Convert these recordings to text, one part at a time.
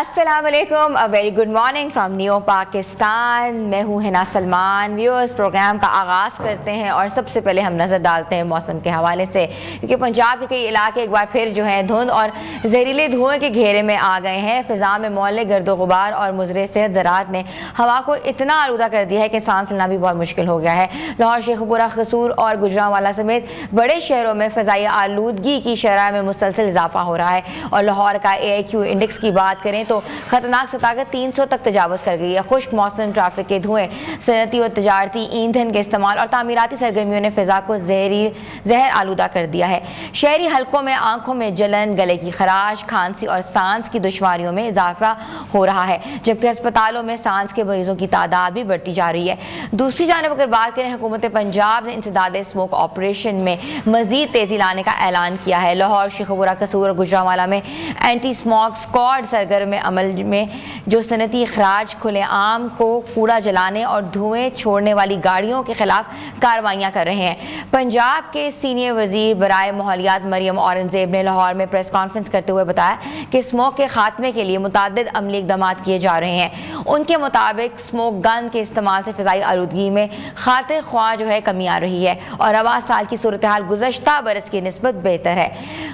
अस्सलाम वालेकुम, a very good morning from new Pakistan. मैं हूँ हिना सलमान। व्यूअर्स, प्रोग्राम का आगाज़ करते हैं और सबसे पहले हम नज़र डालते हैं मौसम के हवाले से, क्योंकि पंजाब के कई इलाके एक बार फिर जो है धुंध और जहरीले धुएँ के घेरे में आ गए हैं। फ़िज़ा में मौले गर्दो गुबार और मुज़र सेहत ज़राअत ने हवा को इतना आलूदा कर दिया है कि सांस लेना भी बहुत मुश्किल हो गया है। लाहौर, शेखुपुरा, कसूर और गुजरांवाला समेत बड़े शहरों में फ़िज़ाई आलूदगी की शरह में मुसलसल इजाफा हो रहा है और लाहौर का AIQ इंडेक्स की बात करें तो खतरनाक सतह 300 तक तजावुज कर गई है। खुश्क मौसम, ट्रैफिक के धुएं, सनती और तजारती ईंधन के इस्तेमाल और तामीराती सरगर्मियों ने फिजा को जहर आलूदा कर दिया है। शहरी हलकों में आंखों में जलन, गले की खराश, खांसी और सांस की दुश्वारियों में इजाफा हो रहा है, जबकि अस्पतालों में सांस के मरीजों की तादाद भी बढ़ती जा रही है। दूसरी जानब अगर बात करें, हुकूमत पंजाब ने इंसदाद स्मोक ऑपरेशन में मजीद तेजी लाने का ऐलान किया है। लाहौर, शेखुपुरा, कसूर और गुजरांवाला में एंटी स्मोक स्क्वाड सरगर्म अमल में जो सनती अखराज, खुले आम को कूड़ा जलाने और धुएं छोड़ने वाली गाड़ियों के खिलाफ कार्रवाइयां कर रहे हैं। पंजाब के सीनियर वजीर बराए माहौलियात मरियम औरंगजेब ने लाहौर में प्रेस कॉन्फ्रेंस करते हुए बताया कि स्मोक के खात्मे के लिए मुतअद्दिद अमली इक़दाम किए जा रहे हैं। उनके मुताबिक स्मोक गन के इस्तेमाल से फ़िज़ाई आलूदगी में खातिर ख्वाह जो है कमी आ रही है और रवा साल की सूरत हाल गुज़श्ता बरस की निस्बत बेहतर है।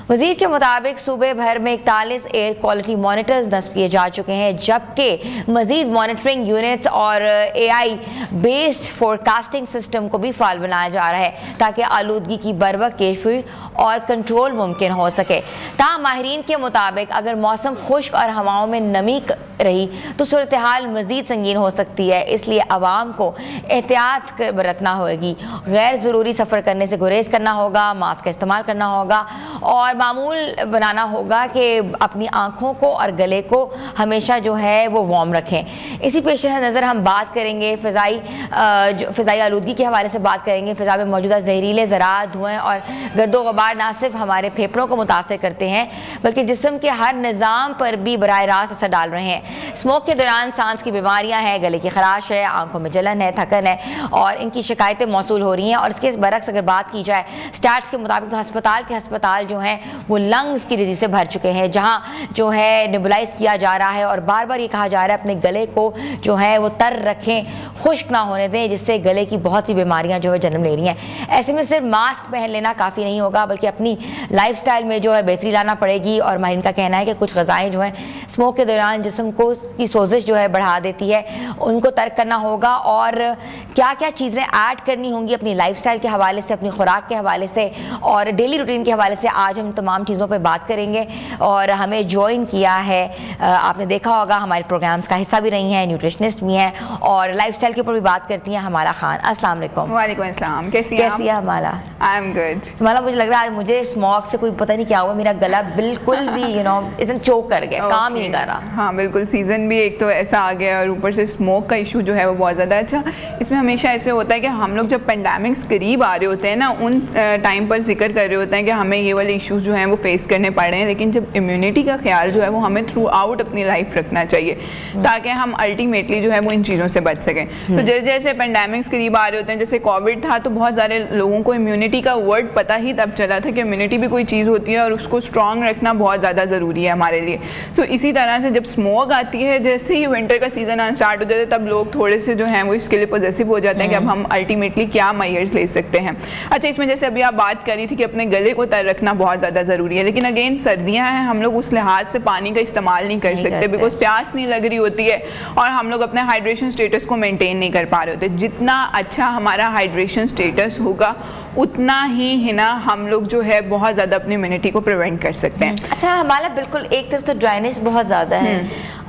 वजीर के मुताबिक सूबे भर में 41 एयर क्वालिटी मॉनिटर्स नस्ब किए जा चुके हैं, जबकि मजीद मॉनिटरिंग यूनिट्स और AI बेस्ड फोरकास्टिंग सिस्टम को भी फाल बनाया जा रहा है ताकि आलूदगी की बरवक्त केशफी और कंट्रोल मुमकिन हो सके। ताहम माहिरीन के मुताबिक अगर मौसम खुश्क और हवाओं में नमी रही तो सूरत हाल मजीद संगीन हो सकती है, इसलिए आवाम को एहतियात बरतना होगी। गैर ज़रूरी सफ़र करने से गुरेज करना होगा, मास्क का इस्तेमाल करना होगा और मामूल बनाना होगा कि अपनी आँखों को और गले को हमेशा जो है वो वार्म रखें। इसी पेश नज़र हम बात करेंगे फ़िज़ाई आलूदगी के हवाले से बात करेंगे। फ़िज़ा में मौजूदा जहरीले ज़राअत, धुएँ और गर्दो गुबार न सिर्फ हमारे फेफड़ों को मुतासर करते हैं बल्कि जिस्म के हर निज़ाम पर भी बराह रास्त असर डाल रहे हैं। स्मोक के दौरान सांस की बीमारियाँ हैं, गले की खराश है, आंखों में जलन है, थकन है और इनकी शिकायतें मौसूल हो रही हैं। और इसके बरक्स अगर बात की जाए स्टैट्स के मुताबिक तो अस्पताल जो हैं वो लंग्स की डिजीज से भर चुके हैं, जहाँ जो है नेबुलाइज किया जा रहा है और बार बार ये कहा जा रहा है अपने गले को जो है वो तर रखें, खुश्क ना होने दें, जिससे गले की बहुत सी बीमारियां जो है जन्म ले रही हैं। ऐसे में सिर्फ मास्क पहन लेना काफ़ी नहीं होगा बल्कि अपनी लाइफस्टाइल में जो है बेहतरी लाना पड़ेगी। और माहिरीन का कहना है कि कुछ ग़िज़ाएँ जो हैं स्मोक के दौरान जिस्म को की सोजिश जो है बढ़ा देती है, उनको तर्क करना होगा और क्या क्या चीज़ें ऐड करनी होंगी अपनी लाइफस्टाइल के हवाले से, अपनी खुराक के हवाले से और डेली रूटीन के हवाले से। आज हम तमाम चीज़ों पर बात करेंगे और हमें ज्वाइन किया है, आपने देखा होगा हमारे प्रोग्राम्स का हिस्सा भी रही हैं, न्यूट्रिशनिस्ट भी हैं और लाइफस्टाइल के ऊपर भी बात करती हैं हमाला खान। अस्सलाम वालेकुम। वालेकुम अस्सलाम। कैसी है हमाला? I am good. हमाला, मुझे लग रहा है मुझे स्मोक से कोई पता नहीं क्या हुआ, मेरा गला बिल्कुल भी इसने चोक कर गया, काम ही नहीं कर रहा। हाँ बिल्कुल, सीज़न भी एक तो ऐसा आ गया और ऊपर से स्मोक का इशू जो है वो बहुत ज़्यादा। अच्छा, इसमें हमेशा ऐसे होता है कि हम लोग जब पेंडेमिक्स करीब आ रहे होते हैं ना, उन टाइम पर जिक्र कर रहे होते हैं कि हमें ये वाले इशूज़ जो हैं वो फेस करने पड़ रहे हैं, लेकिन जब इम्यूनिटी का ख्याल जो है वो हमें थ्रू आउट अपनी लाइफ रखना चाहिए ताकि हम अल्टीमेटली जो है वो इन चीज़ों से बच सकें। तो जैसे जैसे पेंडेमिक्स करीब आ रहे होते हैं, जैसे कोविड था तो बहुत सारे लोगों को इम्यूनिटी का वर्ड पता ही तब चला था कि इम्यूनिटी भी कोई चीज़ होती है और उसको स्ट्रॉन्ग रखना बहुत ज़्यादा ज़रूरी है हमारे लिए। तो इसी तरह से जब स्मोक आती है, जैसे ही विंटर का सीज़न आना स्टार्ट हो जाता है, तब लोग थोड़े से जो हैं वो इसके लिए पॉजिटिव हो जाते हैं कि अब हम अल्टीमेटली क्या मेजर्स ले सकते हैं। अच्छा, इसमें जैसे अभी आप बात करी थी कि अपने गले को तर रखना बहुत ज़्यादा ज़रूरी है, लेकिन अगेन सर्दियाँ हैं, हम लोग उस लिहाज से पानी का इस्तेमाल नहीं कर सकते बिकॉज प्यास नहीं लग रही होती है और हम लोग अपने हाइड्रेशन स्टेटस को मेंटेन नहीं कर पा रहे होते। जितना अच्छा हमारा हाइड्रेशन स्टेटस होगा उतना ही ना हम लोग जो है बहुत ज़्यादा अपनी इम्यूनिटी को प्रिवेंट कर सकते हैं। अच्छा, हमारा बिल्कुल एक तरफ तो ड्राइनेस बहुत ज़्यादा है,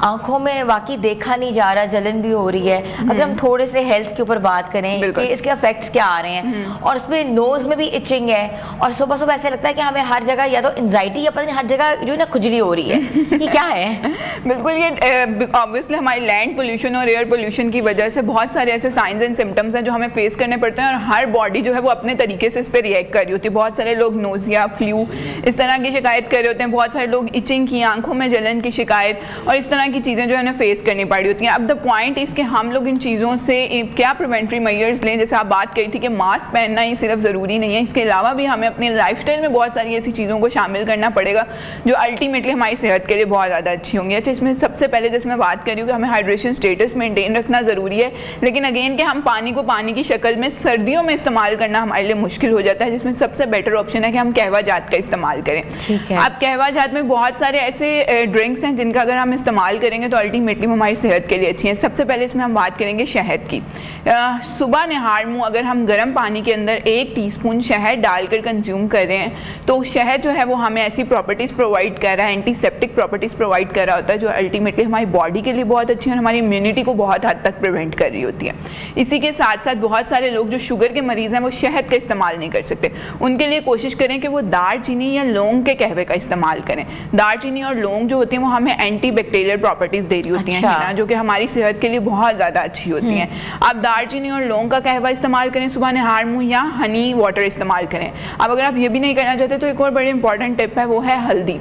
आंखों में वाकई देखा नहीं जा रहा, जलन भी हो रही है। अगर हम थोड़े से हेल्थ के ऊपर बात करें कि इसके इफेक्ट्स क्या आ रहे हैं, और उसमें नोज में भी इचिंग है और सुबह सुबह ऐसा लगता है कि हमें हर जगह या तो एंजाइटी या पता नहीं हर जगह जो है ना खुजली हो रही है, ये क्या है? बिल्कुल, ये ऑब्वियसली हमारी लैंड पोल्यूशन और एयर पोल्यूशन की वजह से बहुत सारे ऐसे साइंस एंड सिम्टम्स हैं जो हमें फेस करने पड़ते हैं और हर बॉडी जो है वो अपने तरीके से इस पर रिएक्ट कर रही होती है। बहुत सारे लोग नोजिया, फ्लू इस तरह की शिकायत कर रहे होते हैं, बहुत सारे लोग इचिंग की, आंखों में जलन की शिकायत और इस तरह की चीज़ें जो है ना फेस करनी पड़ी होती हैं। अब द पॉइंट इस कि हम लोग इन चीज़ों से क्या प्रिवेंटरी मेजर्स लें। जैसे आप बात करी थी कि मास्क पहनना ही सिर्फ ज़रूरी नहीं है, इसके अलावा भी हमें अपने लाइफस्टाइल में बहुत सारी ऐसी चीज़ों को शामिल करना पड़ेगा जो अल्टीमेटली हमारी सेहत के लिए बहुत ज़्यादा अच्छी होंगी। अच्छा, इसमें सबसे पहले जैसे मैं बात कर रही हूँ कि हमें हाइड्रेशन स्टेटस मेंटेन रखना ज़रूरी है, लेकिन अगेन कि हम पानी को पानी की शक्ल में सर्दियों में इस्तेमाल करना हमारे लिए मुश्किल हो जाता है, जिसमें सबसे बेटर ऑप्शन है कि हम कहवा जात का इस्तेमाल करें। ठीक है। अब कहवा जात में बहुत सारे ऐसे ड्रिंक्स हैं जिनका अगर हम इस्तेमाल करेंगे तो अल्टीमेटली हमारी सेहत के लिए अच्छी है। सबसे पहले इसमें हम बात करेंगे शहद की। सुबह निहार मुँह अगर हम गर्म पानी के अंदर 1 टीस्पून शहद डालकर कंज्यूम कर रहे हैं तो शहद जो है वो हमें ऐसी प्रॉपर्टीज़ प्रोवाइड कर रहा है, एंटीसेप्टिक प्रॉपर्टीज़ प्रोवाइड कर रहा होता है जो अल्टीमेटली हमारी बॉडी के लिए बहुत अच्छी है और हमारी इम्यूनिटी को बहुत हद तक प्रिवेंट कर रही होती है। इसी के साथ साथ बहुत सारे लोग जो शुगर के मरीज़ हैं वो शहद का इस्तेमाल नहीं कर सकते, उनके लिए कोशिश करें कि वो दालचीनी या लौंग के कहवे का इस्तेमाल करें। दालचीनी और लौंग जो होती हैं वो हमें एंटी बैक्टीरियल प्रॉपर्टीज़ दे रही होती हैं ना, जो कि हमारी सेहत के लिए बहुत ज़्यादा अच्छी होती हैं। आप दालचीनी और लौंग का कहवा इस्तेमाल करें सुबह निहार मुँह, या हनी वाटर इस्तेमाल करें। अब अगर आप ये भी नहीं करना चाहते तो एक और बड़ी इंपॉर्टेंट टिप है, वो है हल्दी।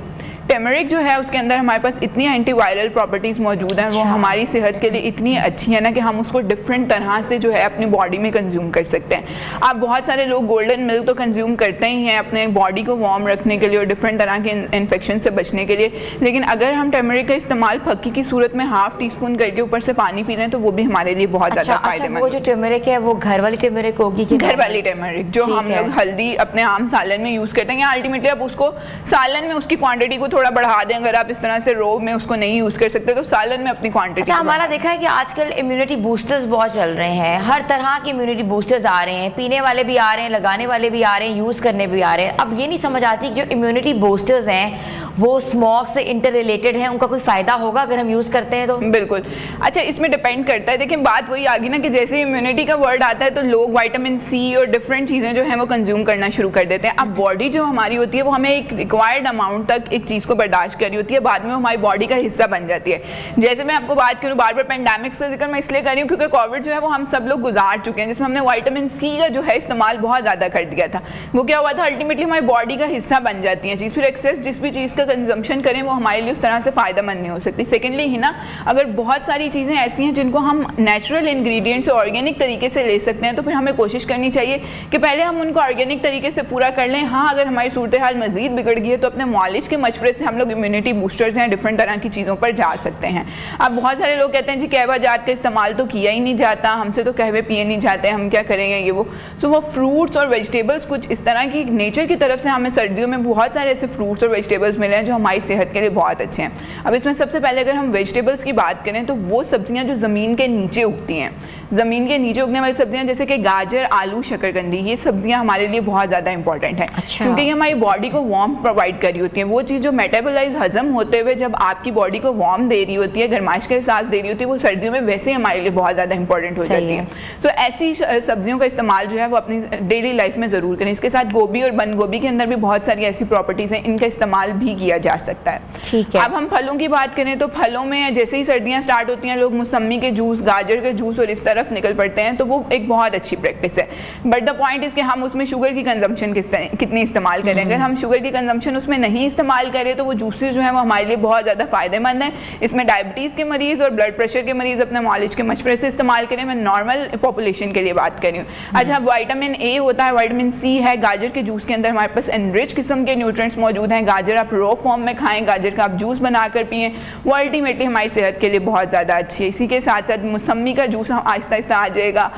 टर्मरिक जो है उसके अंदर हमारे पास इतनी एंटीवायरल प्रॉपर्टीज़ मौजूद हैं, वो हमारी सेहत के लिए इतनी अच्छी है ना कि हम उसको डिफरेंट तरह से जो है अपनी बॉडी में कंज्यूम कर सकते हैं। अब बहुत सारे लोग गोल्डन मिल्क तो कंज्यूम करते ही हैं अपने बॉडी को वार्म रखने के लिए और डिफरेंट तरह के इन्फेक्शन से बचने के लिए, लेकिन अगर हम टर्मरिक का इस्तेमाल फक्की की सूरत में ½ टीस्पून करके ऊपर से पानी पी रहे हैं तो वो भी हमारे लिए बहुत ज़्यादा फायदेमंद। वो जो टर्मरिक है वो घर वाली टर्मरिक होगी कि घर वाली टर्मरिक जो हम लोग हल्दी अपने आम सालन में यूज़ करते हैं, या अल्टीमेटली आप उसको सालन में उसकी क्वांटिटी को थोड़ा बढ़ा दें। अगर आप इस तरह से रो में उसको नहीं यूज कर सकते तो सालन में अपनी क्वांटिटी। अच्छा, हमारा देखा है कि आजकल इम्यूनिटी बूस्टर्स बहुत चल रहे हैं, हर तरह के इम्यूनिटी बूस्टर्स आ रहे हैं, पीने वाले भी आ रहे हैं, लगाने वाले भी आ रहे हैं, यूज करने भी आ रहे हैं। अब ये नहीं समझ आती कि जो इम्यूनिटी बूस्टर्स हैं वो स्मोक से इंटर रिलेटेड हैं, उनका कोई फायदा होगा अगर हम यूज करते हैं तो? बिल्कुल। अच्छा, इसमें डिपेंड करता है। देखिए बात वही आ गई ना कि जैसे इम्यूनिटी का वर्ड आता है तो लोग विटामिन सी और डिफरेंट चीज़ें जो हैं वो कंज्यूम करना शुरू कर देते हैं। अब बॉडी जो हमारी होती है वो हमें एक रिक्वायर्ड अमाउंट तक एक चीज़ को बर्दाश्त कर रही होती है, बाद में हमारी बॉडी का हिस्सा बन जाती है। जैसे मैं आपको बात करूँ, बार बार पेंडेमिक्स का जिक्र मैं इसलिए कर रही हूँ क्योंकि कोविड जो है वो हम सब लोग गुजार चुके हैं, जिसमें हमने विटामिन सी का जो है इस्तेमाल बहुत ज़्यादा कर दिया था। वो क्या हुआ था, अल्टीमेटली हमारी बॉडी का हिस्सा बन जाती है चीज़, फिर एक्सेस जिस भी चीज़ का कंजम्पशन करें वो हमारे लिए उस तरह से फ़ायदेमंद नहीं हो सकती। सेकेंडली ही ना, अगर बहुत सारी चीज़ें ऐसी हैं जिनको हम नेचुरल इंग्रेडिएंट्स से ऑर्गेनिक तरीके से ले सकते हैं तो फिर हमें कोशिश करनी चाहिए कि पहले हम उनको ऑर्गेनिक तरीके से पूरा कर लें। हाँ, अगर हमारी सूरत हाल मज़ीद बिगड़ गई है तो अपने मॉलिज के मशवरे से हम लोग इम्यूनिटी बूस्टर्स हैं डिफरेंट तरह की चीज़ों पर जा सकते हैं। अब बहुत सारे लोग कहते हैं जी कहवा जात का इस्तेमाल तो किया ही नहीं जाता, हमसे तो कहवे पिए नहीं जाते, हम क्या करेंगे ये वो। सो वो फ्रूट्स और वेजिटेबल्स कुछ इस तरह की नेचर की तरफ से हमें सर्दियों में बहुत सारे ऐसे फ्रूट्स और वेजिटेबल्स मिले हैं जो हमारी सेहत के लिए बहुत अच्छे हैं। अब इसमें सबसे पहले अगर हम वेजिटेबल्स की बात करें तो वो सब्जियां जो ज़मीन के नीचे उगती हैं, ज़मीन के नीचे उगने वाली सब्जियां जैसे कि गाजर, आलू, शकरकंदी, ये सब्जियां हमारे लिए बहुत ज़्यादा इंपॉर्टेंट है। अच्छा। क्योंकि ये हमारी बॉडी को वार्म प्रोवाइड कर रही होती हैं। वो चीज़ जो मेटाबोलाइज हजम होते हुए जब आपकी बॉडी को वार्म दे रही होती है, गर्माइश का एहसास दे रही होती है, वो सर्दियों में वैसे ही हमारे लिए बहुत ज़्यादा इंपॉर्टेंट हो जाती है। तो ऐसी सब्जियों का इस्तेमाल जो है वो अपनी डेली लाइफ में ज़रूर करें। इसके साथ गोभी और बंद गोभी के अंदर भी बहुत सारी ऐसी प्रॉपर्टीज़ हैं, इनका इस्तेमाल भी किया जा सकता है। ठीक है। अब हम फलों की बात करें तो फलों में जैसे ही सर्दियाँ स्टार्ट होती हैं लोग मौसमी के जूस, गाजर के जूस और इस तरफ निकल पड़ते हैं, तो वो एक बहुत अच्छी प्रैक्टिस है। बट द पॉइंट इज कि हम उसमें शुगर की कंजम्पशन कितनी इस्तेमाल करें। अगर हम शुगर की कंजम्पशन उसमें नहीं इस्तेमाल करें तो वो जूसेस जो है वो हमारे लिए बहुत ज़्यादा फ़ायदेमंद है। इसमें डायबिटीज़ के मरीज़ और ब्लड प्रेशर के मरीज़ अपने मॉलिज के मशवरे से इस्तेमाल करें। मैं नॉर्मल पॉपुलेशन के लिए बात कर रही हूँ। अच्छा, विटामिन ए होता है, विटामिन सी है, गाजर के जूस के अंदर हमारे पास एनरिच किस्म के न्यूट्रिएंट्स मौजूद हैं। गाजर आप रॉ फॉर्म में खाएँ, गाजर का आप जूस बनाकर पिएँ, वो अल्टीमेटली हमारी सेहत के लिए बहुत ज़्यादा अच्छी है। इसी के साथ साथ मौसमी का जूस आहिस्ता आहिस्ता आ जाएगा,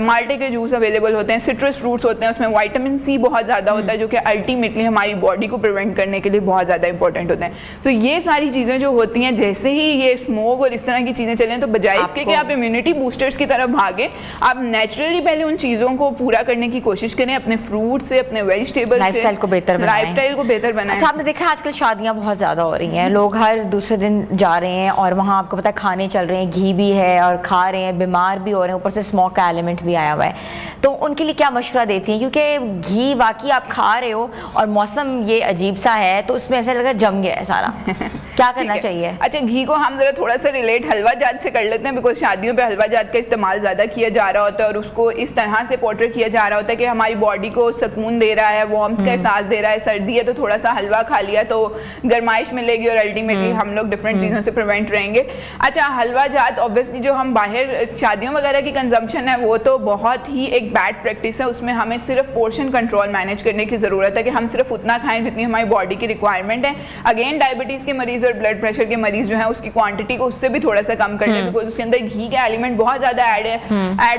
माल्टे के जूस अवेलेबल होते हैं, सिट्रस फ्रूट्स होते हैं, उसमें विटामिन सी बहुत ज़्यादा होता है जो कि अल्टीमेटली हमारी बॉडी को प्रिवेंट करने के लिए बहुत ज़्यादा इंपॉर्टेंट होते हैं। तो ये सारी चीज़ें जो होती हैं, जैसे ही ये स्मोक और इस तरह की चीज़ें चलें तो बजाय इसके कि आप इम्यूनिटी बूस्टर्स की तरफ भागें, आप नेचुरली पहले उन चीज़ों को पूरा करने की कोशिश करें, अपने फ्रूट से, अपने वेजिटेबल से लाइफस्टाइल को बेहतर बनाएं। अच्छा, आपने देखा आजकल शादियाँ बहुत ज़्यादा हो रही हैं, लोग हर दूसरे दिन जा रहे हैं और वहाँ आपको पता है खाने चल रहे हैं, घी भी है और खा रहे हैं, बीमार भी हो रहे हैं, ऊपर से स्मोक का एलिमेंट भी आया हुआ है। तो उनके लिए क्या मशवरा देती हैं? क्योंकि घी वाकई आप खा रहे हो और मौसम ये अजीब सा है तो उसमें ऐसा लगा जम गया है सारा। क्या करना चाहिए? अच्छा, घी को हम जरा थोड़ा सा रिलेट हलवा जात से कर लेते हैं, बिकॉज शादियों पे हलवा जात का इस्तेमाल ज़्यादा किया जा रहा होता है और उसको इस तरह से पोर्ट्रेट किया जा रहा होता है कि हमारी बॉडी को सुकून दे रहा है, वार्मथ का एहसास दे रहा है। सर्दी है तो थोड़ा सा हलवा खा लिया तो गर्माइश मिलेगी और अल्टीमेटली हम लोग डिफरेंट चीज़ों से प्रिवेंट रहेंगे। अच्छा, हलवा जात ऑब्वियसली जो हम बाहर शादियों वगैरह की कंजम्पशन है वो तो बहुत ही एक बैड प्रैक्टिस है। उसमें हमें सिर्फ पोर्शन कंट्रोल मैनेज करने की ज़रूरत है कि हम सिर्फ उतना खाएं जितनी हमारी बॉडी की रिक्वायरमेंट है। अगेन डायबिटीज़ के मरीज़ और ब्लड प्रेशर के मरीज जो है उसकी क्वांटिटी को उससे भी थोड़ा सा कम कर ले, बिकॉज उसके अंदर घी का एलिमेंट बहुत ज़्यादा ऐड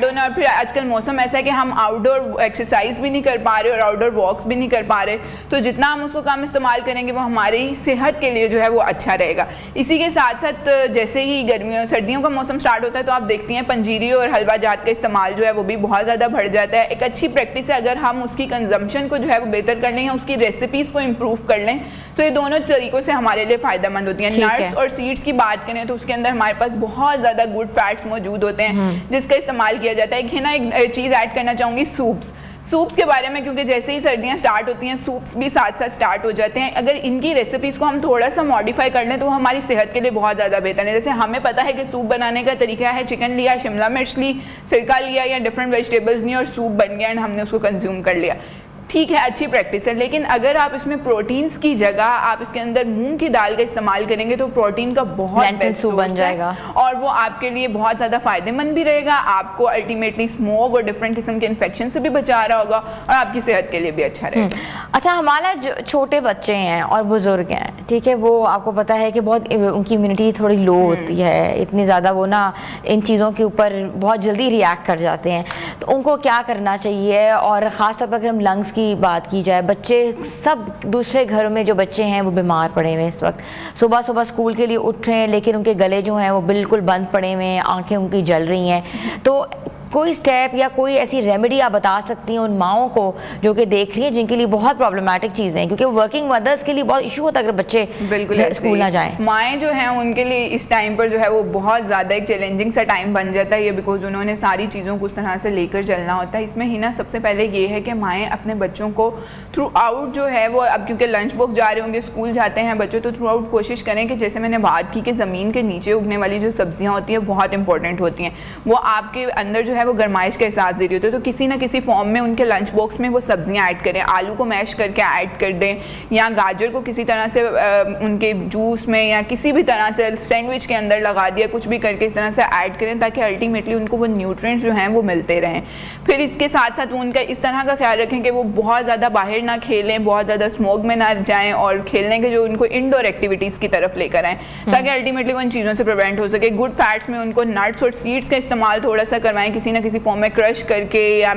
होना। और फिर आजकल मौसम ऐसा है कि हम आउटडोर एक्सरसाइज भी नहीं कर पा रहे और आउटडोर वॉक्स भी नहीं कर पा रहे, तो जितना हम उसको कम इस्तेमाल करेंगे वो हमारी सेहत के लिए जो है वो अच्छा रहेगा। इसी के साथ साथ जैसे ही गर्मियों सर्दियों का मौसम स्टार्ट होता है तो आप देखती हैं पंजीरी और हलवा जात का इस्तेमाल जो है वो भी बहुत ज़्यादा बढ़ जाता है। एक अच्छी प्रैक्टिस है, अगर हम उसकी कंजम्पशन को जो है वो बेहतर कर लें या उसकी रेसिपीज़ को इम्प्रूव कर लें तो ये दोनों तरीक़ों से हमारे लिए फ़ायदेमंद होती हैं। नट्स और सीड्स की बात करें तो उसके अंदर हमारे पास बहुत ज़्यादा गुड फैट्स मौजूद होते हैं जिसका इस्तेमाल किया जाता है। एक चीज़ ऐड करना चाहूँगी, सूप्स के बारे में, क्योंकि जैसे ही सर्दियाँ स्टार्ट होती हैं सूप्स भी साथ साथ स्टार्ट हो जाते हैं। अगर इनकी रेसिपीज़ को हम थोड़ा सा मॉडिफाई कर लें तो हमारी सेहत के लिए बहुत ज़्यादा बेहतर है। जैसे हमें पता है कि सूप बनाने का तरीका है, चिकन लिया, शिमला मिर्च ली, सिरका लिया या डिफरेंट वेजिटेबल्स ली और सूप बन गया एंड हमने उसको कंज्यूम कर लिया। ठीक है, अच्छी प्रैक्टिस है, लेकिन अगर आप इसमें प्रोटीन्स की जगह आप इसके अंदर मूंग की दाल का इस्तेमाल करेंगे तो प्रोटीन का बहुत बेस्ट सोर्स बन जाएगा और वो आपके लिए बहुत ज़्यादा फायदेमंद भी रहेगा। आपको अल्टीमेटली स्मोक और डिफरेंट किस्म के इन्फेक्शन से भी बचा रहा होगा और आपकी सेहत के लिए भी अच्छा रहेगा। अच्छा, हमारा जो छोटे बच्चे हैं और बुजुर्ग हैं, ठीक है, वो आपको पता है कि बहुत उनकी इम्यूनिटी थोड़ी लो होती है, इतनी ज़्यादा वो ना इन चीज़ों के ऊपर बहुत जल्दी रिएक्ट कर जाते हैं, तो उनको क्या करना चाहिए? और ख़ास तौर पर अगर हम लंग्स की बात की जाए, बच्चे सब दूसरे घरों में जो बच्चे हैं वो बीमार पड़े हुए इस वक्त, सुबह सुबह स्कूल के लिए उठ रहे हैं लेकिन उनके गले जो हैं वो बिल्कुल बंद पड़े हुए हैं, आंखें उनकी जल रही हैं, तो कोई स्टेप या कोई ऐसी रेमेडी आप बता सकती हैं उन माओं को जो कि देख रही हैं जिनके लिए बहुत प्रॉब्लमेटिक चीज़ें हैं, क्योंकि वर्किंग मदर्स के लिए बहुत इशू होता है अगर बच्चे बिल्कुल स्कूल ना जाएं। माएँ जो हैं उनके लिए इस टाइम पर जो है वो बहुत ज़्यादा एक चैलेंजिंग सा टाइम बन जाता है ये, बिकॉज उन्होंने सारी चीज़ों को उस तरह से लेकर चलना होता है। इसमें ही ना सबसे पहले ये है कि माएँ अपने बच्चों को थ्रू आउट जो है वो, अब क्योंकि लंच बॉक्स जा रहे होंगे, स्कूल जाते हैं बच्चों, तो थ्रू आउट कोशिश करें कि जैसे मैंने बात की कि ज़मीन के नीचे उगने वाली जो सब्जियाँ होती हैं बहुत इंपॉर्टेंट होती हैं, वो आपके अंदर जो है वो गर्माइश के साथ दे रही होती है, तो किसी ना किसी फॉर्म में उनके लंच बॉक्स में वो सब्जियां ऐड करें। आलू को मैश करके ऐड कर दें या गाजर को किसी तरह से उनके जूस में या किसी भी तरह से सैंडविच के अंदर लगा दिया, कुछ भी करके इस तरह से ऐड करें ताकि अल्टीमेटली उनको वो न्यूट्रिएंट्स जो हैं वो मिलते रहें। फिर इसके साथ साथ वो उनका इस तरह का ख्याल रखें कि वो बहुत ज़्यादा बाहर ना खेलें, बहुत ज़्यादा स्मोक में ना जाएँ और खेलने के जो उनको इंडोर एक्टिविटीज़ की तरफ लेकर आएँ ताकि अल्टीमेटली वो इन चीज़ों से प्रिवेंट हो सके। गुड फैट्स में उनको नट्स और सीड्स का इस्तेमाल थोड़ा सा करवाएं, किसी ना किसी फॉर्म में क्रश करके या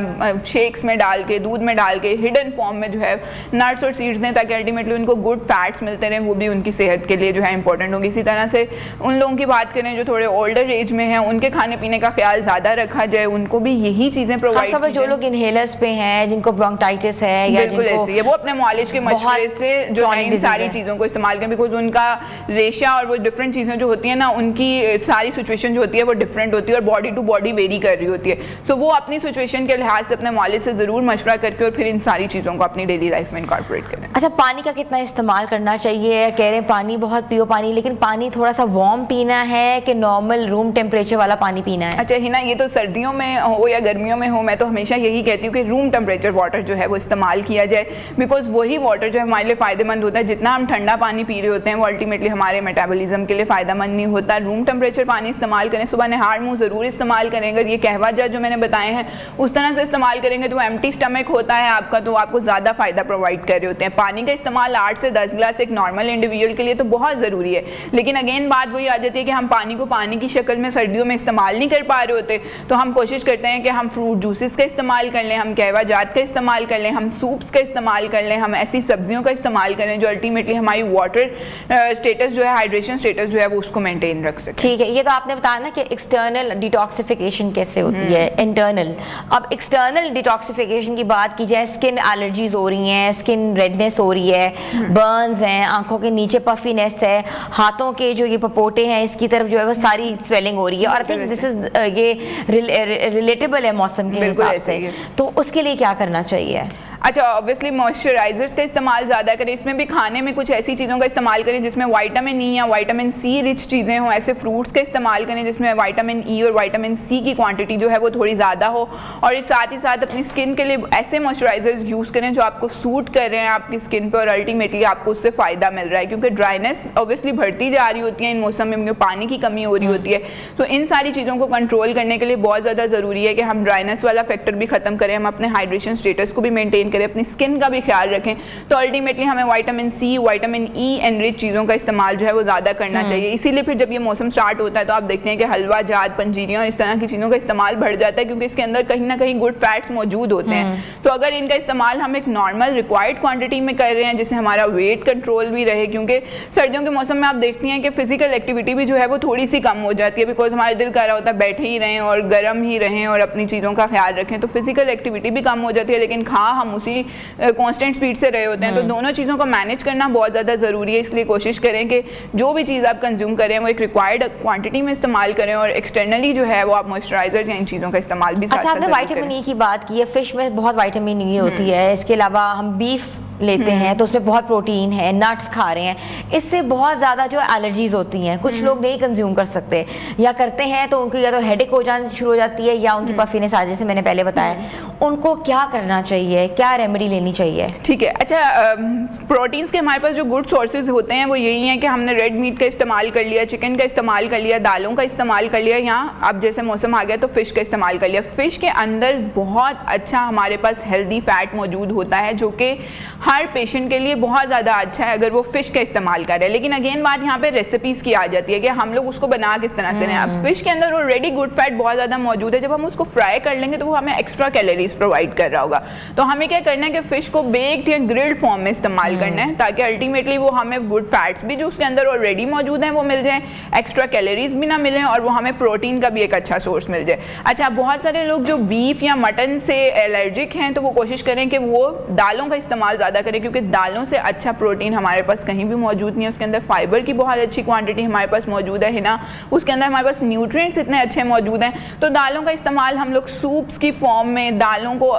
शेक्स में डाल के, दूध में डाल के, हिडन फॉर्म में जो है नट्स और सीड्स दें ताकि अल्टीमेटली उनको गुड फैट्स मिलते रहें, वो भी उनकी सेहत के लिए जो है इंपॉर्टेंट होगी। इसी तरह से उन लोगों की बात करें जो थोड़े ओल्डर एज में हैं, उनके खाने पीने का ख्याल ज़्यादा रखा जाए, उनको भी यही चीज़ें प्रोवाइड करें। जो लोग इनहेलर्स पे हैं, जिनको ब्रोंकाइटिस है या जिनको वो अपने मुआलिज के मशवरे से जो है इन सारी चीज़ों को इस्तेमाल करें, बिकॉज उनका रेशा और वो डिफरेंट चीज़ें जो होती हैं ना, उनकी सारी सिचुएशन जो होती है वो डिफरेंट होती है और बॉडी टू बॉडी वेरी कर रही होती है। सो वो अपनी सिचुएशन के लिहाज से अपने मालिक से ज़रूर मशवरा करके और फिर इन सारी चीज़ों को अपनी डेली लाइफ में इनकॉर्पोरेट करें। अच्छा, पानी का कितना इस्तेमाल करना चाहिए? कह रहे हैं पानी बहुत पियो पानी, लेकिन पानी थोड़ा सा वार्म पीना है कि नॉर्मल रूम टेम्परेचर वाला पानी पीना है? अच्छा हिना, ये तो सर्दियों में हो या गर्मियों में हो, मैं तो हमेशा यही कहती हूँ कि रूम टेम्परेचर वाटर जो है वो इस्तेमाल किया जाए, बिकॉज वही वाटर जो है हमारे लिए फ़ायदेमंद होता है। जितना हम ठंडा पानी पी रहे होते हैं वो अल्टीमेटली हमारे मेटाबॉलिज्म के लिए फ़ायदेमंद नहीं होता। रूम टेम्परेचर पानी इस्तेमाल करें, सुबह नहार मुँह ज़रूर इस्तेमाल करें। अगर ये कहवा जा जो मैंने बताए हैं उस तरह से इस्तेमाल करेंगे तो एम्प्टी स्टमक होता है आपका, तो आपको ज़्यादा फ़ायदा प्रोवाइड कर रहे होते हैं। पानी का इस्तेमाल 8 से 10 गिलास एक नॉर्मल इंडिविजुअल के लिए तो बहुत ज़रूरी है, लेकिन अगेन बात वही आ जाती है कि हम पानी को पानी की शक्ल में सर्दियों में इस्तेमाल नहीं कर पा रहे होते, तो हम कोशिश करते हैं कि हम फ्रूट जूसेस का इस्तेमाल कर लें, हम कहवा जात का इस्तेमाल कर लें, हम सूप्स का इस्तेमाल कर लें, हम ऐसी सब्जियों का इस्तेमाल करें जो अल्टीमेटली हमारी वाटर स्टेटस जो है, हाइड्रेशन स्टेटस जो है वो उसको मेंटेन रख सके। ठीक है, ये तो आपने बताया ना कि एक्सटर्नल डिटॉक्सिफिकेशन कैसे होती है, इंटरनल। अब एक्सटर्नल डिटॉक्सिफिकेशन की बात की जाए, स्किन एलर्जीज हो रही हैं, स्किन रेडनेस हो रही है, बर्न्स हैं, आंखों के नीचे पफीनेस है, हाथों के जो ये पपोटे हैं इसकी तरफ जो है वो सारी स्वेलिंग हो रही है, और आई थिंक दिस इज ये रिलेटेबल है मौसम के हिसाब से, तो उसके लिए क्या करना चाहिए? अच्छा, ऑब्वियसली मॉइस्चराइजर्स का इस्तेमाल ज़्यादा करें। इसमें भी खाने में कुछ ऐसी चीज़ों का इस्तेमाल करें जिसमें विटामिन ई या विटामिन सी रिच चीज़ें हों। ऐसे फ्रूट्स का इस्तेमाल करें जिसमें विटामिन ई और विटामिन सी की क्वांटिटी जो है वो थोड़ी ज़्यादा हो। और साथ ही साथ अपनी स्किन के लिए ऐसे मॉइस्चराइजर्स यूज़ करें जो आपको सूट कर रहे हैं आपकी स्किन पर, और अल्टीमेटली आपको उससे फ़ायदा मिल रहा है, क्योंकि ड्राइनेस ऑब्वियसली बढ़ती जा रही होती है इन मौसम में, क्योंकि पानी की कमी हो रही होती है। तो इन सारी चीज़ों को कंट्रोल करने के लिए बहुत ज़्यादा ज़रूरी है कि हम ड्राइनेस वाला फैक्टर भी ख़त्म करें, हम अपने हाइड्रेशन स्टेटस को भी मेंटेन करें, अपनी स्किन का भी ख्याल रखें। तो अल्टीमेटली हमें vitamin C, vitamin E enrich चीज़ों का इस्तेमाल जो है वो ज़्यादा करना चाहिए। इसीलिए फिर जब ये मौसम स्टार्ट होता है तो आप देखते हैं कि हलवा जात, पंजीरियाँ और इस तरह की चीज़ों का इस्तेमाल बढ़ जाता है, क्योंकि इसके अंदर कहीं ना कहीं गुड फैट्स मौजूद होते हैं। तो अगर इनका इस्तेमाल हम एक नॉर्मल रिक्वायर्ड क्वांटिटी में कर रहे हैं जिससे हमारा वेट कंट्रोल भी रहे, क्योंकि सर्दियों के मौसम में आप देखती हैं कि फिजिकल एक्टिविटी भी जो है वो थोड़ी सी कम हो जाती है, बिकॉज हमारा दिल कर रहा होता है बैठे ही रहें और गर्म ही रहें और अपनी चीज़ों का ख्याल रखें, तो फिजिकल एक्टिविटी भी कम हो जाती है, लेकिन खा हम उसी कांस्टेंट स्पीड से रहे होते हैं। तो दोनों चीज़ों को मैनेज करना बहुत ज़्यादा ज़रूरी है। इसलिए कोशिश करें कि जो भी चीज़ आप कंज्यूम करें वो एक रिक्वायर्ड क्वांटिटी में इस्तेमाल करें, और एक्सटर्नली जो है वो आप मॉइस्चराइजर या इन चीज़ों का इस्तेमाल भी। अच्छा, आपने विटामिन ई की बात की है, फिश में बहुत विटामिन ई होती है, इसके अलावा हम बीफ लेते हैं तो उसमें बहुत प्रोटीन है, नट्स खा रहे हैं, इससे बहुत ज़्यादा जो एलर्जीज होती हैं, कुछ लोग नहीं कंज्यूम कर सकते या करते हैं तो उनको या तो हेडेक हो जाना शुरू हो जाती है या उनकी पफीनेस आ, जैसे मैंने पहले बताया। उनको क्या करना चाहिए, क्या रेमेडी लेनी चाहिए? ठीक है। अच्छा, प्रोटीन्स के हमारे पास जो गुड सोर्सेज होते हैं वो यही हैं कि हमने रेड मीट का इस्तेमाल कर लिया, चिकन का इस्तेमाल कर लिया, दालों का इस्तेमाल कर लिया, या अब जैसे मौसम आ गया तो फ़िश का इस्तेमाल कर लिया। फ़िश के अंदर बहुत अच्छा हमारे पास हेल्दी फैट मौजूद होता है जो कि हर पेशेंट के लिए बहुत ज़्यादा अच्छा है अगर वो फ़िश का इस्तेमाल करें। लेकिन अगेन बात यहाँ पे रेसिपीज़ की आ जाती है कि हम लोग उसको बना किस तरह से रहे। अब फ़िश के अंदर ऑलरेडी गुड फैट बहुत ज़्यादा मौजूद है, जब हम उसको फ्राई कर लेंगे तो वो हमें एक्स्ट्रा कैलोरीज प्रोवाइड कर रहा होगा। तो हमें क्या करना है कि फ़िश को बेक्ड या ग्रिल्ड फॉर्म में इस्तेमाल करना है, ताकि अल्टीमेटली वो हमें गुड फैट्स भी जो उसके अंदर ऑलरेडी मौजूद हैं वो मिल जाए, एक्स्ट्रा कैलोरीज भी ना मिलें, और वो हमें प्रोटीन का भी एक अच्छा सोर्स मिल जाए। अच्छा, बहुत सारे लोग जो बीफ या मटन से एलर्जिक हैं तो वो कोशिश करें कि वो दालों का इस्तेमाल ज़्यादा करें, क्योंकि दालों से अच्छा प्रोटीन हमारे पास कहीं भी मौजूद नहीं है। उसके अंदर फाइबर की बहुत अच्छी क्वांटिटी हमारे पास मौजूद है ना, उसके अंदर हमारे पास न्यूट्रिएंट्स इतने अच्छे मौजूद हैं। तो दालों का इस्तेमाल हम लोग सूप्स की फॉर्म में, दालों को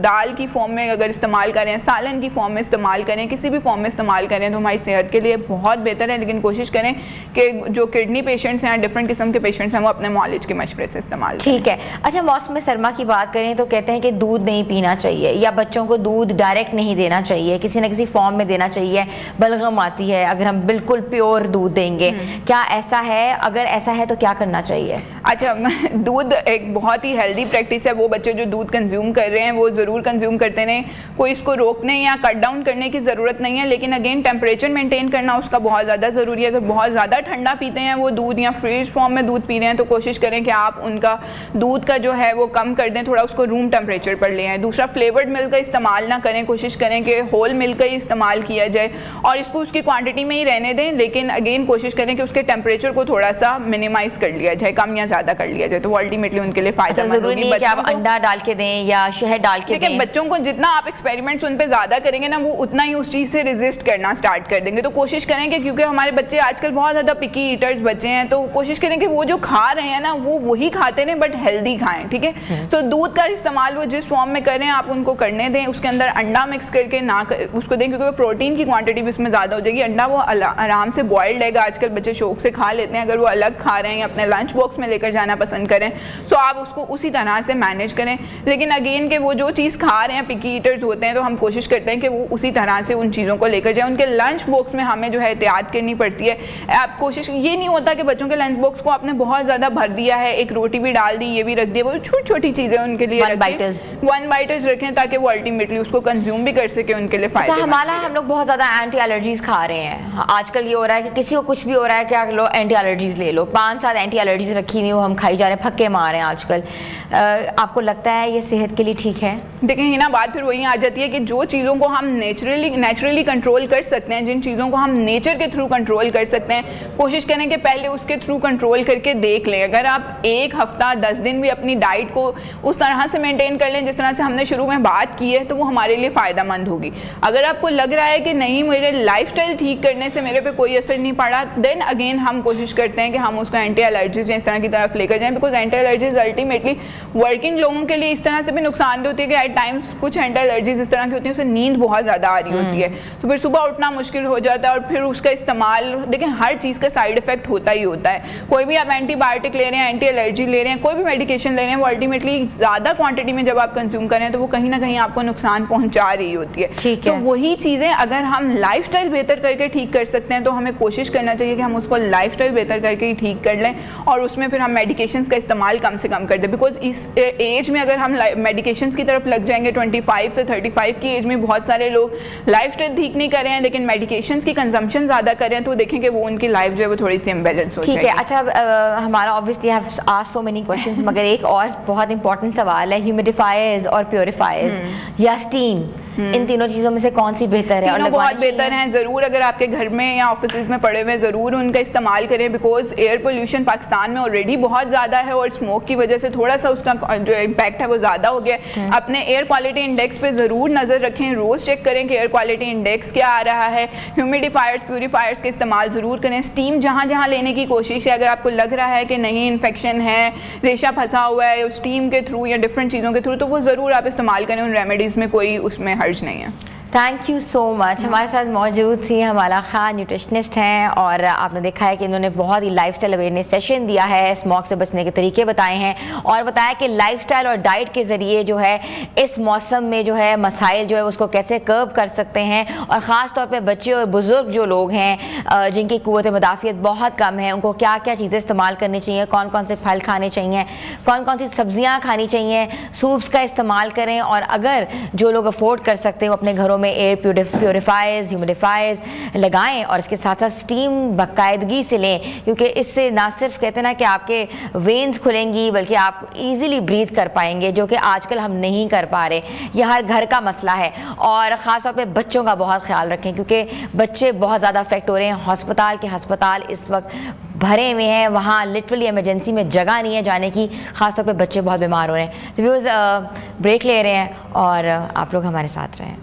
दाल की फॉर्म में अगर इस्तेमाल करें, सालन की फॉर्म में इस्तेमाल करें, किसी भी फॉर्म में इस्तेमाल करें तो हमारी सेहत के लिए बहुत बेहतर है। लेकिन कोशिश करें कि जो किडनी पेशेंट्स हैं, डिफरेंट किस्म के पेशेंट्स हैं, वो अपने मॉलेज के मशवरे से इस्तेमाल करें। ठीक है। अच्छा, मौसम सरमा की बात करें तो कहते हैं कि दूध नहीं पीना चाहिए या बच्चों को दूध डायरेक्ट नहीं देना चाहिए, किसी न किसी फॉर्म में देना चाहिए, बलगम आती है अगर हम बिल्कुल प्योर दूध देंगे। क्या ऐसा है? अगर ऐसा है तो क्या करना चाहिए? अच्छा, दूध एक बहुत ही हेल्दी प्रैक्टिस है। वो बच्चे जो दूध कंज्यूम कर रहे हैं वो ज़रूर कंज्यूम करते रहें, कोई इसको रोकने या कट डाउन करने की ज़रूरत नहीं है। लेकिन अगेन टेम्परेचर मेंटेन करना उसका बहुत ज़्यादा ज़रूरी है। अगर बहुत ज़्यादा ठंडा पीते हैं वो दूध या फ्रीज फॉर्म में दूध पी रहे हैं तो कोशिश करें कि आप उनका दूध का जो है वो कम कर दें, थोड़ा उसको रूम टेम्परेचर पर ले आएँ। दूसरा, फ्लेवर्ड मिल्क का इस्तेमाल ना करें, कोशिश करें कि होल मिल्क का ही इस्तेमाल किया जाए और इसको उसकी क्वांटिटी में ही रहने दें। लेकिन अगेन कोशिश करें कि उसके टेम्परेचर को थोड़ा सा मिनिमाइज कर लिया जाए, कम या ज़्यादा कर लिया जाए, तो वो अल्टीमेटली उनके लिए फ़ायदा मंद होगी। कि आप अंडा डाल के दें या शहद डाल के दें। बच्चों को जितना आप एक्सपेरिमेंट्स उन पे ज़्यादा करेंगे ना, वो उतना ही उस चीज़ से रेजिस्ट करना स्टार्ट कर देंगे। तो कोशिश करें कि, क्योंकि हमारे बच्चे आजकल बहुत ज़्यादा पिकी ईटर्स बच्चे हैं, तो कोशिश करें कि वो जो खा रहे हैं ना वो वही खाते रहें बट हेल्दी खाएं। ठीक है, तो दूध का इस्तेमाल वो जिस फॉर्म में करें आप उनको करने दें, उसके अंदर अंडा मिक्स करके ना उसको दें, क्योंकि वो प्रोटीन की क्वांटिटी भी उसमें ज़्यादा हो जाएगी। अंडा वो आराम से बॉइल्ड रहेगा, आजकल बच्चे शौक से खा लेते हैं। अगर वो अलग खा रहे हैं या अपने लंच बॉक्स में लेकर जाना पसंद करें तो आप उसको उसी तरह से मैनेज करें। लेकिन अगेन कि वो जो चीज़ खा रहे हैं, पिकी ईटर्स होते हैं, तो हम कोशिश करते हैं कि वो उसी तरह से उन चीज़ों को लेकर जाएं। उनके लंच बॉक्स में हमें जो है एहतियात करनी पड़ती है। आप कोशिश, ये नहीं होता कि बच्चों के लंच बॉक्स को आपने बहुत ज़्यादा भर दिया है, एक रोटी भी डाल दी, ये भी रख दिया, वो छोटी छोटी चीज़ें उनके लिए वन बाइटर्स रखें ताकि वो अल्टीमेटली उसको कंज्यूम भी कर सके, उनके लिए फायदा। हमारा हम लोग बहुत ज़्यादा एंटी एलर्जीज खा रहे हैं। आजकल ये हो रहा है कि किसी को कुछ भी हो रहा है, क्या लो एंटी एलर्जीज ले लो, 5-7 एंटी एलर्जीज रखी हुई वो हम खाई जा रहे हैं, फक्के मार रहे हैं आजकल। आपको लगता है ये सेहत के लिए ठीक है? देखें, ना बात फिर वही आ जाती है कि जो चीज़ों को हम नेचुरली कंट्रोल कर सकते हैं, जिन चीज़ों को हम नेचर के थ्रू कंट्रोल कर सकते हैं, कोशिश करें कि पहले उसके थ्रू कंट्रोल करके देख लें। अगर आप 1 हफ्ता 10 दिन भी अपनी डाइट को उस तरह से मेंटेन कर लें जिस तरह से हमने शुरू में बात की है, तो वो हमारे लिए फ़ायदा मंद होगी। अगर आपको लग रहा है कि नहीं मेरे लाइफस्टाइल ठीक करने से मेरे पे कोई असर नहीं पड़ा, देन अगेन हम कोशिश करते हैं कि हम उसको एंटी एलर्जीज इस तरह की तरफ लेकर जाएं, because anti allergies ultimately working लोगों के लिए इस तरह से भी नुकसान होती है कि एट टाइम्स कुछ एंटी एलर्जीज इस तरह की होती है उससे नींद बहुत ज़्यादा आ रही होती है, तो फिर सुबह उठना मुश्किल हो जाता है और फिर उसका इस्तेमाल, देखिए हर चीज़ का साइड इफेक्ट होता ही होता है। कोई भी आप एंटीबायोटिक ले रहे हैं, एंटी एलर्जी ले रहे हैं, कोई भी मेडिकेशन ले रहे हैं, वो अल्टीमेटली ज़्यादा क्वांटिटी में जब आप कंज्यूम कर रहे हैं तो वो कहीं ना कहीं आपको नुकसान पहुंचा रही होती है। तो वही चीज़ें अगर हम लाइफस्टाइल बेहतर करके ठीक कर सकते हैं तो हमें कोशिश करना चाहिए कि हम उसको लाइफस्टाइल बेहतर करके ही ठीक कर लें और उसमें फिर हम मेडिकेशंस का इस्तेमाल कम से कम कर दें, बिकॉज इस एज में अगर हम मेडिकेशंस की तरफ लग जाएंगे 25 से 35 की एज में बहुत सारे लोग लाइफस्टाइल ठीक नहीं कर रहे हैं लेकिन मेडिकेशंस की कंजम्पशन ज़्यादा कर रहे हैं, तो देखेंगे वो उनकी लाइफ जो है वो थोड़ी सी इम्बैलेंस हो जाएगी। ठीक है, अच्छा हमारा obviously have asked so many questions, मगर एक और बहुत इंपॉर्टेंट सवाल है, ह्यूमिडिफायर्स और प्योरीफायर्स या स्टीम, इन तीनों चीज़ों में से कौन सी बेहतर है? तीनों बहुत बेहतर हैं। ज़रूर अगर आपके घर में या ऑफिस में पड़े हुए ज़रूर उनका इस्तेमाल करें, बिकॉज एयर पोल्यूशन पाकिस्तान में ऑलरेडी बहुत ज़्यादा है और स्मोक की वजह से थोड़ा सा उसका जो इम्पैक्ट है वो ज़्यादा हो गया। अपने एयर क्वालिटी इंडेक्स पे ज़रूर नज़र रखें, रोज़ चेक करें कि एयर क्वालिटी इंडेक्स क्या आ रहा है। ह्यूमिडिफायर्स प्यूरीफायर्स का इस्तेमाल ज़रूर करें। स्टीम जहाँ जहाँ लेने की कोशिश है, अगर आपको लग रहा है कि नहीं इन्फेक्शन है, रेशा फंसा हुआ है स्टीम के थ्रू या डिफरेंट चीज़ों के थ्रू, तो वो ज़रूर आप इस्तेमाल करें, उन रेमेडीज़ में कोई उसमें हर्ज नहीं है। Thank you so much. हमारे साथ मौजूद थी हमारा खान न्यूट्रिशनिस्ट हैं और आपने देखा है कि इन्होंने बहुत ही लाइफस्टाइल अवेयरनेस सेशन दिया है, स्मोक से बचने के तरीके बताए हैं और बताया कि लाइफस्टाइल और डाइट के ज़रिए जो है इस मौसम में जो है मसाइल जो है उसको कैसे कर्व कर सकते हैं और ख़ास तौर पे बच्चे और बुज़ुर्ग जो लोग हैं जिनकी क़ुव्वत मुदाफ़ियत बहुत कम है, उनको क्या क्या चीज़ें इस्तेमाल करनी चाहिए, कौन कौन से फल खाने चाहिए, कौन कौन सी सब्ज़ियाँ खानी चाहिए, सूप्स का इस्तेमाल करें और अगर जो लोग अफोर्ड कर सकते हैं वो अपने घरों में एयर प्योरीफायर्स ह्यूमिडिफायर्स लगाएं और इसके साथ साथ स्टीम बाकायदगी से लें, क्योंकि इससे ना सिर्फ कहते हैं ना कि आपके वेन्स खुलेंगी बल्कि आप इजीली ब्रीथ कर पाएंगे, जो कि आजकल हम नहीं कर पा रहे। यह हर घर का मसला है और ख़ास तौर पे बच्चों का बहुत ख्याल रखें क्योंकि बच्चे बहुत ज़्यादा अफेक्ट हो रहे हैं। हस्पताल इस वक्त भरे हुए हैं, वहाँ लिटरली इमरजेंसी में जगह नहीं है जाने की, ख़ासतौर पे बच्चे बहुत बीमार हो रहे हैं। तो व्यूअर्स ब्रेक ले रहे हैं और आप लोग हमारे साथ रहें।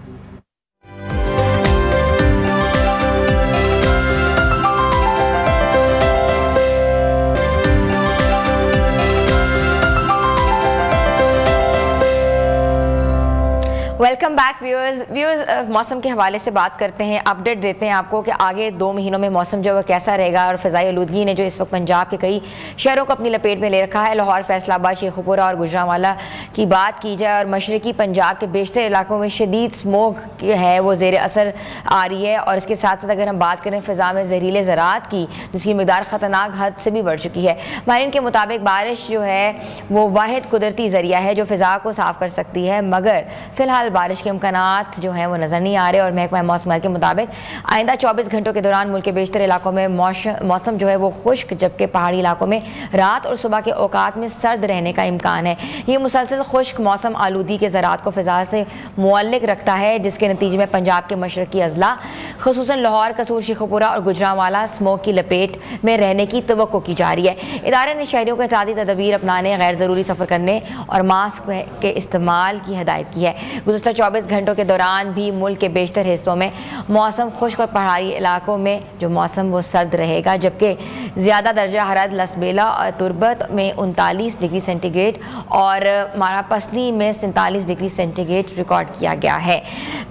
Welcome back viewers. मौसम के हवाले से बात करते हैं, अपडेट देते हैं आपको कि आगे 2 महीनों में मौसम जो है कैसा रहेगा और फ़िज़ाई आलूदगी ने जो इस वक्त पंजाब के कई शहरों को अपनी लपेट में ले रखा है। लाहौर, फैसलाबाद, शेखुपुरा और गुजरांवाला की बात की जाए और मशरकी पंजाब के बेशतर इलाकों में शदीद स्मोक है वो ज़ेर असर आ रही है और इसके साथ साथ अगर हम बात करें फ़िज़ा में जहरीले ज़रात की जिसकी मिक़दार ख़तरनाक हद से भी बढ़ चुकी है। माहिरीन के मुताबिक बारिश जो है वो वाहिद कुदरती ज़रिया है जो फ़िज़ा को साफ़ कर सकती है, मगर फ़िलहाल बारिश के इम्कानात जो हैं वो नज़र नहीं आ रहे और महकमा मौसम के मुताबिक आइंदा 24 घंटों के दौरान मुल्क के बेशतर इलाकों में मौसम जो है वो खुश्क, जबकि पहाड़ी इलाकों में रात और सुबह के औकात में सर्द रहने का इम्कान है। ये मुसलसल खुश्क मौसम आलूदी के ज़रात को फ़िज़ा से मुअल्लिक रखता है, जिसके नतीजे में पंजाब के मशरकी अजला खुसूसन लाहौर, कसूर, शेखुपुरा और गुजरांवाला स्मोक की लपेट में रहने की तवक्को की जा रही है। इदारे ने शहरियों को एहतियाती तदबीर अपनाने, गैर ज़रूरी सफ़र करने और मास्क के इस्तेमाल की हदायत की है। गुज़श्ता 24 घंटों के दौरान भी मुल्क के बेशतर हिस्सों में मौसम खुश्क और पहाड़ी इलाकों में जो मौसम वो सर्द रहेगा, जबकि ज़्यादा दर्जा हरारत लसबेला और तुरबत में 39 डिग्री सेंटीग्रेड और मारापसनी में 47 डिग्री सेंटीग्रेड रिकॉर्ड किया गया है।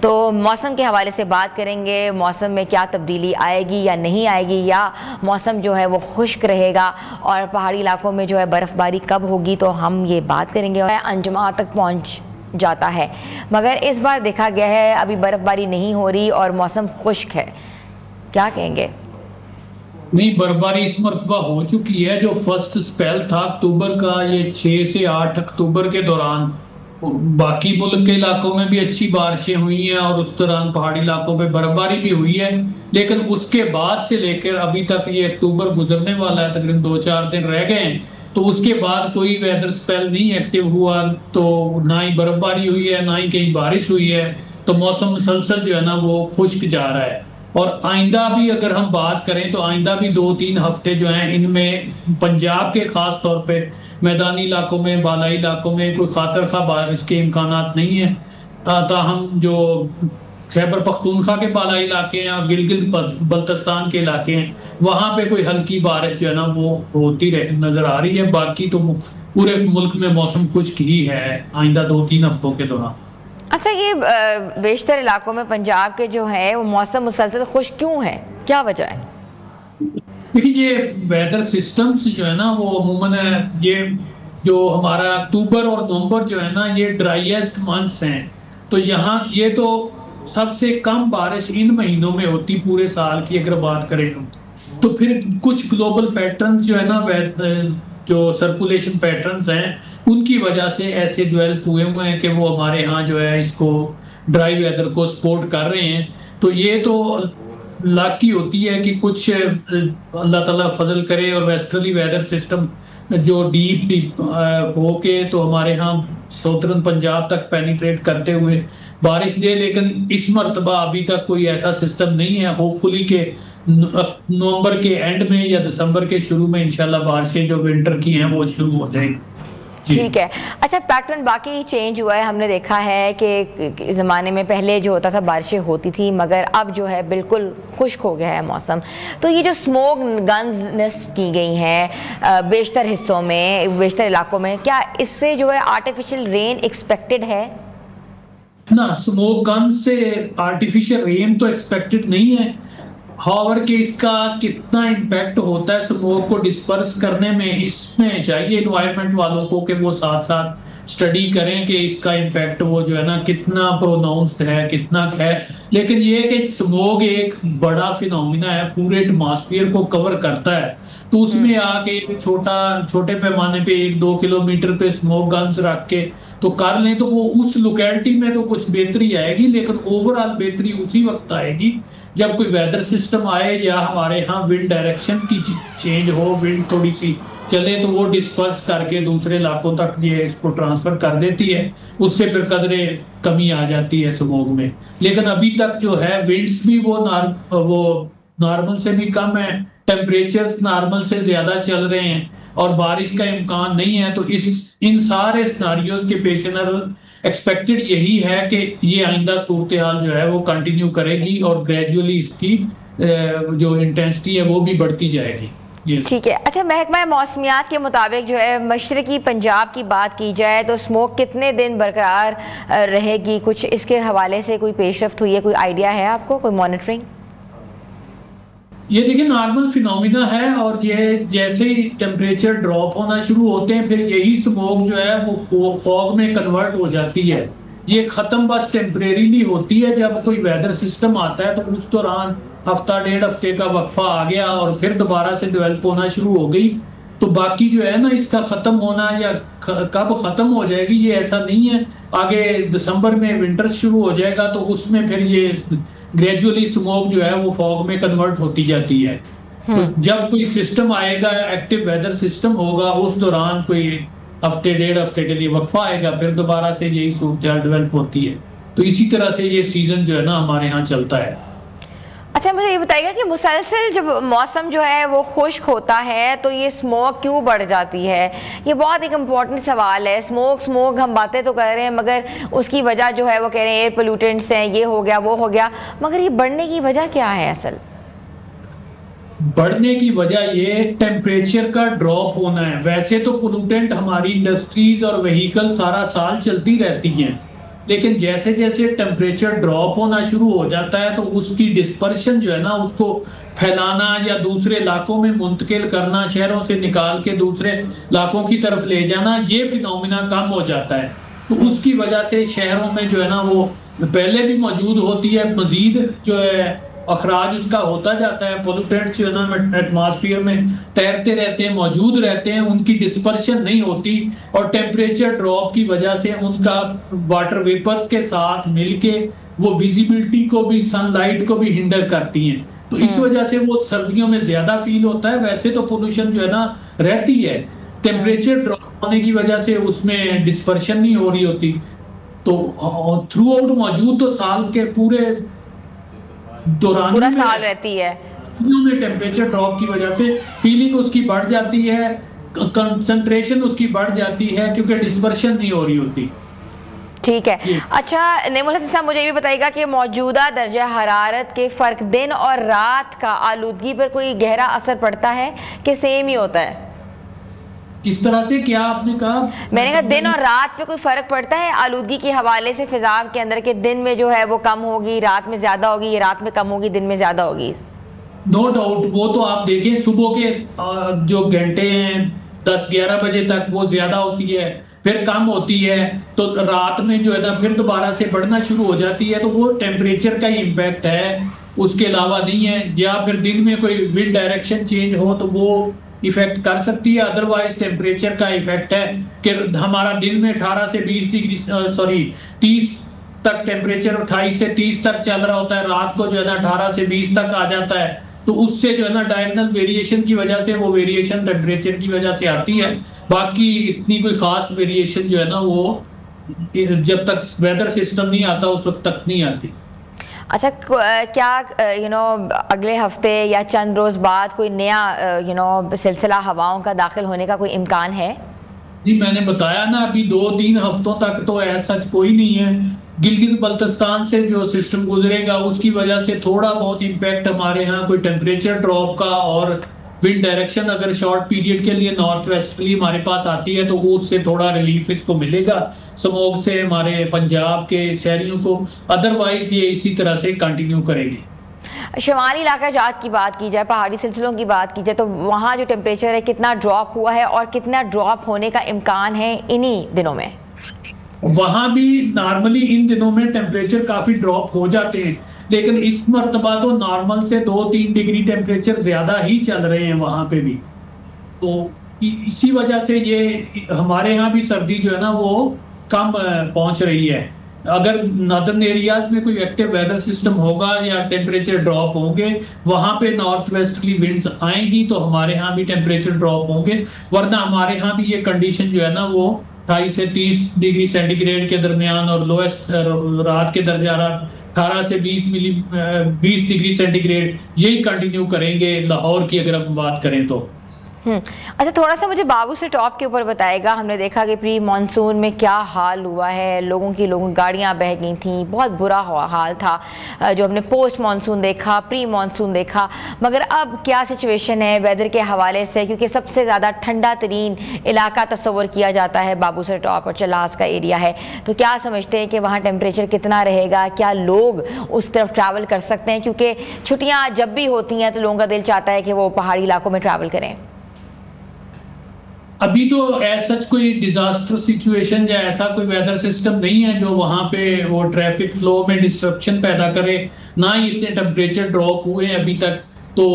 तो मौसम के हवाले से बात करेंगे, मौसम में क्या तब्दीली आएगी या नहीं आएगी, या मौसम जो है वो खुश्क रहेगा और पहाड़ी इलाकों में जो है बर्फ़बारी कब होगी, तो हम ये बात करेंगे। अंजुमा तक पहुँच जाता है, मगर इस बार देखा गया है अभी बर्फबारी नहीं हो रही और मौसम खुश्क है, क्या कहेंगे? नहीं, बर्फबारी इस मरतबा हो चुकी है। जो फर्स्ट स्पेल था अक्टूबर का, ये 6 से 8 अक्टूबर के दौरान बाकी मुल्क के इलाकों में भी अच्छी बारिशें हुई हैं और उस दौरान पहाड़ी इलाकों पे बर्फबारी भी हुई है, लेकिन उसके बाद से लेकर अभी तक ये अक्टूबर गुजरने वाला है, तकरीबन 2-4 दिन रह गए हैं, तो उसके बाद कोई वेदर स्पेल नहीं एक्टिव हुआ, तो ना ही बर्फबारी हुई है ना ही कहीं बारिश हुई है, तो मौसम मुसलसल जो है ना वो खुश्क जा रहा है। और आइंदा भी अगर हम बात करें तो आइंदा भी 2-3 हफ्ते जो हैं इनमें पंजाब के खास तौर पे मैदानी इलाकों में, बालाई इलाकों में कोई खातर खा बारिश के इम्कानात नहीं है। ताहम जो खैबर पख्तूनख्वा के बालाई इलाके हैं और गिलगित बल्तिस्तान के इलाके हैं, वहां पे कोई हल्की बारिश जो है ना वो होती नजर आ रही है। बाकी तो पूरे मुल्क में मौसम खुश्क ही है आइंदा 2-3 हफ्तों के दौरान। अच्छा, ये बेशतर इलाकों में पंजाब के जो है वो मौसम मुसलसल खुश्क क्यों है, क्या वजह है? देखिए, ये वेदर सिस्टम्स जो है ना वो अमूमन है, ये जो हमारा अक्टूबर और नवंबर जो है ना ये ड्राईएस्ट मंथ्स हैं, तो यहाँ ये तो सबसे कम बारिश इन महीनों में होती पूरे साल की अगर बात करें तो फिर कुछ ग्लोबल पैटर्न जो है ना जो सर्कुलेशन पैटर्न्स हैं उनकी वजह से ऐसे डेवलप हुए हैं कि वो हमारे यहाँ जो है इसको ड्राई वेदर को सपोर्ट कर रहे हैं। तो ये तो लाकी होती है कि कुछ अल्लाह ताला फजल करे और वेस्टर्ली वेदर सिस्टम जो डीप होके तो हमारे यहाँ सौदर्न पंजाब तक पेनिट्रेट करते हुए बारिश दे। लेकिन इस मरतबा अभी तक कोई ऐसा सिस्टम नहीं है। होपफुली के नवंबर के एंड में या दिसंबर के शुरू में इंशाल्लाह बारिशें जो विंटर की हैं वो शुरू हो जाएगी। ठीक है। अच्छा, पैटर्न बाकी चेंज हुआ है, हमने देखा है कि ज़माने में पहले जो होता था बारिशें होती थी मगर अब जो है बिल्कुल खुश्क हो गया है मौसम। तो ये जो स्मोक गन्स नस्ब की गई हैं बेशतर हिस्सों में, बेशतर इलाकों में, क्या इससे जो है आर्टिफिशियल रेन एक्सपेक्टेड है? ना, स्मोक गन से आर्टिफिशियल रेन तो एक्सपेक्टेड नहीं है। हावर के इसका कितना इम्पैक्ट होता है स्मोक को डिस्पर्स करने में, इसमें चाहिए एनवायरनमेंट वालों को कि वो साथ साथ स्टडी करें कि इसका इम्पैक्ट वो जो है ना कितना प्रोनाउंस्ड है, कितना है। लेकिन ये कि स्मोक एक बड़ा फिनोमिना है, पूरे एटमॉस्फेयर को कवर करता है, तो उसमें आके छोटे पैमाने पे 1-2 किलोमीटर पे स्मोक गन्स रख के तो कर लें तो वो उस लोकेलिटी में तो कुछ बेहतरी आएगी। लेकिन ओवरऑल बेहतरी उसी वक्त आएगी जब कोई वेदर सिस्टम आए या हमारे यहाँ विंड डायरेक्शन की चेंज हो, विंड थोड़ी सी चले तो वो डिस्पर्स करके दूसरे इलाकों तक ये इसको ट्रांसफर कर देती है, उससे फिर कदरे कमी आ जाती है स्मोक में। लेकिन अभी तक जो है विंड्स भी वो नॉर्मल से भी कम है, टेम्परेचर्स नॉर्मल से ज्यादा चल रहे हैं और बारिश का इम्कान नहीं है। तो इन सारे सिनारियोज के पेश नजर एक्सपेक्टेड यही है कि ये आइंदा सूरत हाल जो है वो कंटिन्यू करेगी और ग्रेजुअली इसकी जो इंटेंसिटी है वो भी बढ़ती जाएगी। ठीक है। अच्छा, महकमा मौसमियात के मुताबिक जो है मशरकी पंजाब की बात की जाए तो स्मोक कितने दिन बरकरार रहेगी, कुछ इसके हवाले से कोई पेशरफ्त हुई है, कोई आइडिया है आपको, कोई मॉनिटरिंग? ये देखिए नॉर्मल फिनोमिना है और ये जैसे ही टेम्परेचर ड्रॉप होना शुरू होते हैं फिर यही स्मोक जो है वो फॉग में कन्वर्ट हो जाती है। ये खत्म बस टेम्परेरीली होती है। जब कोई वेदर सिस्टम आता है तो उस दौरान हफ्ता 1.5 हफ्ते का वक्फा आ गया और फिर दोबारा से डेवलप होना शुरू हो गई। तो बाकी जो है ना इसका ख़त्म होना या कब ख़त्म हो जाएगी ये ऐसा नहीं है। आगे दिसंबर में विंटर शुरू हो जाएगा तो उसमें फिर ये ग्रेजुअली स्मोक जो है वो फॉग में कन्वर्ट होती जाती है। तो जब कोई सिस्टम आएगा, एक्टिव वेदर सिस्टम होगा, उस दौरान कोई हफ्ते 1.5 हफ्ते के लिए वक्फा आएगा, फिर दोबारा से यही सूरत डेवलप होती है। तो इसी तरह से ये सीजन जो है ना हमारे यहाँ चलता है। अच्छा, मुझे ये बताइएगा कि मुसलसल जब मौसम जो है वो खुश्क होता है तो ये स्मोक क्यों बढ़ जाती है? ये बहुत एक इम्पॉर्टेंट सवाल है। स्मोक हम बातें तो कर रहे हैं मगर उसकी वजह जो है वो कह रहे हैं एयर पोल्यूटेंट्स हैं, ये हो गया वो हो गया, मगर ये बढ़ने की वजह क्या है? असल बढ़ने की वजह ये टेम्परेचर का ड्रॉप होना है। वैसे तो पोल्यूटेंट हमारी इंडस्ट्रीज और व्हीकल सारा साल चलती रहती हैं, लेकिन जैसे जैसे टेम्परेचर ड्रॉप होना शुरू हो जाता है तो उसकी डिस्पर्शन जो है ना उसको फैलाना या दूसरे इलाकों में मुंतकिल करना, शहरों से निकाल के दूसरे इलाकों की तरफ ले जाना, ये फिनोमिना कम हो जाता है। तो उसकी वजह से शहरों में जो है ना वो पहले भी मौजूद होती है, मजीद जो है अखराज उसका होता जाता है। पोल्यूटेंट्स जो है ना एटमॉस्फेयर में तैरते रहते हैं, मौजूद रहते हैं, उनकी डिस्पर्शन नहीं होती और टेम्परेचर ड्रॉप की वजह से उनका वाटर वेपर्स के साथ मिलके वो विजिबिलिटी को भी, सनलाइट को भी हिंडर करती हैं। तो इस वजह से वो सर्दियों में ज्यादा फील होता है। वैसे तो पोल्यूशन जो है ना रहती है, टेम्परेचर ड्रॉप होने की वजह से उसमें डिस्पर्शन नहीं हो रही होती। तो थ्रू आउट मौजूद तो साल के पूरे दौरान पूरा साल रहती है। में टेम्परेचर ड्रॉप की वजह से फीलिंग उसकी बढ़ जाती है, कंसंट्रेशन उसकी बढ़ जाती है क्योंकि डिस्पर्शन नहीं हो रही होती। ठीक है। अच्छा नेमुल हसन साहब, मुझे ये भी बताइएगा कि मौजूदा दर्जा हरारत के फ़र्क दिन और रात का आलूदगी पर कोई गहरा असर पड़ता है कि सेम ही होता है? किस तरह से, क्या आपने कहा? मैंने कहा दिन और रात पे कोई फ़र्क पड़ता है आलूदगी के हवाले से, फिजा के अंदर के दिन में जो है वो कम होगी, रात में ज़्यादा होगी, या रात में कम होगी, दिन में ज़्यादा होगी? नो डाउट, वो तो आप देखें सुबह के जो घंटे हैं 10-11 बजे तक वो ज्यादा होती है, फिर कम होती है, तो रात में जो है ना फिर दोबारा से बढ़ना शुरू हो जाती है। तो वो टेम्परेचर का ही इम्पैक्ट है, उसके अलावा नहीं है। या फिर दिन में कोई विंड डायरेक्शन चेंज हो तो वो इफेक्ट कर सकती है। अदरवाइज टेम्परेचर का इफेक्ट है कि हमारा दिन में 18 से 20 डिग्री 30 तक टेम्परेचर 28 से 30 तक चल रहा होता है, रात को जो है ना 18 से 20 तक आ जाता है। तो उससे जो है ना डायगोनल वेरिएशन की वजह से वो वेरिएशन टेम्परेचर की वजह से आती है। बाकी इतनी कोई खास वेरिएशन जो है ना वो जब तक वेदर सिस्टम नहीं आता उस वक्त तक नहीं आती। अच्छा, क्या अगले हफ्ते या चंद रोज़ बाद कोई नया सिलसिला हवाओं का दाखिल होने का कोई इम्कान है? जी मैंने बताया ना, अभी 2-3 हफ्तों तक तो ऐसा सच कोई नहीं है। गिलगित बल्तिस्तान से जो सिस्टम गुजरेगा उसकी वजह से थोड़ा बहुत इम्पैक्ट हमारे यहाँ कोई टेम्परेचर ड्रॉप का, और विंड डायरेक्शन अगर शॉर्ट पीरियड के लिए नॉर्थ वेस्ट के लिए हमारे पास आती है तो उससे थोड़ा रिलीफ इसको मिलेगा स्मोक से हमारे पंजाब के शहरियों को। अदरवाइज ये इसी तरह से कंटिन्यू करेगी। शुमाली इलाका जात की बात की जाए, पहाड़ी सिलसिलों की बात की जाए, तो वहाँ जो टेम्परेचर है कितना ड्रॉप हुआ है और कितना ड्रॉप होने का इम्कान है इन्हीं दिनों में? वहां भी नॉर्मली इन दिनों में टेम्परेचर काफी ड्रॉप हो जाते हैं, लेकिन इस मर्तबा तो नॉर्मल से 2-3 डिग्री टेम्परेचर ज्यादा ही चल रहे हैं वहां पे भी। तो इसी वजह से ये हमारे यहाँ भी सर्दी जो है ना वो कम पहुंच रही है। अगर नॉर्दर्न एरियाज में कोई एक्टिव वेदर सिस्टम होगा या टेम्परेचर ड्रॉप होंगे, वहां पे नॉर्थ वेस्टर्ली विंड्स आएंगी तो हमारे यहाँ भी टेम्परेचर ड्रॉप होंगे। वरना हमारे यहाँ भी ये कंडीशन जो है ना वो 28 से 30 डिग्री सेंटीग्रेड के दरमियान, और लोएस्ट रात के दर्जा 18 से 20 डिग्री सेंटीग्रेड यही कंटिन्यू करेंगे लाहौर की अगर हम बात करें तो। अच्छा, थोड़ा सा मुझे बाबू से टॉप के ऊपर बताएगा। हमने देखा कि प्री मानसून में क्या हाल हुआ है, लोगों गाड़ियां बह गई थी, बहुत बुरा हाल था जो हमने पोस्ट मानसून देखा, प्री मानसून देखा। मगर अब क्या सिचुएशन है वेदर के हवाले से, क्योंकि सबसे ज़्यादा ठंडा तरीन इलाका तस्वर किया जाता है बाबू से टॉप और चलास का एरिया है, तो क्या समझते हैं कि वहाँ टेम्परेचर कितना रहेगा? क्या लोग उस तरफ ट्रैवल कर सकते हैं? क्योंकि छुट्टियाँ जब भी होती हैं तो लोगों का दिल चाहता है कि वो पहाड़ी इलाकों में ट्रैवल करें। अभी तो सच कोई डिजास्टर सिचुएशन या ऐसा कोई वेदर सिस्टम नहीं है जो वहां पे वो ट्रैफिक फ्लो में डिस्ट्रप्शन पैदा करे, ना ही इतने टेम्परेचर ड्रॉप हुए अभी तक। तो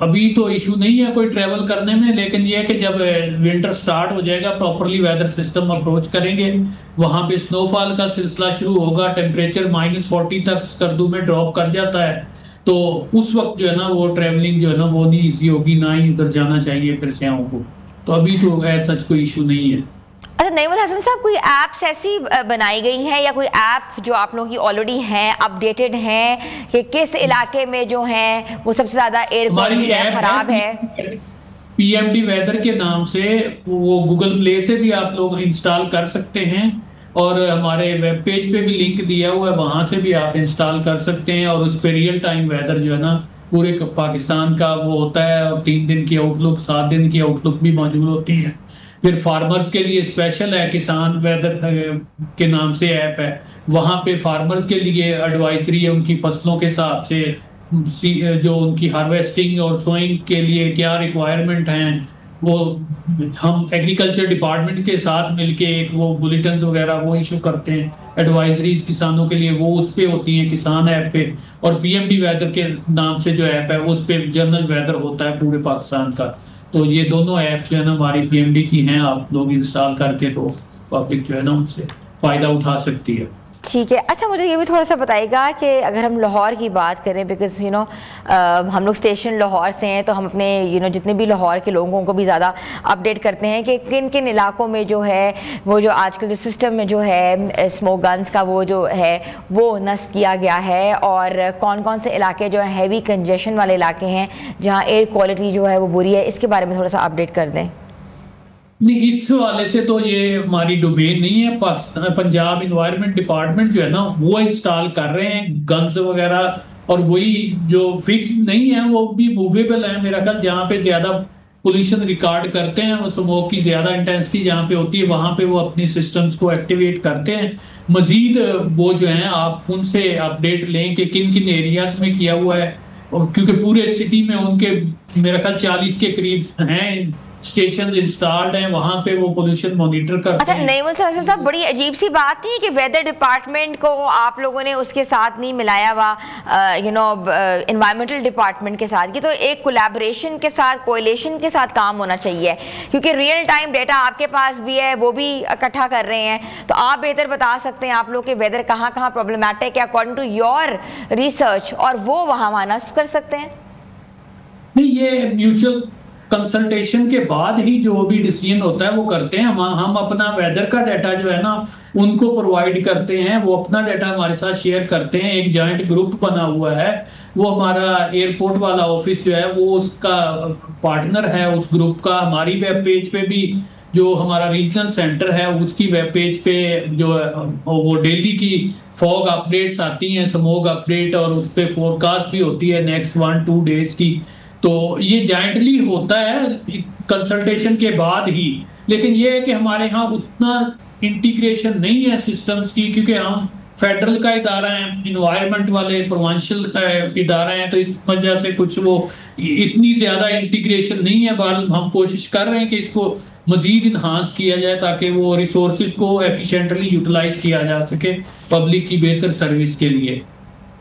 अभी तो इशू नहीं है कोई ट्रैवल करने में, लेकिन ये है कि जब विंटर स्टार्ट हो जाएगा प्रॉपरली वेदर सिस्टम अप्रोच करेंगे, वहां पे स्नोफॉल का सिलसिला शुरू होगा, टेम्परेचर -40 तक स्कर्दू में ड्रॉप कर जाता है, तो उस वक्त जो है ना वो ट्रैवलिंग जो है ना वो नहीं ईजी होगी, ना ही उधर जाना चाहिए फिर स्याहों को। तो अभी तो सच कोई इशू नहीं है। अच्छा नेमुल हसन साहब, कोई ऐप्स ऐसी बनाई गई हैं या कोई ऐप जो आप लोगों की ऑलरेडी हैं, अपडेटेड हैं कि किस इलाके में जो हैं वो सबसे ज्यादा एयर क्वालिटी खराब है? पीएमडी वेदर के नाम से वो गूगल प्ले से भी आप लोग इंस्टॉल कर सकते हैं, और हमारे वेब पेज पे भी लिंक दिया हुआ है, वहां से भी आप इंस्टॉल कर सकते हैं। और उस पर रियल टाइम वेदर जो है ना पूरे पाकिस्तान का वो होता है, और 3 दिन की आउटलुक 7 दिन की आउटलुक भी मौजूद होती है। फिर फार्मर्स के लिए स्पेशल है, किसान वेदर के नाम से ऐप है, वहाँ पे फार्मर्स के लिए एडवाइजरी है उनकी फसलों के हिसाब से, जो उनकी हार्वेस्टिंग और सोइंग के लिए क्या रिक्वायरमेंट हैं, वो हम एग्रीकल्चर डिपार्टमेंट के साथ मिलके एक वो बुलेटिन्स वगैरह वो इशू करते हैं, एडवाइजरीज किसानों के लिए, वो उस पे होती हैं किसान ऐप पे। और पीएमडी वेदर के नाम से जो ऐप है उस पे जनरल वेदर होता है पूरे पाकिस्तान का। तो ये दोनों ऐप्स जो है ना हमारी पीएमडी की हैं, आप लोग इंस्टॉल करके तो पब्लिक जो है ना उनसे फ़ायदा उठा सकती है। ठीक है। अच्छा, मुझे ये भी थोड़ा सा बताइएगा कि अगर हम लाहौर की बात करें, बिकॉज हम लोग स्टेशन लाहौर से हैं, तो हम अपने जितने भी लाहौर के लोगों को भी ज़्यादा अपडेट करते हैं कि किन किन इलाकों में जो है वो जो आजकल जो सिस्टम में जो है स्मोक गन्स का वो जो है वो नस्ब किया गया है, और कौन कौन से इलाके जो है हैवी कंजेशन वाले इलाके हैं जहाँ एयर क्वालिटी जो है वो बुरी है, इसके बारे में थोड़ा सा अपडेट कर दें। नहीं, इस हवाले से तो ये हमारी डोमेन नहीं है। पाकिस्तान पंजाब इन्वायरमेंट डिपार्टमेंट जो है ना वो इंस्टॉल कर रहे हैं गन्स वगैरह, और वही जो फिक्स नहीं है वो भी मूवेबल है मेरा ख्याल। जहाँ पे ज्यादा पोल्यूशन रिकॉर्ड करते हैं, वो स्मोक की ज्यादा इंटेंसिटी जहाँ पे होती है वहां पे वो अपनी सिस्टम्स को एक्टिवेट करते हैं। मजीद वो जो है आप उनसे अपडेट लें कि किन किन एरियाज में किया हुआ है, और क्योंकि पूरे सिटी में उनके मेरा ख्याल 40 के करीब हैं स्टेशन इंस्टॉल्ड हैं, वहां पे वो पोल्यूशन मॉनिटर करते अच्छा हैं। नईमुल हसन साहब, बड़ी अजीब सी बात नहीं है कि वेदर डिपार्टमेंट को आप लोगों ने उसके साथ नहीं मिलाया हुआ एनवायरमेंटल डिपार्टमेंट के साथ? ये तो एक कोलैबोरेशन के साथ, कोएलिशन के साथ काम होना चाहिए, क्योंकि रियल टाइम डेटा आपके पास भी है, वो भी इकट्ठा कर रहे हैं, तो आप बेहतर बता सकते हैं आप लोग के वेदर कहाँ कहाँ प्रॉब्लमैटिक है अकॉर्डिंग टू योर रिसर्च, और वो वहाँ माइनस कर सकते हैं। नहीं, ये म्यूचुअल कंसल्टेशन के बाद ही जो भी डिसीजन होता है वो करते हैं। हम अपना वेदर का डाटा जो है ना उनको प्रोवाइड करते हैं, वो अपना डाटा हमारे साथ शेयर करते हैं। एक जॉइंट ग्रुप बना हुआ है, वो हमारा एयरपोर्ट वाला ऑफिस जो है वो उसका पार्टनर है उस ग्रुप का। हमारी वेब पेज पे भी जो हमारा रीजनल सेंटर है उसकी वेब पेज पे जो है वो डेली की फॉग अपडेट्स आती हैं, स्मोक अपडेट, और उस पर फोरकास्ट भी होती है नेक्स्ट 1-2 डेज की। तो ये जॉइंटली होता है कंसल्टेशन के बाद ही, लेकिन ये है कि हमारे यहाँ उतना इंटीग्रेशन नहीं है सिस्टम्स की, क्योंकि हम फेडरल का इदारा है, इन्वायरमेंट वाले प्रोविंशियल इदारा है, तो इस वजह से कुछ वो इतनी ज्यादा इंटीग्रेशन नहीं है। बहरहाल हम कोशिश कर रहे हैं कि इसको मजीद इन्हांस किया जाए ताकि वो रिसोर्सेज को एफिशिएंटली यूटिलाइज किया जा सके पब्लिक की बेहतर सर्विस के लिए।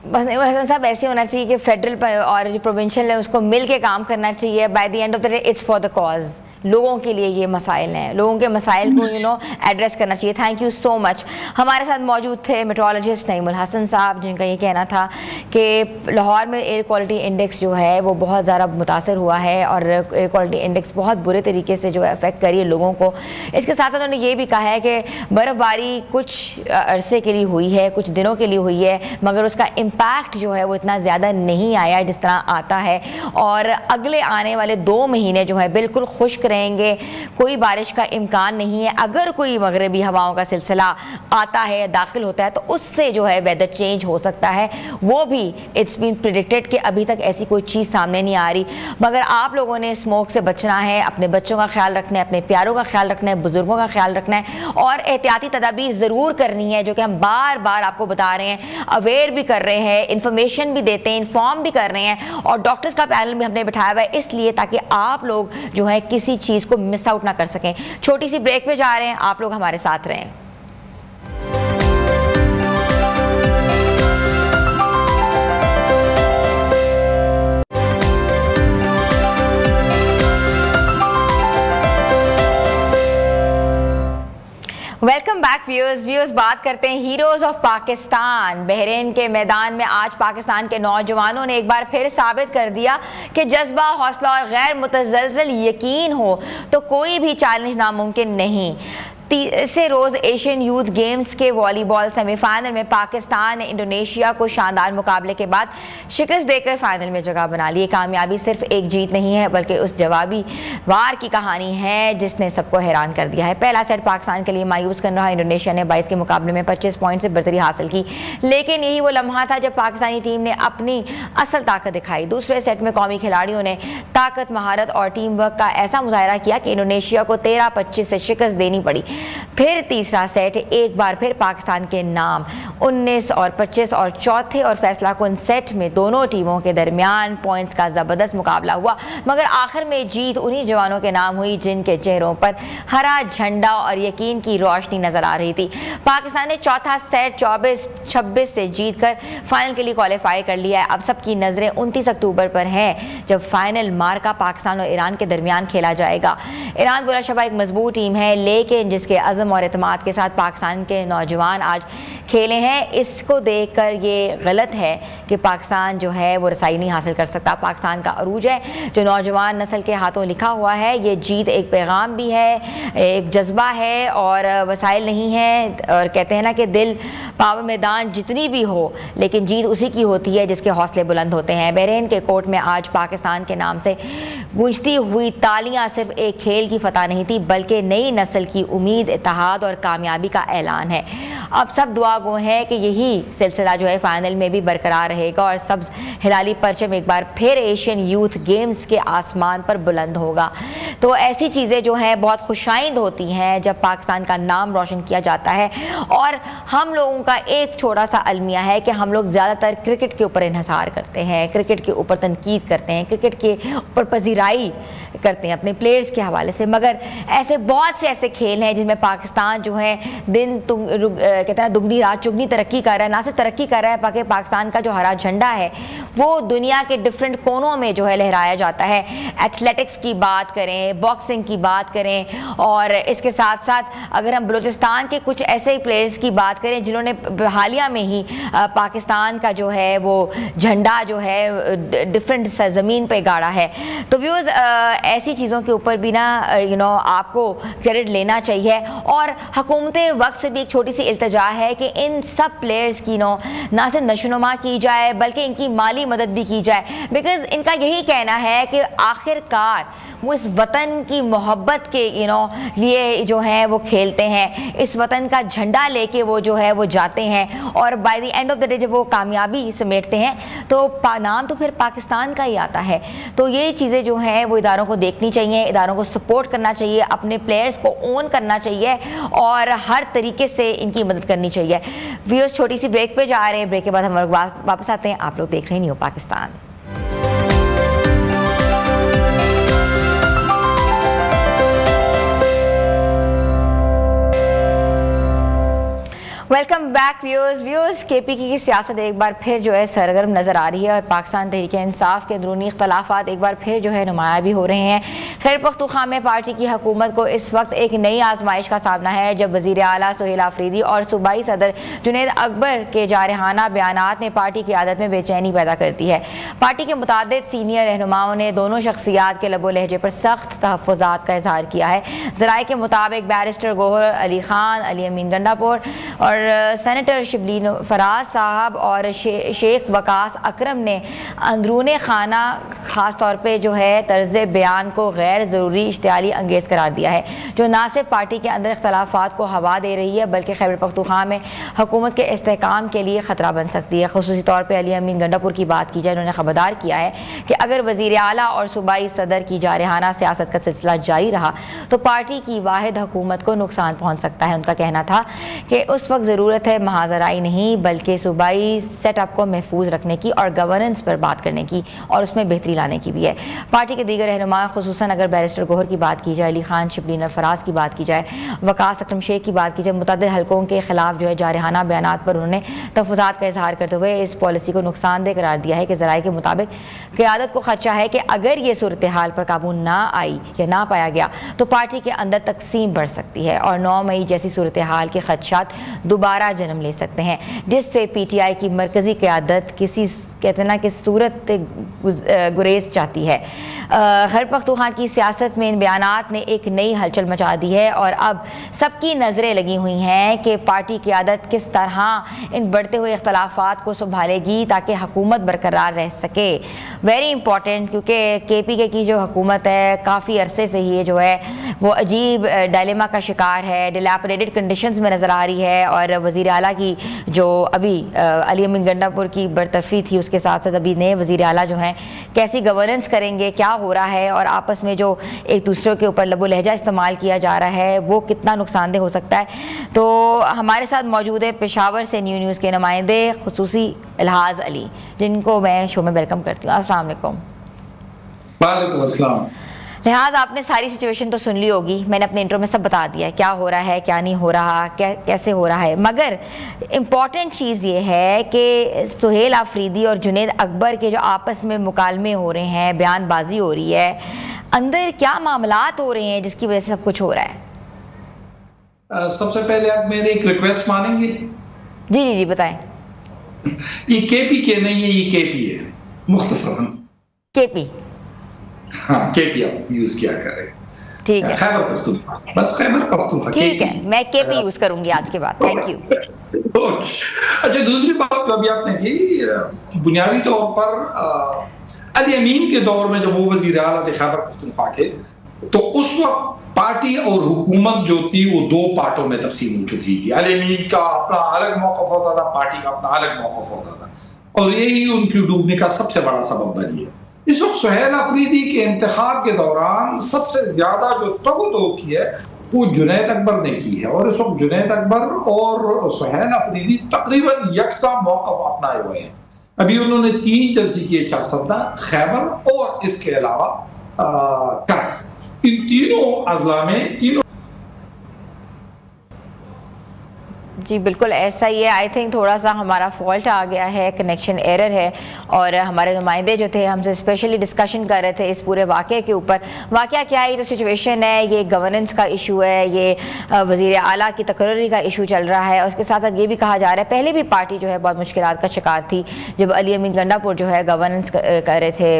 बस हसन साहब, ऐसे होना चाहिए कि फेडरल और जो प्रोविंशियल है उसको मिल के काम करना चाहिए। By the end of the day it's for the cause, लोगों के लिए ये मसाइल हैं, लोगों के मसाइल को एड्रेस करना चाहिए। Thank you so much. हमारे साथ मौजूद थे मेट्रोलॉजिस्ट नईमुल हसन साहब, जिनका ये कहना था कि लाहौर में एयर क्वालिटी इंडेक्स जो है वो बहुत ज़्यादा मुतासर हुआ है, और एयर क्वालिटी इंडेक्स बहुत बुरे तरीके से जो है अफेक्ट करी है लोगों को। इसके साथ साथ उन्होंने ये भी कहा है कि बर्फ़बारी कुछ अरसे के लिए हुई है, कुछ दिनों के लिए हुई है, मगर उसका इम्पैक्ट जो है वो इतना ज़्यादा नहीं आया जिस तरह आता है, और अगले आने वाले 2 महीने जो है बिल्कुल खुश्क रहेंगे, कोई बारिश का इम्कान नहीं है। अगर कोई मगरबी हवाओं का सिलसिला आता है, दाखिल होता है, तो उससे जो है वेदर चेंज हो सकता है, वो भी इट्स बीन प्रिडिक्टेड कि अभी तक ऐसी कोई चीज़ सामने नहीं आ रही। मगर आप लोगों ने स्मोक से बचना है, अपने बच्चों का ख्याल रखना है, अपने प्यारों का ख्याल रखना है, बुजुर्गों का ख्याल रखना है, और एहतियाती तदाबीर ज़रूर करनी है, जो कि हम बार बार आपको बता रहे हैं, अवेयर भी कर रहे हैं, इन्फॉर्मेशन भी देते हैं, इन्फॉर्म भी कर रहे हैं, और डॉक्टर्स का पैनल भी हमने बिठाया हुआ है, इसलिए ताकि आप लोग जो है किसी चीज़ को मिस आउट ना कर सकें। छोटी सी ब्रेक पे जा रहे हैं, आप लोग हमारे साथ रहें। Welcome back viewers. बात करते हैं हीरोज ऑफ पाकिस्तान। बहरीन के मैदान में आज पाकिस्तान के नौजवानों ने एक बार फिर साबित कर दिया कि जज्बा, हौसला और गैर मुतज़लज़ल यकीन हो तो कोई भी चैलेंज नामुमकिन नहीं। तीसरे रोज़ एशियन यूथ गेम्स के वॉलीबॉल सेमीफाइनल में पाकिस्तान ने इंडोनेशिया को शानदार मुकाबले के बाद शिकस्त देकर फाइनल में जगह बना ली। कामयाबी सिर्फ एक जीत नहीं है बल्कि उस जवाबी वार की कहानी है जिसने सबको हैरान कर दिया है। पहला सेट पाकिस्तान के लिए मायूस कर रहा। इंडोनेशिया ने 22 के मुकाबले में 25 पॉइंट से बरतरी हासिल की, लेकिन यही वो लम्हा था जब पाकिस्तानी टीम ने अपनी असल ताकत दिखाई। दूसरे सेट में कौमी खिलाड़ियों ने ताकत, महारत और टीम वर्क का ऐसा मुजाहरा किया कि इंडोनेशिया को 13-25 से शिकस्त देनी पड़ी। फिर तीसरा सेट एक बार फिर पाकिस्तान के नाम 19-25 और चौथे और फैसला कुन सेट में दोनों टीमों के दरमियान पॉइंट्स का ज़बरदस्त मुकाबला हुआ, मगर आखिर में जीत उन्हीं जवानों के नाम हुई जिनके चेहरों पर हरा झंडा और यकीन की रोशनी नजर आ रही थी। पाकिस्तान ने चौथा सेट 24-26 से जीतकर फाइनल के लिए क्वालिफाई कर लिया है। अब सबकी नज़रें 29 अक्टूबर पर हैं जब फाइनल मार्का पाकिस्तान और ईरान के दरमियान खेला जाएगा। ईरान बुरा शबा एक मजबूत टीम है, लेकिन जिसके जिसके अज़म और एतमाद के साथ पाकिस्तान के नौजवान आज खेले हैं, इसको देखकर ये गलत है कि पाकिस्तान जो है वो रसाई नहीं हासिल कर सकता। पाकिस्तान का अरूज है जो नौजवान नस्ल के हाथों लिखा हुआ है। ये जीत एक पैगाम भी है, एक जज्बा है और वसाइल नहीं है। और कहते हैं ना कि दिल पावर मैदान जितनी भी हो लेकिन जीत उसी की होती है जिसके हौसले बुलंद होते हैं। बहरीन के कोर्ट में आज पाकिस्तान के नाम से गूंजती हुई तालियां सिर्फ एक खेल की फतह नहीं थी बल्कि नई नस्ल की उम्मीद, इत्तेहाद और कामयाबी का ऐलान है। अब सब दुआ गो है कि यही सिलसिला जो है फाइनल में भी बरकरार रहेगा और सब्ज हिलाली परचम एक बार फिर एशियन यूथ गेम्स के आसमान पर बुलंद होगा। तो ऐसी चीज़ें जो हैं बहुत खुशाइंद होती हैं जब पाकिस्तान का नाम रोशन किया जाता है। और हम लोगों का एक छोटा सा अलमिया है कि हम लोग ज़्यादातर क्रिकेट के ऊपर इन्हिसार करते हैं, क्रिकेट के ऊपर तनकीद करते हैं, क्रिकेट के ऊपर पजीराई करते हैं अपने प्लेयर्स के हवाले से। मगर ऐसे बहुत से ऐसे खेल हैं जिनमें पाकिस्तान जो है दिन कहते हैं दुगनी रात चुगनी तरक्की कर रहा है। ना सिर्फ तरक्की कर रहा है बल्कि पाकिस्तान का जो हरा झंडा है वो दुनिया के डिफरेंट कोनों में जो है लहराया जाता है। एथलेटिक्स की बात करें, बॉक्सिंग की बात करें और इसके साथ साथ अगर हम बलूचिस्तान के कुछ ऐसे प्लेयर्स की बात करें जिन्होंने हालिया में ही पाकिस्तान का जो है वो झंडा जो है डिफरेंट सरजमीन पे गाड़ा है। तो व्यूअर्स ऐसी चीज़ों के ऊपर भी ना आपको क्रेडिट लेना चाहिए। और हुकूमत वक्त से भी एक छोटी सी इल्तजा है कि इन सब प्लेयर्स की ना सिर्फ नशोनुमा की जाए बल्कि इनकी माली मदद भी की जाए। बिकॉज इनका यही कहना है कि आखिरकार वो इस वतन की मोहब्बत के लिए जो है वो खेलते हैं, इस वतन का झंडा लेके वो जो है वो जाते हैं और by the end of the day जब वो कामयाबी समेटते हैं तो नाम तो फिर पाकिस्तान का ही आता है। तो ये चीज़ें जो हैं वो इदारों को देखनी चाहिए, इदारों को सपोर्ट करना चाहिए, अपने प्लेयर्स को ओन करना चाहिए और हर तरीके से इनकी मदद करनी चाहिए। व्यूअर्स छोटी सी ब्रेक पे जा रहे हैं, ब्रेक के बाद हम लोग वापस आते हैं। आप लोग देख रहे हैं new Pakistan. Welcome back viewers. KPK की सियासत एक बार फिर जो है सरगर्म नज़र आ रही है और पाकिस्तान तहरीक-ए-इंसाफ के अंदरूनी इख्तलाफात एक बार फिर जो है नुमाया भी हो रहे हैं। खैबर पख्तूनख्वा में पार्टी की हुकूमत को इस वक्त एक नई आजमाइश का सामना है जब वज़ीर आला सुहेल आफरीदी और सूबाई सदर जुनैद अकबर के जारहाना बयानात ने पार्टी की आदत में बेचैनी पैदा कर दी है। पार्टी के मुतादिद सीनियर रहनुमाओं ने दोनों शख्सियात के लबो लहजे पर सख्त तहफ़्फ़ुज़ात का इजहार किया है। ज़राए के मुताबिक बैरिस्टर गोहर अली खान, अली अमीन गंडापुर और सेनेटर शिबली फराज साहब और शेख वकास अकरम ने अंदरून खाना ख़ास तौर पे जो है तर्ज बयान को गैर ज़रूरी इश्तियाली अंगेज़ करार दिया है जो ना सिर्फ पार्टी के अंदर इख्तलाफात को हवा दे रही है बल्कि खैबर पख्तूनख्वा में हुकूमत के इस्तेहकाम के लिए ख़तरा बन सकती है। ख़ुसूसी तौर पर अली अमीन गंडापुर की बात की जाए, उन्होंने खबरदार किया है कि अगर वज़ीर आला और सूबाई सदर की जारहाना सियासत का सिलसिला जारी रहा तो पार्टी की वाहिद हुकूमत को नुकसान पहुँच सकता है। उनका कहना था कि उस वक्त ज़रूरत है महाजराई नहीं बल्कि सूबाई सेटअप को महफूज रखने की और गवर्नेंस पर बात करने की और उसमें बेहतरी लाने की भी है। पार्टी के दीगर रहनुमा खुसूसन अगर बैरिस्टर गोहर की बात की जाए, अली खान, शिबली फराज की बात की जाए, वकास अकरम शेख की बात की जाए, मुतअद्दिद हलकों के खिलाफ जो है जारहाना बयानात पर उन्होंने तहफ़्फ़ुज़ात का इजहार करते हुए इस पॉलिसी को नुकसानदेह करार दिया है कि ज़राए के मुताबिक क़यादत को खदशा है कि अगर ये सूरत हाल पर काबू ना आई या ना पाया गया तो पार्टी के अंदर तकसीम बढ़ सकती है और 9 मई जैसी सूरत हाल के खदशात दोबारा जन्म ले सकते हैं जिससे PTI की मरकज़ी क़यादत किसी कहते हैं ना कि सूरत गुरेज चाहती है। खैबर पख्तूनख्वा की सियासत में इन बयानात ने एक नई हलचल मचा दी है और अब सबकी नज़रें लगी हुई हैं कि पार्टी क़यादत किस तरह इन बढ़ते हुए इख्तलाफात को संभालेगी ताकि हुकूमत बरकरार रह सके। वेरी इंपॉर्टेंट, क्योंकि KPK की जो हुकूमत है काफ़ी अरसे से ही जो है वो अजीब डायलेमा का शिकार है, डिलैपिडेटेड कंडीशंस में नज़र आ रही है और वज़ीर आला की जो अभी अली अमीन गंडापुर की बरतरफी थी उसके साथ साथ अभी नए वज़ीर आला जो हैं कैसी गवर्नेंस करेंगे, क्या हो रहा है और आपस में जो एक दूसरे के ऊपर लबो लहजा इस्तेमाल किया जा रहा है वो कितना नुकसानदेह हो सकता है। तो हमारे साथ मौजूद है पेशावर से न्यूज़ के नुमाइंदे खुसूसी इल्हाज अली, जिनको मैं शो में वेलकम करती हूँ। अस्सलाम वालेकुम। वालेकुम अस्सलाम। लिहाज आपने सारी सिचुएशन तो सुन ली होगी, मैंने अपने इंट्रो में सब बता दिया है क्या हो रहा है, क्या नहीं हो रहा, कैसे हो रहा है। मगर इम्पॉर्टेंट चीज़ ये है कि सुहेल आफरीदी और जुनैद अकबर के जो आपस में मुकालमे हो रहे हैं, बयानबाजी हो रही है, अंदर क्या मामलात हो रहे हैं जिसकी वजह से सब कुछ हो रहा है? सबसे पहले आप मेरी एक रिक्वेस्ट मानेंगे? जी जी जी बताएं। ये केपी के नहीं है, ये केपी है, मुख्तसरन केपी। हाँ, केपी आप यूज किया करें। ठीक है, खैबर पख्तूनख्वा, बस खैबर पख्तूनख्वा। ठीक है, मैं केपी यूज करूंगी आज के बाद। Thank you. अच्छा, दूसरी बात जो अभी आपने की, बुनियादी तौर पर अली अमीन के दौर में जब वो वजीर आला थे खैबर पख्तूनख्वा के, तो उस वक्त पार्टी और हुकूमत जो थी वो दो पार्टों में तकसीम हो चुकी थी। अली अमीन का अपना अलग मौक़िफ़ होता था, पार्टी का अपना अलग मौक़िफ़ होता था, और यही उनकी डूबने का सबसे बड़ा सबब बनी है। इस वक्त सुहेल अफरीदी के इंतखाब के दौरान सबसे ज्यादा जो तगो की है वो जुनैद अकबर ने की है, और इस वक्त जुनैद अकबर और सुहेल अफरीदी तकरीबन यकसा मौक़िफ़ अपनाए हुए हैं। अभी उन्होंने 3 जलसे किए, चारसद्दा, खैबर और इसके अलावा कर। इन तीनों अजला में तीनों जी बिल्कुल ऐसा ही है। आई थिंक थोड़ा सा हमारा फॉल्ट आ गया है, कनेक्शन एरर है, और हमारे नुमाइंदे जो थे हमसे स्पेशली डिस्कशन कर रहे थे इस पूरे वाक़े के ऊपर। वाक़या क्या है, ये तो सिचुएशन है, ये गवर्नेंस का इशू है, ये वज़ीर आला की तकर्री का इशू चल रहा है। उसके साथ साथ ये भी कहा जा रहा है पहले भी पार्टी जो है बहुत मुश्किलात का शिकार थी जब अली अमीन गंडापुर जो है गवर्नेंस कर रहे थे,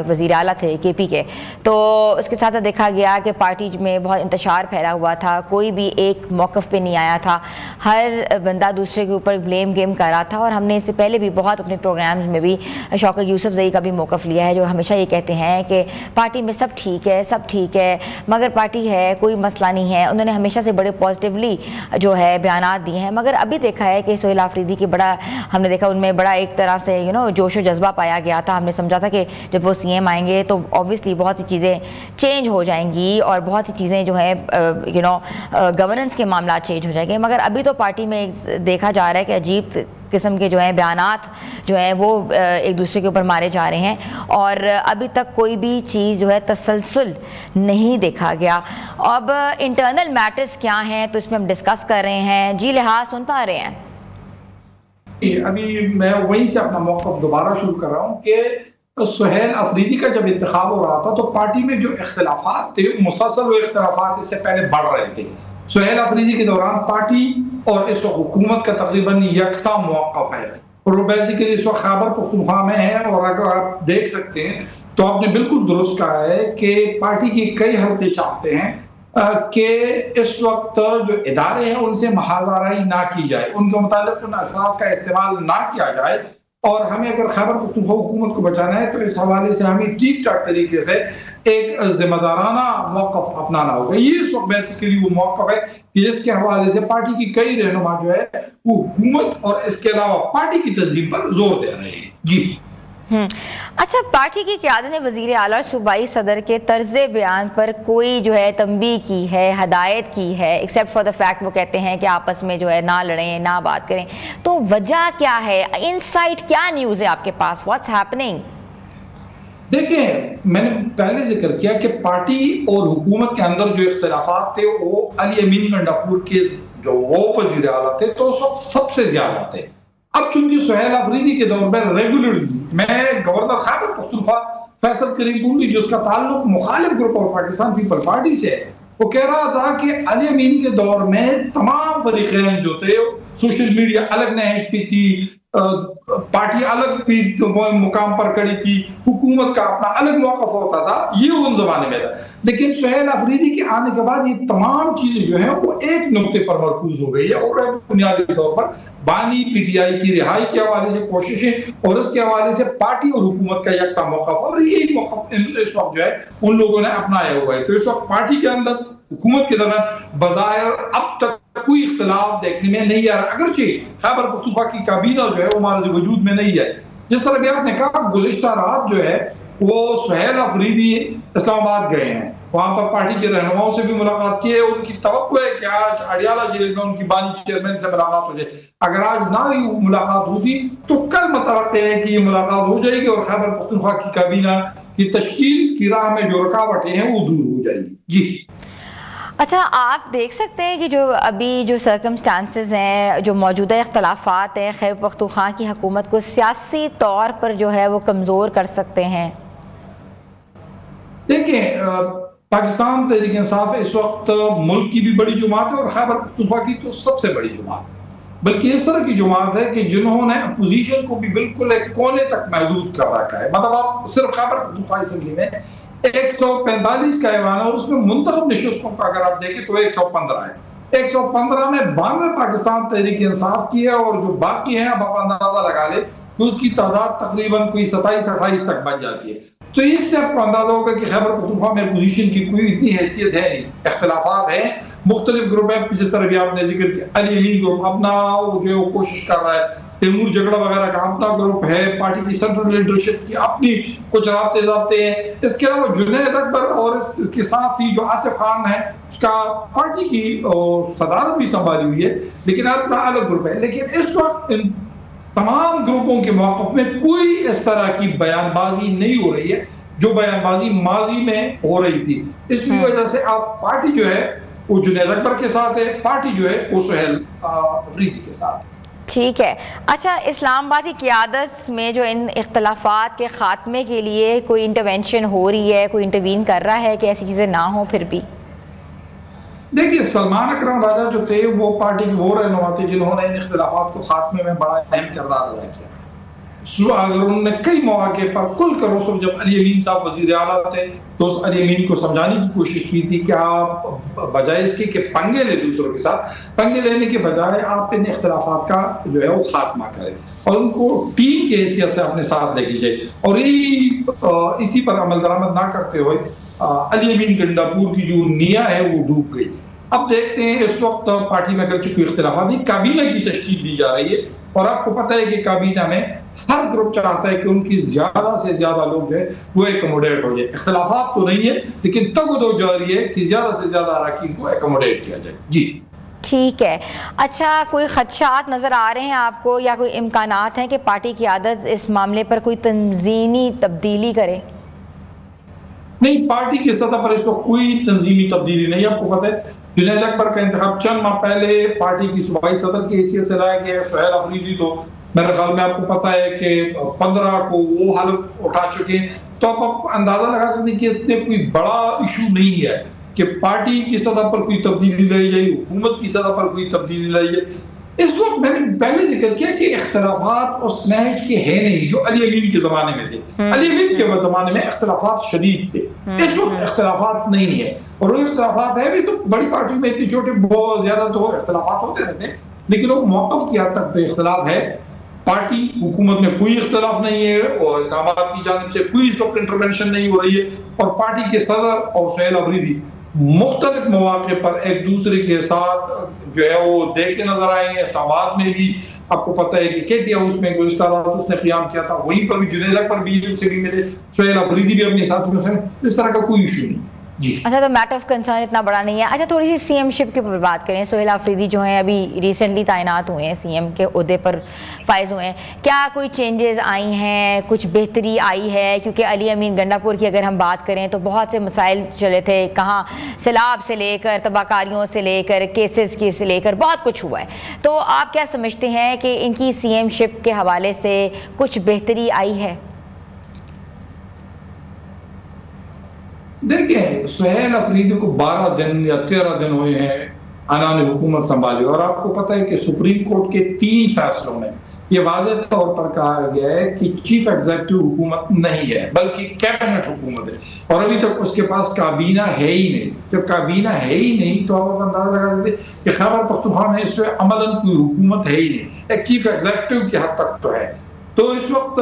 वज़ीर आला थे केपी के। तो उसके साथ साथ देखा गया कि पार्टी में बहुत इंतशार फैला हुआ था, कोई भी एक मौक़िफ़ पे नहीं आया था, हर बंदा दूसरे के ऊपर ब्लेम गेम कर रहा था। और हमने इससे पहले भी बहुत अपने प्रोग्राम्स में भी शौकत यूसुफजई का भी मौक़िफ़ लिया है, जो हमेशा ये कहते हैं कि पार्टी में सब ठीक है, सब ठीक है, मगर पार्टी है, कोई मसला नहीं है। उन्होंने हमेशा से बड़े पॉजिटिवली जो है बयानात दिए हैं, मगर अभी देखा है कि सुहेल अफरीदी की बड़ा हमने देखा उनमें बड़ा एक तरह से जोश व जज्बा पाया गया था। हमने समझा था कि जब वो CM आएंगे तो ऑब्वियसली बहुत सी चीज़ें चेंज हो जाएंगी और बहुत सी चीज़ें जो है गवर्नेंस के मामला चेंज हो जाएंगे, मगर अभी तो पार्टी में देखा जा रहा है कि अजीब किस्म के जो हैं बयानात जो हैं वो एक दूसरे के ऊपर मारे जा रहे हैं, और अभी तक कोई भी चीज़ जो है तसलसल नहीं देखा गया। अब इंटरनल मैटर्स क्या हैं तो इसमें हम डिस्कस कर रहे हैं। जी लिहाज सुन पा रहे हैं? अभी मैं वहीं से अपना मौक़िफ़ दोबारा शुरू कर रहा हूँ कि सुहेल अफरीदी का जब इंतखाब हो रहा था तो पार्टी में जो इख्तिलाफात थे, मुसलसल वो इख्तिलाफात इससे पहले बढ़ रहे थे। सुहेल अफरीदी के दौरान पार्टी और इस वक्त हुकूमत का तकरीबन यकसा मौक़िफ़ है, और बेसिकली इस वक्त खैबर पख्तूनख्वा में है। और अगर आप देख सकते हैं तो आपने बिल्कुल दुरुस्त कहा है कि पार्टी की कई हरकतें चाहते हैं कि इस वक्त जो इदारे हैं उनसे महाजराई ना की जाए, उनके मुताबिक उन अल्फाज का इस्तेमाल ना किया जाए, और हमें अगर खैबर पख्तूनख्वा हुकूमत को बचाना है तो इस हवाले से हमें ठीक ठाक तरीके से एक जिम्मेदाराना मौक़िफ़ अपनाना होगा। ये इस वक्त बेसिकली वो मौक़िफ़ है कि जिसके हवाले से पार्टी की कई रहनुमा जो है वो हुकूमत और इसके अलावा पार्टी की तंजीम पर जोर दे रहे हैं। जी अच्छा, पार्टी की क़यादत ने वज़ीर आला और सूबाई सदर के तर्ज़ बयान पर कोई जो है तंबीह की है, हदायत की है, एक्सेप्ट फॉर द फैक्ट वो कहते हैं कि आपस में जो है ना लड़ें, ना बात करें, तो वजह क्या है? इनसाइट क्या न्यूज़ है आपके पास? What's happening? देखें, मैंने पहले जिक्र किया कि पार्टी और हुकूमत के अंदर जो इख्तिलाफात थे वो अली अमीन गंडापुर के जो वो वज़ीर आला थे तो उस वक्त सबसे ज्यादा थे। अब चूंकि सुहेल अफरीदी के दौर में रेगुलरली मैं गवर्नर खैबर पख्तूनख्वा फैसल करीम पूरी जिसका ताल्लुक मुखालिफ ग्रुप और पाकिस्तान पीपल पार्टी से है, वो कह रहा था कि अली अमीन के दौर में तमाम फरीक़ैन जो थे, सोशल मीडिया अलग नहज पे थी, पार्टी अलग मुकाम पर खड़ी थी, हुकूमत का अपना अलग मौक़िफ़ होता था, ये उन जमाने में था। लेकिन सुहेल अफरीदी के आने के बाद ये तमाम चीजें जो है वो एक नुक्ते पर मरकूज हो गई है, और बुनियादी तौर पर बानी PTI की रिहाई के हवाले से कोशिशें और इसके हवाले से पार्टी और हुकूमत का यकसा मौक़िफ़, और यही मौक़िफ़ इस वक्त जो है उन लोगों ने अपनाया हुआ है। तो इस वक्त पार्टी के अंदर हुकूमत के दरमियान बज़ाहिर अब तक कोई इख्तिलाफ देखने में नहीं आ रहा, अगरचे खैबर पख्तूनख्वा की काबीना जो है वो हमारे वजूद में नहीं है। जिस तरह भी आपने कहा, गुज़िश्ता रात जो है वो सुहेल अफरीदी इस्लामाबाद गए हैं, वहां पर पार्टी के रहनुमाओं से भी मुलाकात की है। उनकी तवक्को है कि आज अडियाला जेल में उनकी बानी चेयरमैन से मुलाकात हो जाए। अगर आज ना ही मुलाकात होती तो कल मुतवक्किल है कि ये मुलाकात हो जाएगी और खैबर पख्तूनख्वा की काबीना की तश्कील की राह में जो रुकावटें हैं वो दूर हो जाएगी। जी अच्छा, आप देख सकते हैं कि जो अभी जो सर्कमस्टांसेस हैं, जो मौजूदा इख्तलाफात हैं, खैबर पख्तूनख्वा की हुकूमत को सियासी तौर पर जो है वो कमज़ोर कर सकते हैं। देखिए, पाकिस्तान तहरीक इंसाफ इस वक्त मुल्क की भी बड़ी जुमात है और खैबर पख्तूनख्वा की तो सबसे बड़ी जुमात, बल्कि इस तरह की जुमात है कि जिन्होंने अपोजिशन को भी बिल्कुल एक कोने तक महदूद कर रखा है। मतलब आप सिर्फ खैबर पख्तूनख्वा असम्बली में 145 का ऐवान है और उसमें मुंतखब नशिस्तों का अगर आप देखें तो 115 है। 115 में 92 पाकिस्तान तहरीक इंसाफ की है और जो बाकी हैं अब आप अंदाजा लगा ले तो उसकी तादाद तकरीबन कोई 27-28 तक बन जाती है। तो इससे आपको अंदाजा होगा कि खैबर पख्तूनख्वा में अपोजिशन की कोई इतनी हैसियत है नहीं, इख्तिलाफात हैं, मुख्तलिफ ग्रुप है, जिस तरह भी आपने जिक्र किया अली अमीन ग्रुप अपना जो है वो कोशिश कर रहा है, तैमूर झगड़ा वगैरह का अपना ग्रुप है, पार्टी की सेंट्रल लीडरशिप की अपनी कुछ राब्ते हैं। इसके अलावा जुनैद अकबर और इसके साथ ही जो आतिफ खान है उसका पार्टी की सदारत भी संभाली हुई है, लेकिन अपना अलग ग्रुप है। लेकिन इस वक्त इन तमाम ग्रुपों के मौक़िफ़ में कोई इस तरह की बयानबाजी नहीं हो रही है जो बयानबाजी माजी में हो रही थी। इसकी वजह से आप पार्टी जो है वो जुनैद अकबर के साथ है, पार्टी जो है वो सुहेल अफरीदी के साथ। ठीक है। अच्छा, इस्लामाबाद की क़यादत में जो इन इख्तलाफात के ख़ात्मे के लिए कोई इंटरवेंशन हो रही है, कोई इंटरवीन कर रहा है कि ऐसी चीज़ें ना हो? फिर भी देखिए, सलमान अकरम राजा जो थे वो पार्टी के वो रहनुमा थे जिन्होंने इन इख्तिलाफात को खात्मे में बड़ा अहम किरदार अदा किया। अगर उन्होंने कई मौके पर कुल करोसो जब अली अमीन साहब वज़ीर आला थे तो उस अली अमीन को समझाने की कोशिश की थी कि आप बजाय इसके कि पंगे ले दूसरों के साथ, पंगे लेने के बजाय आप इन इख्तिलाफात का जो है वो खात्मा करें और उनको टीम की हैसियत से अपने साथ लेके जाए। और यही इसी पर अमल दरामद ना करते हुए अली अमीन गंडापुर की जो निया है वो डूब गई। अब देखते हैं, इस वक्त पार्टी में अगर चूंकि इख्तिलाफात नहीं, काबीना की तश्कील दी जा रही है और आपको पता है कि काबीना में हर ग्रुप चाहता है कि उनकी ज्यादा से ज्यादा लोग जो है वो एकोमोडेट हो जाए। इख्तिलाफात तो नहीं है लेकिन तगदो जारी है कि ज्यादा से ज्यादा अरकान को एकोमोडेट किया जाए। जी ठीक है। अच्छा, कोई खदशात नज़र आ रहे हैं आपको या कोई इम्कानात हैं कि पार्टी की आदत इस मामले पर कोई तंजीमी तब्दीली करे? नहीं, पार्टी की सतह पर इसको कोई तंजीमी तब्दीली नहीं। आपको पता है जुनैद अकबर का इंतखाब चंद माह पहले पार्टी की सूबाई सदर की हैसियत से लाया गया। सुहेल अफरीदी तो मेरे ख्याल में आपको पता है कि 15 को वो हल्फ उठा चुके हैं। तो आप अंदाजा लगा सकते हैं कि इतने कोई बड़ा इशू नहीं है कि पार्टी की सतह पर कोई तब्दीली लाई जाए, हुकूमत की सतह पर कोई तब्दीली लाई जाए। इस वक्त मैंने पहले जिक्र किया कि इख्तिलाफात उस नहज के है नहीं जो अली अमीन के जमाने में थे। अली अमीन के जमाने में इख्तिलाफात शदीद थे, इस वक्त इख्तिलाफात नहीं है। और वो इख्तिलाफात है भी तो बड़ी पार्टियों में इतनी छोटे बहुत ज्यादा तो इख्तिलाफात होते रहते हैं, लेकिन वो मौक़िफ़ की हद तक तो इख्तिलाफ है। पार्टी हुकूमत में कोई इख्तिलाफ नहीं है और इस्लामाबाद की जानिब से कोई इस वक्त इंटरवेंशन नहीं हो रही है। और पार्टी के सदर और सुहेल अफरीदी मुख्तलिफ मौके पर एक दूसरे के साथ जो है वो देखते नजर आए हैं। इस्लामाबाद में भी आपको पता है कि केपी हाउस में गुज़िश्ता रात उसने क़याम किया था, वहीं पर भी जुनैद अकबर भी से भी मिले, सुहेल अफरीदी भी अपने साथियों से, इस तरह का कोई इशू नहीं। जी अच्छा, तो मैटर ऑफ कंसर्न इतना बड़ा नहीं है। अच्छा, थोड़ी सी सीएमशिप की बात करें। सुहेल अफरीदी जो हैं अभी रिसेंटली तैनात हुए हैं, सीएम के ओहदे पर फाइज हुए हैं, क्या कोई चेंजेस आई हैं, कुछ बेहतरी आई है? क्योंकि अली अमीन गंडापुर की अगर हम बात करें तो बहुत से मसाइल चले थे, कहाँ सैलाब से लेकर तबाहकारियों से लेकर केसेस की से लेकर बहुत कुछ हुआ है। तो आप क्या समझते हैं कि इनकी सीएमशिप के हवाले से कुछ बेहतरी आई है? देखिए, सुहेल अफरीदी को 12 दिन या 13 दिन हुए हैं आना ने हुकूमत संभाली और आपको पता है कि सुप्रीम कोर्ट के 3 फैसलों में ये वाज़ेह तौर पर कहा गया है कि चीफ एग्जीक्यूटिव हुकूमत नहीं है बल्कि कैबिनेट हुकूमत है और अभी तक उसके पास काबीना है ही नहीं। जब काबीना है ही नहीं तो आप अंदाजा लगा सकते कि खैबर पख्तूनख्वा में इसमें अमलन कोई हुकूमत है ही नहीं। एक चीफ एग्जीक्यूटिव की हद तक तो है। तो इस वक्त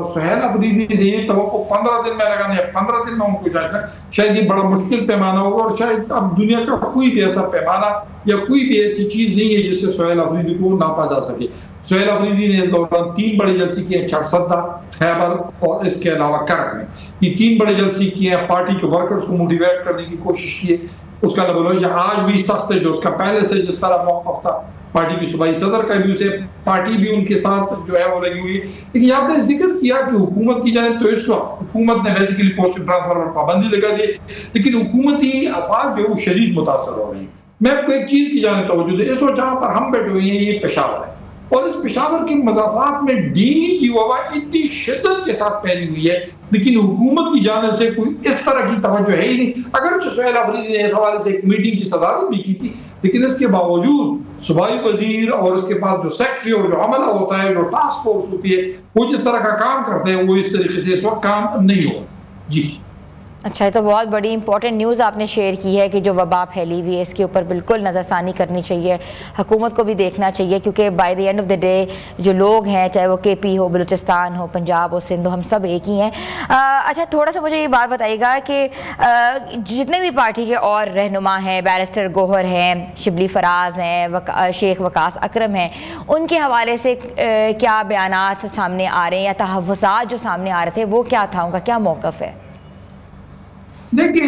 सुहेल अफरीदी से ये तवक्को 15 दिन में लगाने या 15 दिन में उनको जांचना शायद ये बड़ा मुश्किल पैमाना होगा और शायद अब दुनिया का कोई भी ऐसा पैमाना या कोई भी ऐसी चीज नहीं है जिससे सुहेल अफरीदी को नापा जा सके। सुहेल अफरीदी ने इस दौरान 3 बड़े जलसे किए, छठसदा, खैबर और इसके अलावा करक में। ये 3 बड़े जलसे किए हैं, पार्टी के वर्कर्स को मोटिवेट करने की कोशिश की है। उसका लबलोज आज भी सख्त है जो उसका पहले से जिस तरह मौक़िफ़ था। पार्टी की सूबाई सदर का भी उसे पार्टी भी उनके साथ जो है वो लगी हुई है। लेकिन आपने जिक्र किया कि हुकूमत की जाए तो इस वक्त हुकूमत ने बेसिकली पोस्ट ट्रांसफर पर पाबंदी लगा दी, लेकिन हुकूमती अफवाज जो शदीद मुतासर हो रही है। मैं आपको एक चीज की जाने तवज्जो दे, इस वक्त जहाँ पर हम बैठे हुए हैं ये पेशावर है और इस पेशावर के मज़ाफ़ात में दीनी की वबा इतनी शिद्दत के साथ फैली हुई है, लेकिन हुकूमत की जानिब से कोई इस तरह की तवज्जो है ही नहीं। अगर सुहेल अफरीदी ने इस हवाले से एक मीटिंग की सदारत भी की थी, लेकिन इसके बावजूद सूबाई वजीर और उसके बाद जो सेक्रेटरी और जो अमला होता है, जो टास्क फोर्स होती है, वो जिस तरह का काम करते हैं वो इस तरीके से इस वक्त काम नहीं हो। जी अच्छा, तो बहुत बड़ी इंपॉर्टेंट न्यूज़ आपने शेयर की है कि जो वबा फैली हुई है इसके ऊपर बिल्कुल नज़रसानी करनी चाहिए, हुकूमत को भी देखना चाहिए, क्योंकि by the end of the day जो लोग हैं, चाहे वो KP हो, बलूचिस्तान हो, पंजाब हो, सिंध हो, हम सब एक ही हैं। अच्छा, थोड़ा सा मुझे ये बात बताइएगा कि जितने भी पार्टी के और रहनुमा हैं, बैरिस्टर गौहर हैं, शिबली फराज हैं, शेख वकास अकरम हैं, उनके हवाले से क्या बयानात सामने आ रहे हैं या तहव्वुसात जो सामने आ रहे थे वो क्या था, उनका क्या मौक़िफ़ है? देखिए,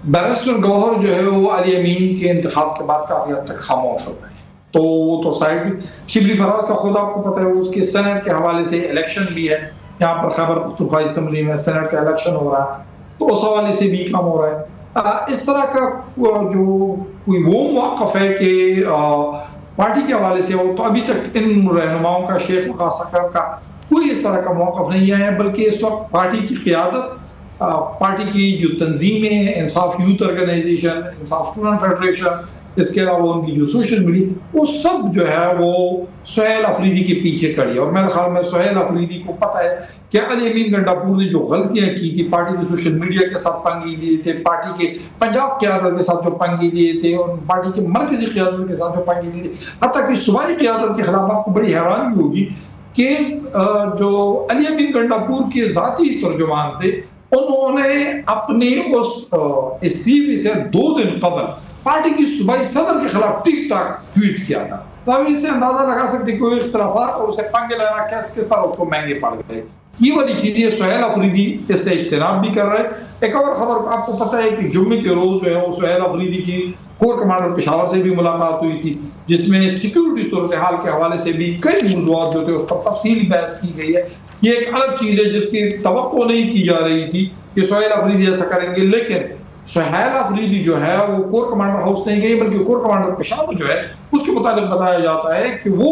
बैरिस्टर गौहर जो है वो अली अमीन के इंतखाब के बाद काफ़ी हद तक खामोश हो गए, तो वो तो साइड। शिबली फराज का खुद आपको पता है उसके सेनेट के हवाले से इलेक्शन भी है, यहाँ पर खैबर पख्तूनख्वा असम्बली में सेनेट का इलेक्शन हो रहा है, तो उस हवाले से भी काम हो रहा है। इस तरह का जो कोई वो मौक़िफ़ है कि पार्टी के हवाले से हो, तो अभी तक इन रहनुमाओं का, शेख वकास अकरम का कोई इस तरह का मौक़िफ़ नहीं आया, बल्कि इस वक्त पार्टी की क़ियादत, पार्टी की जो तंजीमें हैं, इंसाफ यूथ ऑर्गेनाइजेशन, इंसाफ स्टूडेंट फेडरेशन, इसके अलावा उनकी जो सोशल मीडिया, वो सब जो है वो सुहेल अफरीदी के पीछे खड़ी है। और मेरे ख्याल में सुहेल अफरीदी को पता है कि अली अमीन गंडापुर ने जो गलतियां की थी, पार्टी के सोशल मीडिया के साथ पंगे लिए थे, पार्टी के पंजाब क़यादत के साथ जो पंगे लिए थे, और पार्टी के मरकजी क़यादत के साथ जो पंगे लिए थे, हत्ता कि सूबाई क़यादत के खिलाफ आपको बड़ी हैरानी होगी कि जो अली अमीन गंडापुर के ज़ाती तर्जुमान थे, उन्होंने अपने उस इस्तीफे से 2 दिन कबल पार्टी की सूबाई सदर के खिलाफ टिक टाक ट्वीट किया था। तो हम इससे अंदाजा लगा सकते कोई इख्तिलाफात और उसे पंगे लेना किस तरह उसको महंगे पड़ गए। ये वाली चीजें सुहेल अफरीदी इससे इज्तनाब भी कर रहे हैं। एक और खबर आपको पता है कि जुम्मे के रोज जो है वो सुहेल अफरीदी की कोर कमांडर पेशावर से भी मुलाकात हुई थी, जिसमें सिक्योरिटी सूरत हाल के हवाले से भी कई मौज़ूआत जो थे उस पर तफसीली बहस की गई है। ये एक अलग चीज़ है जिसकी तवक्को नहीं की जा रही थी कि सुहेल अफरीदी ऐसा करेंगे, लेकिन सुहेल अफरीदी जो है वो कोर कमांडर हाउस नहीं गई, बल्कि कोर कमांडर पेशावर जो है उसके मुताबिक बताया जाता है कि वो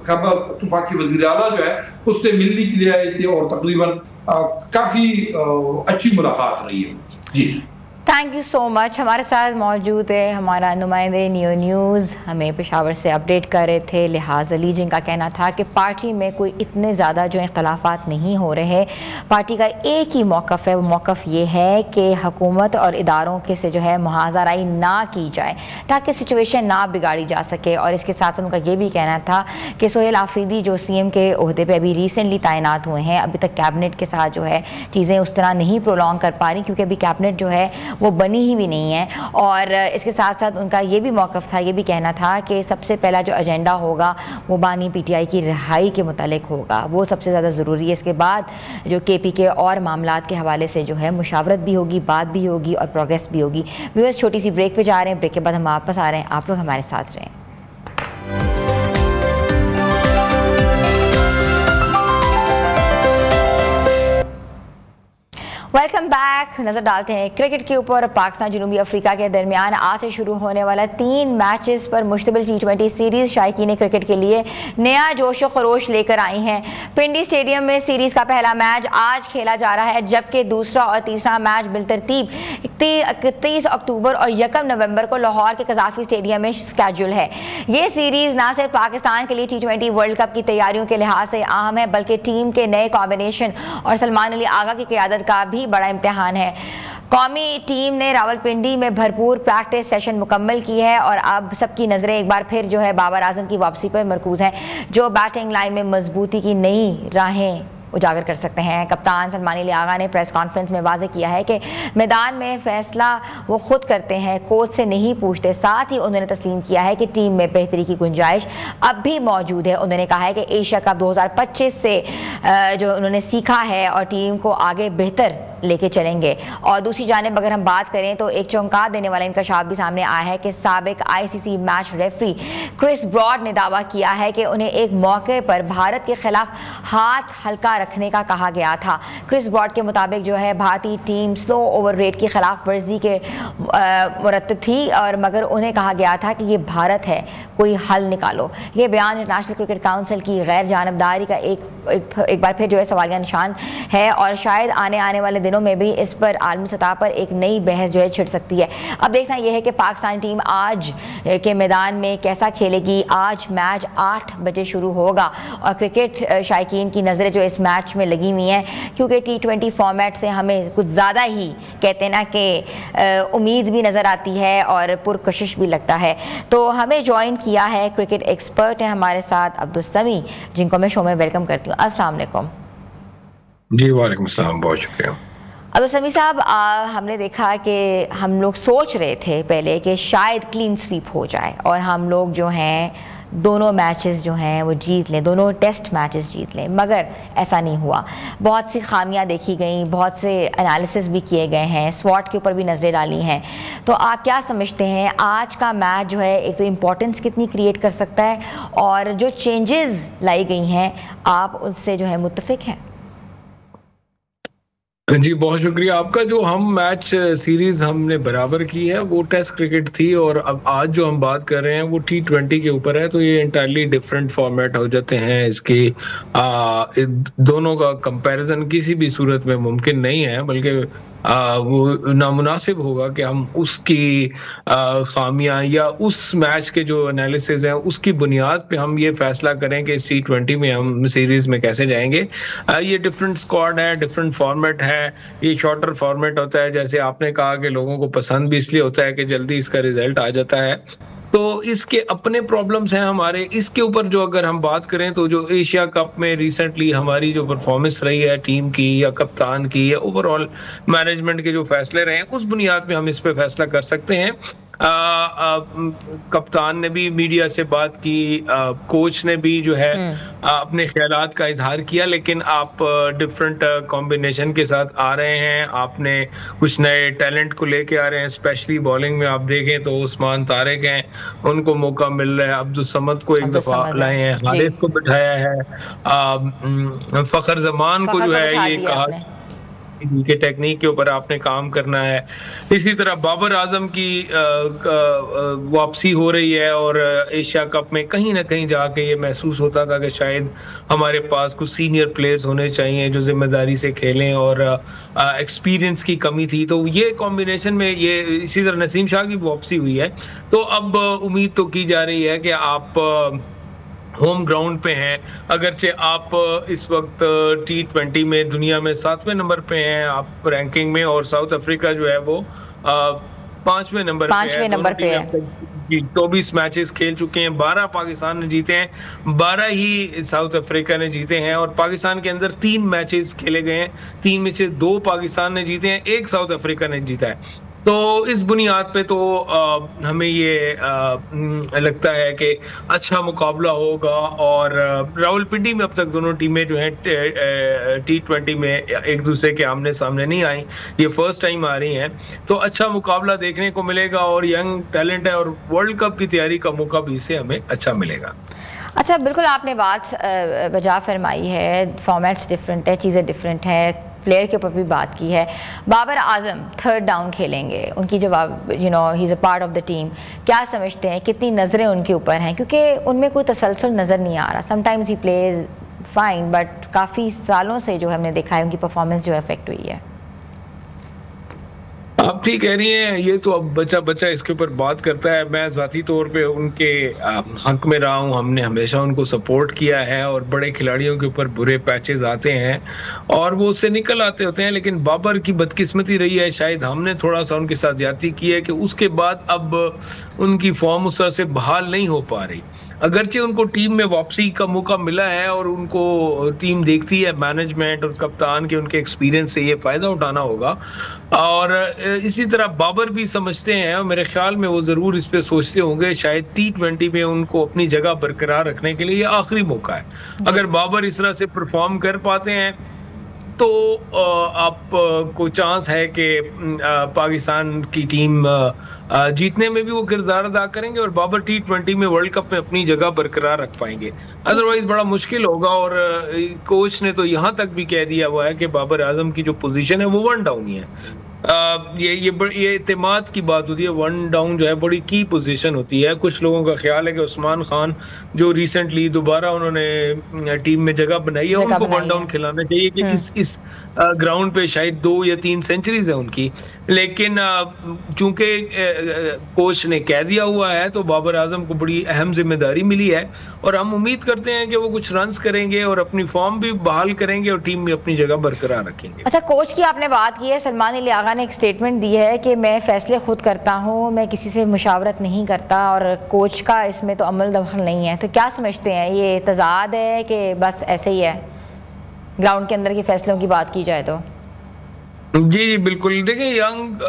खैबर पख्तूनख्वा की वज़ीर आला जो है उससे मिलने के लिए आए थे और तकरीबन काफ़ी अच्छी मुलाकात रही है। जी, थैंक यू सो मच। हमारे साथ मौजूद है हमारा नुमाइंदे न्यू न्यूज़, हमें पेशावर से अपडेट कर रहे थे लिहाज अली, जिनका कहना था कि पार्टी में कोई इतने ज़्यादा जो इख्तलाफात नहीं हो रहे, पार्टी का एक ही मौक़िफ़ है, वो मौक़िफ़ ये है कि हुकूमत और इदारों के से जो है मुहाज़राई ना की जाए ताकि सिचुएशन ना बिगाड़ी जा सके। और इसके साथ साथ उनका ये भी कहना था कि सुहेल अफरीदी जो CM के ओहदे पर अभी रिसेंटली तैनात हुए हैं, अभी तक कैबिनेट के साथ जो है चीज़ें उस तरह नहीं प्रोलॉन्ग कर पा रही, क्योंकि अभी कैबिनेट जो है वो बनी ही भी नहीं है। और इसके साथ साथ उनका ये भी मौक़िफ़ था, ये भी कहना था कि सबसे पहला जो एजेंडा होगा वो बानी PTI की रिहाई के मुतालिक होगा, वो सबसे ज़्यादा ज़रूरी है। इसके बाद जो KP के और मामलात के हवाले से जो है मुशावरत भी होगी, बात भी होगी और प्रोग्रेस भी होगी। व्यूअर्स, छोटी सी ब्रेक पे जा रहे हैं, ब्रेक के बाद हम वापस आ रहे हैं, आप लोग हमारे साथ रहें। Welcome back. नज़र डालते हैं क्रिकेट के ऊपर। पाकिस्तान जनूबी अफ्रीका के दरमियान आज से शुरू होने वाला 3 मैचेस पर मुश्तमिल T20 सीरीज़ शायकीन क्रिकेट के लिए नया जोश व खरोश लेकर आई हैं। पिंडी स्टेडियम में सीरीज़ का पहला मैच आज खेला जा रहा है, जबकि दूसरा और तीसरा मैच बिलतरतीब 31 अक्टूबर और 1 नवंबर को लाहौर के कज़ाफ़ी स्टेडियम में स्केड्यूल है। ये सीरीज़ ना सिर्फ पाकिस्तान के लिए T20 वर्ल्ड कप की तैयारियों के लिहाज से अहम है, बल्कि टीम के नए कॉम्बिनेशन और सलमान अली आगा की क़यादत का भी बड़ा इम्तिहान है। कौमी टीम ने रावलपिंडी में भरपूर प्रैक्टिस सेशन मुकम्मल की है और अब सबकी नज़रें एक बार फिर जो है बाबर आजम की वापसी पर मरकूज़ हैं, जो बैटिंग लाइन में मजबूती की नई राहें उजागर कर सकते हैं। कप्तान सलमान अली आगा ने प्रेस कॉन्फ्रेंस में वाज़ेह किया है कि मैदान में फैसला वो खुद करते हैं, कोच से नहीं पूछते। साथ ही उन्होंने तस्लीम किया है कि टीम में बेहतरी की गुंजाइश अब भी मौजूद है। उन्होंने कहा है कि एशिया कप 2025 से जो उन्होंने सीखा है और टीम को आगे बेहतर लेके चलेंगे। और दूसरी जानिब अगर हम बात करें तो एक चौंका देने वाला इंकशाफ भी सामने आया है कि साबिक ICC match referee Chris Broad ने दावा किया है कि उन्हें एक मौके पर भारत के खिलाफ हाथ हल्का रखने का कहा गया था। क्रिस ब्रॉड के मुताबिक जो है भारतीय टीम स्लो ओवर रेट की खिलाफ वर्जी के मुरतब थी और मगर उन्हें कहा गया था कि ये भारत है, कोई हल निकालो। ये बयान इंटरनेशनल क्रिकेट काउंसिल की गैर जानबदारी का एक बार फिर जो है सवालिया निशान है और शायद आने वाले दिनों में भी इस पर आलमी सतह पर एक नई बहस जो है छिड़ सकती है। अब देखना यह है कि पाकिस्तान टीम आज के मैदान में कैसा खेलेगी। आज मैच 8 बजे शुरू होगा और क्रिकेट शायकीन की नज़रें जो इस मैच में लगी हुई हैं क्योंकि T20 फॉर्मेट से हमें कुछ ज़्यादा ही कहते हैं ना कि उम्मीद भी नज़र आती है और पुरकशिश भी लगता है। तो हमें ज्वाइन किया है क्रिकेट एक्सपर्ट हैं हमारे साथ अब्दुल समी, जिनको मैं शो में वेलकम करती हूँ। अस्सलाम वालेकुम। जी वालेकुम सलाम, बहुत शुक्रिया। अब्दुल समी साहब, हमने देखा कि हम लोग सोच रहे थे पहले कि शायद क्लीन स्वीप हो जाए और हम लोग जो हैं दोनों मैचेस जो हैं वो जीत लें, दोनों टेस्ट मैचेस जीत लें, मगर ऐसा नहीं हुआ। बहुत सी खामियां देखी गई, बहुत से एनालिसिस भी किए गए हैं, स्वॉट के ऊपर भी नज़रें डाली हैं। तो आप क्या समझते हैं आज का मैच जो है एक तो इम्पोर्टेंस कितनी क्रिएट कर सकता है और जो चेंजेस लाई गई हैं आप उससे जो है मुत्तफिक हैं? जी बहुत शुक्रिया आपका। जो हम मैच सीरीज हमने बराबर की है वो टेस्ट क्रिकेट थी और अब आज जो हम बात कर रहे हैं वो T20 के ऊपर है, तो ये इंटायरली डिफरेंट फॉर्मेट हो जाते हैं। इसकी दोनों का कंपैरिजन किसी भी सूरत में मुमकिन नहीं है, बल्कि वो नामुनासिब होगा कि हम उसकी खामियां या उस मैच के जो एनालिसिस हैं उसकी बुनियाद पे हम ये फैसला करें कि इस T20 में हम सीरीज में कैसे जाएंगे। ये डिफरेंट स्क्वाड है, डिफरेंट फॉर्मेट है, ये शॉर्टर फॉर्मेट होता है। जैसे आपने कहा कि लोगों को पसंद भी इसलिए होता है कि जल्दी इसका रिजल्ट आ जाता है, तो इसके अपने प्रॉब्लम्स हैं हमारे। इसके ऊपर जो अगर हम बात करें तो जो एशिया कप में रिसेंटली हमारी जो परफॉर्मेंस रही है टीम की या कप्तान की या ओवरऑल मैनेजमेंट के जो फैसले रहे हैं उस बुनियाद पे हम इस पे फैसला कर सकते हैं। कप्तान ने भी मीडिया से बात की, कोच ने भी जो है अपने ख्यालात का इजहार किया, लेकिन आप डिफरेंट कॉम्बिनेशन के साथ आ रहे हैं, आपने कुछ नए टैलेंट को लेके आ रहे हैं। स्पेशली बॉलिंग में आप देखें तो उस्मान तारिक हैं, उनको मौका मिल रहा है, अब्दुल समद को एक दफा लाए हैं, हारिस को बिठाया है, फखर जमान को जो है ये कहा के टेक्निक के ऊपर आपने काम करना है। इसी तरह बाबर आजम की वापसी हो रही है और एशिया कप में कहीं ना कहीं जाके ये महसूस होता था कि शायद हमारे पास कुछ सीनियर प्लेयर्स होने चाहिए जो जिम्मेदारी से खेलें और एक्सपीरियंस की कमी थी। तो ये कॉम्बिनेशन में ये इसी तरह नसीम शाह की वापसी हुई है। तो अब उम्मीद तो की जा रही है कि आप होम ग्राउंड पे हैं, अगरचे आप इस वक्त T20 में दुनिया में 7वें नंबर पे हैं आप रैंकिंग में, और साउथ अफ्रीका जो है वो 5वें नंबर पे है। 24 मैचेस खेल चुके हैं, 12 पाकिस्तान ने जीते हैं, 12 ही साउथ अफ्रीका ने जीते हैं, और पाकिस्तान के अंदर 3 मैचेस खेले गए हैं, 3 में से 2 पाकिस्तान ने जीते हैं, 1 साउथ अफ्रीका ने जीता है। तो इस बुनियाद पे तो हमें ये लगता है कि अच्छा मुकाबला होगा। और रावलपिंडी में अब तक दोनों टीमें जो हैं T20 में एक दूसरे के आमने सामने नहीं आई, ये फर्स्ट टाइम आ रही हैं, तो अच्छा मुकाबला देखने को मिलेगा और यंग टैलेंट है और वर्ल्ड कप की तैयारी का मौका भी इससे हमें अच्छा मिलेगा। अच्छा, बिल्कुल आपने बात बजा फरमाई है, फॉर्मेट्स डिफरेंट है, चीज़ें डिफरेंट है, प्लेयर के ऊपर भी बात की है। बाबर आजम 3rd डाउन खेलेंगे, उनकी जवाब he is a part of the team, क्या समझते हैं कितनी नज़रें उनके ऊपर हैं? क्योंकि उनमें कोई तसलसल नज़र नहीं आ रहा। Sometimes he plays fine, but काफ़ी सालों से जो हमने देखा है उनकी परफॉर्मेंस जो अफेक्ट हुई है। आप ठीक कह रही हैं, ये तो अब बच्चा इसके ऊपर बात करता है। मैं ज़ाती तौर पे उनके हक में रहा हूँ, हमने हमेशा उनको सपोर्ट किया है, और बड़े खिलाड़ियों के ऊपर बुरे पैचेस आते हैं और वो उससे निकल आते होते हैं। लेकिन बाबर की बदकिस्मती रही है, शायद हमने थोड़ा सा उनके साथ ज्यादती की है कि उसके बाद अब उनकी फॉर्म उस तरह से बहाल नहीं हो पा रही। अगरचे उनको टीम में वापसी का मौका मिला है और उनको टीम देखती है, मैनेजमेंट और कप्तान के उनके एक्सपीरियंस से ये फायदा उठाना होगा। और इसी तरह बाबर भी समझते हैं, और मेरे ख्याल में वो जरूर इस पे सोचते होंगे, शायद T20 में उनको अपनी जगह बरकरार रखने के लिए ये आखिरी मौका है। अगर बाबर इस तरह से परफॉर्म कर पाते हैं तो आप को चांस है कि पाकिस्तान की टीम जीतने में भी वो किरदार अदा करेंगे और बाबर T20 में वर्ल्ड कप में अपनी जगह बरकरार रख पाएंगे। अदरवाइज बड़ा मुश्किल होगा। और कोच ने तो यहाँ तक भी कह दिया हुआ है कि बाबर आजम की जो पोजीशन है वो 1 डाउन ही है। ये इत्तेमाद की बात होती है। 1 डाउन जो है बड़ी की पोजीशन होती है। कुछ लोगों का ख्याल है कि उस्मान खान जो रिसेंटली दोबारा उन्होंने टीम में जगह बनाई है, उनको 1 डाउन खिलाना चाहिए कि इस ग्राउंड पे शायद 2 या 3 सेंचुरीज है उनकी। लेकिन चूंकि कोच ने कह दिया हुआ है तो बाबर आजम को बड़ी अहम जिम्मेदारी मिली है और हम उम्मीद करते हैं कि वो कुछ रन्स करेंगे और अपनी फॉर्म भी बहाल करेंगे और टीम में अपनी जगह बरकरार रखेंगे। अच्छा, कोच की आपने बात की है। सलमान अली आगा ने एक स्टेटमेंट दी है कि मैं फैसले खुद करता हूँ, मैं किसी से मुशावरत नहीं करता और कोच का इसमें तो अमल दखल नहीं है। तो क्या समझते हैं, ये तजाद है कि बस ऐसे ही है, ग्राउंड के अंदर के फैसलों की बात की जाए तो? जी बिल्कुल। देखिए, यंग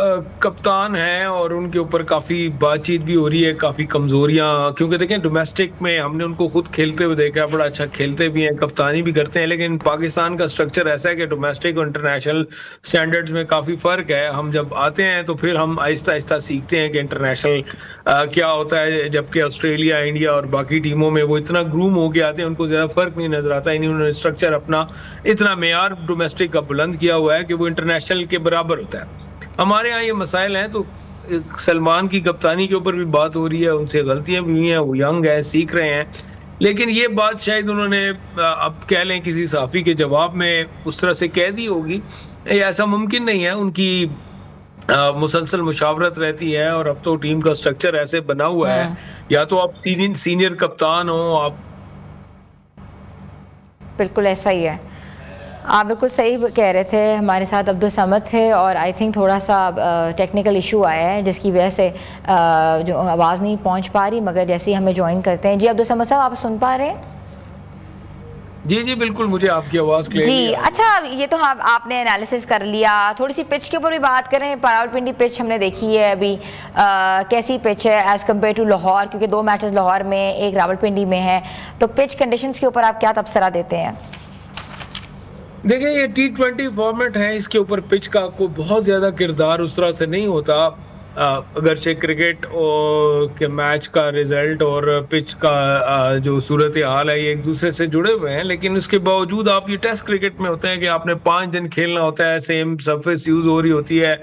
कप्तान हैं और उनके ऊपर काफ़ी बातचीत भी हो रही है, काफ़ी कमज़ोरियाँ, क्योंकि देखें डोमेस्टिक में हमने उनको खुद खेलते हुए देखा है, बड़ा अच्छा खेलते भी हैं, कप्तानी भी करते हैं। लेकिन पाकिस्तान का स्ट्रक्चर ऐसा है कि डोमेस्टिक और इंटरनेशनल स्टैंडर्ड्स में काफ़ी फ़र्क है। हम जब आते हैं तो फिर हम आहिस्ता आहिस्ता सीखते हैं कि इंटरनेशनल क्या होता है, जबकि ऑस्ट्रेलिया, इंडिया और बाकी टीमों में वो इतना ग्रूम हो के आते हैं, उनको ज़्यादा फ़र्क नहीं नज़र आता। इन्होंने स्ट्रक्चर अपना इतना मेयार डोमेस्टिक का बुलंद किया हुआ है कि वो इंटरनेशनल के बराबर होता है। हमारे यहाँ ये मसाइल हैं। तो सलमान की कप्तानी के ऊपर भी बात हो रही है, उनसे गलतियां भी हुई हैं, वो यंग है, सीख रहे हैं। लेकिन ये बात शायद उन्होंने अब कह लें किसी सहाफ़ी के जवाब में उस तरह से कह दी होगी, ऐसा मुमकिन नहीं है। उनकी मुसलसल मुशावरत रहती है और अब तो टीम का स्ट्रक्चर ऐसे बना हुआ है, या तो आप सीनियर कप्तान हो आप। बिल्कुल ऐसा ही है, आप बिल्कुल सही कह रहे थे। हमारे साथ अब्दुल समद थे और आई थिंक थोड़ा सा टेक्निकल इशू आया है जिसकी वजह से जो आवाज़ नहीं पहुंच पा रही, मगर जैसे ही हमें ज्वाइन करते हैं। जी अब्दुल समद साहब, आप सुन पा रहे हैं? जी जी बिल्कुल, मुझे आपकी आवाज़ क्लियर जी। अच्छा, ये तो हाँ आपने एनालिसिस कर लिया। थोड़ी सी पिच के ऊपर भी बात करें। रावलपिंडी पिच हमने देखी है अभी, कैसी पिच है एज़ कम्पेयर टू लाहौर, क्योंकि 2 मैचेस लाहौर में, एक रावलपिंडी में है। तो पिच कंडीशंस के ऊपर आप क्या तबसरा देते हैं? देखिए, ये T20 फॉर्मेट है, इसके ऊपर पिच का कोई बहुत ज़्यादा किरदार उस तरह से नहीं होता। अगरचे क्रिकेट के मैच का रिजल्ट और पिच का जो सूरत हाल है ये एक दूसरे से जुड़े हुए हैं, लेकिन उसके बावजूद आप ये टेस्ट क्रिकेट में होते हैं कि आपने 5 दिन खेलना होता है, सेम सरफेस यूज हो रही होती है,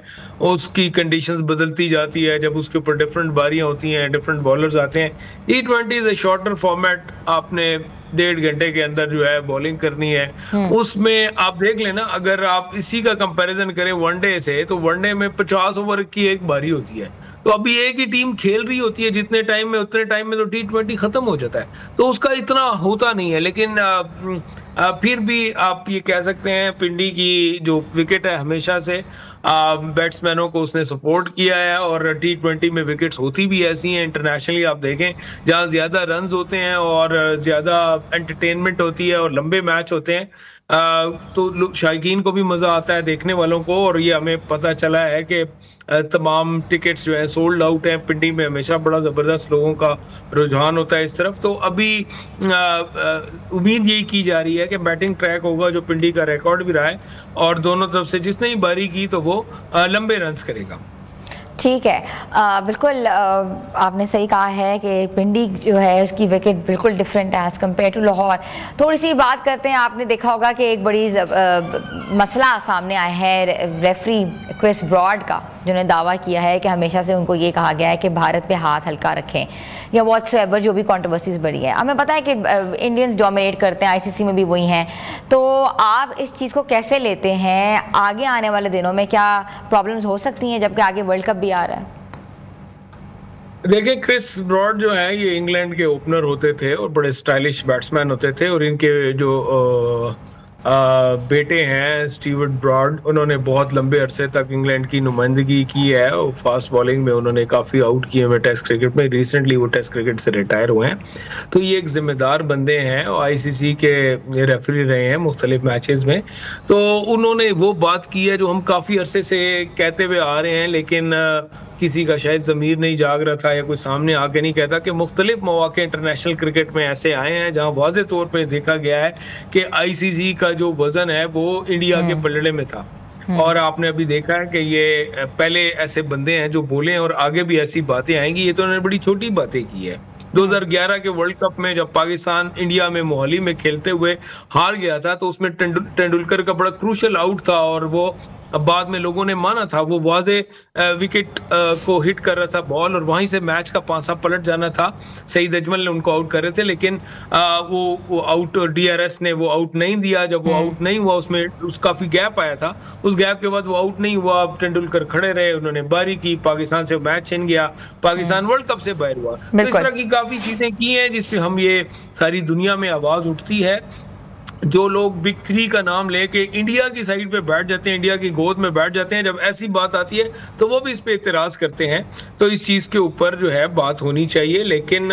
उसकी कंडीशंस बदलती जाती है, जब उसके ऊपर डिफरेंट बारियां होती हैं, डिफरेंट बॉलर्स आते हैं। T20 is a shorter format, आपने 1.5 घंटे के अंदर जो है बॉलिंग करनी है। उसमें आप देख लेना, अगर आप इसी का कंपैरिजन करें वनडे से, तो वनडे में 50 ओवर की एक बारी होती है। तो अभी एक ही टीम खेल रही होती है जितने टाइम में, उतने टाइम में तो T20 खत्म हो जाता है, तो उसका इतना होता नहीं है। लेकिन फिर भी आप ये कह सकते हैं पिंडी की जो विकेट है हमेशा से बैट्समैनों को उसने सपोर्ट किया है, और T20 में विकेट्स होती भी ऐसी हैं। इंटरनेशनली आप देखें जहाँ ज्यादा रन्स होते हैं और ज्यादा एंटरटेनमेंट होती है और लंबे मैच होते हैं, तो शायकीन को भी मजा आता है, देखने वालों को। और ये हमें पता चला है कि तमाम टिकट्स जो है सोल्ड आउट हैं। पिंडी में हमेशा बड़ा जबरदस्त लोगों का रुझान होता है इस तरफ। तो अभी उम्मीद यही की जा रही है कि बैटिंग ट्रैक होगा, जो पिंडी का रिकॉर्ड भी रहा है, और दोनों तरफ से जिसने ही बारी की तो वो लंबे रन्स करेगा। ठीक है, बिल्कुल आपने सही कहा है कि पिंडी जो है उसकी विकेट बिल्कुल डिफरेंट है एज़ कम्पेयर टू लाहौर। थोड़ी सी बात करते हैं, आपने देखा होगा कि एक बड़ी मसला सामने आया है रेफरी क्रिस ब्रॉड का, जिन्होंने दावा किया है कि हमेशा से उनको ये कहा गया है कि भारत पे हाथ हल्का रखें, या व्हाट्सएवर जो भी कंट्रोवर्सीज बढ़ी है। हमें पता है कि इंडियंस डोमिनेट करते हैं, आईसीसी में भी वही हैं। तो आप इस चीज़ को कैसे लेते हैं? आगे आने वाले दिनों में क्या प्रॉब्लम्स हो सकती हैं, जबकि आगे वर्ल्ड कप भी आ रहा है? देखिए, क्रिस ब्रॉड जो है ये इंग्लैंड के ओपनर होते थे और बड़े स्टाइलिश बैट्समैन होते थे, और इनके जो बेटे हैं स्टीवर्ट ब्रॉड, उन्होंने बहुत लंबे अरसे तक इंग्लैंड की नुमाइंदगी की है और फास्ट बॉलिंग में उन्होंने काफ़ी आउट किए हुए टेस्ट क्रिकेट में। रिसेंटली वो टेस्ट क्रिकेट से रिटायर हुए हैं। तो ये एक जिम्मेदार बंदे हैं और आईसीसी के रेफरी रहे हैं मुख्तलिफ मैचेस में। तो उन्होंने वो बात की है जो हम काफ़ी अरसे से कहते हुए आ रहे हैं, लेकिन किसी का शायद ज़मीर नहीं जाग रहा था या कोई सामने आके नहीं कहता कि मुख्तलिफ मौके इंटरनेशनल क्रिकेट में ऐसे आए हैं जहाँ वाज़े तौर पर देखा गया है कि ICC का जो वज़न है वो इंडिया के पलड़े में था। और आपने अभी देखा है कि ये पहले ऐसे बंदे हैं जो बोले और आगे भी ऐसी बातें आएंगी। ये तो उन्होंने बड़ी छोटी बातें की है। 2011 के वर्ल्ड कप में जब पाकिस्तान इंडिया में मोहाली में खेलते हुए हार गया था तो उसमें तेंदुलकर का बड़ा क्रूशल आउट था और वो बाद में लोगों ने माना था, वो वाजे विकेट को हिट कर रहा था बॉल और वहीं से मैच का पासा पलट जाना था। सईद अजमल ने उनको आउट कर रहे थे लेकिन वो आउट DRS ने वो आउट नहीं दिया। जब वो आउट नहीं हुआ उसमें काफी गैप आया था, उस गैप के बाद वो आउट नहीं हुआ। तेंदुलकर खड़े रहे, उन्होंने बारी की, पाकिस्तान से मैच छिन गया, पाकिस्तान वर्ल्ड कप से बाहर हुआ। तो इस तरह की काफी चीजें की हैं जिसपे हम ये सारी दुनिया में आवाज उठती है। जो लोग बिग 3 का नाम लेके इंडिया की साइड पे बैठ जाते हैं, इंडिया की गोद में बैठ जाते हैं, जब ऐसी बात आती है तो वो भी इस पे इतराज करते हैं। तो इस चीज के ऊपर जो है बात होनी चाहिए, लेकिन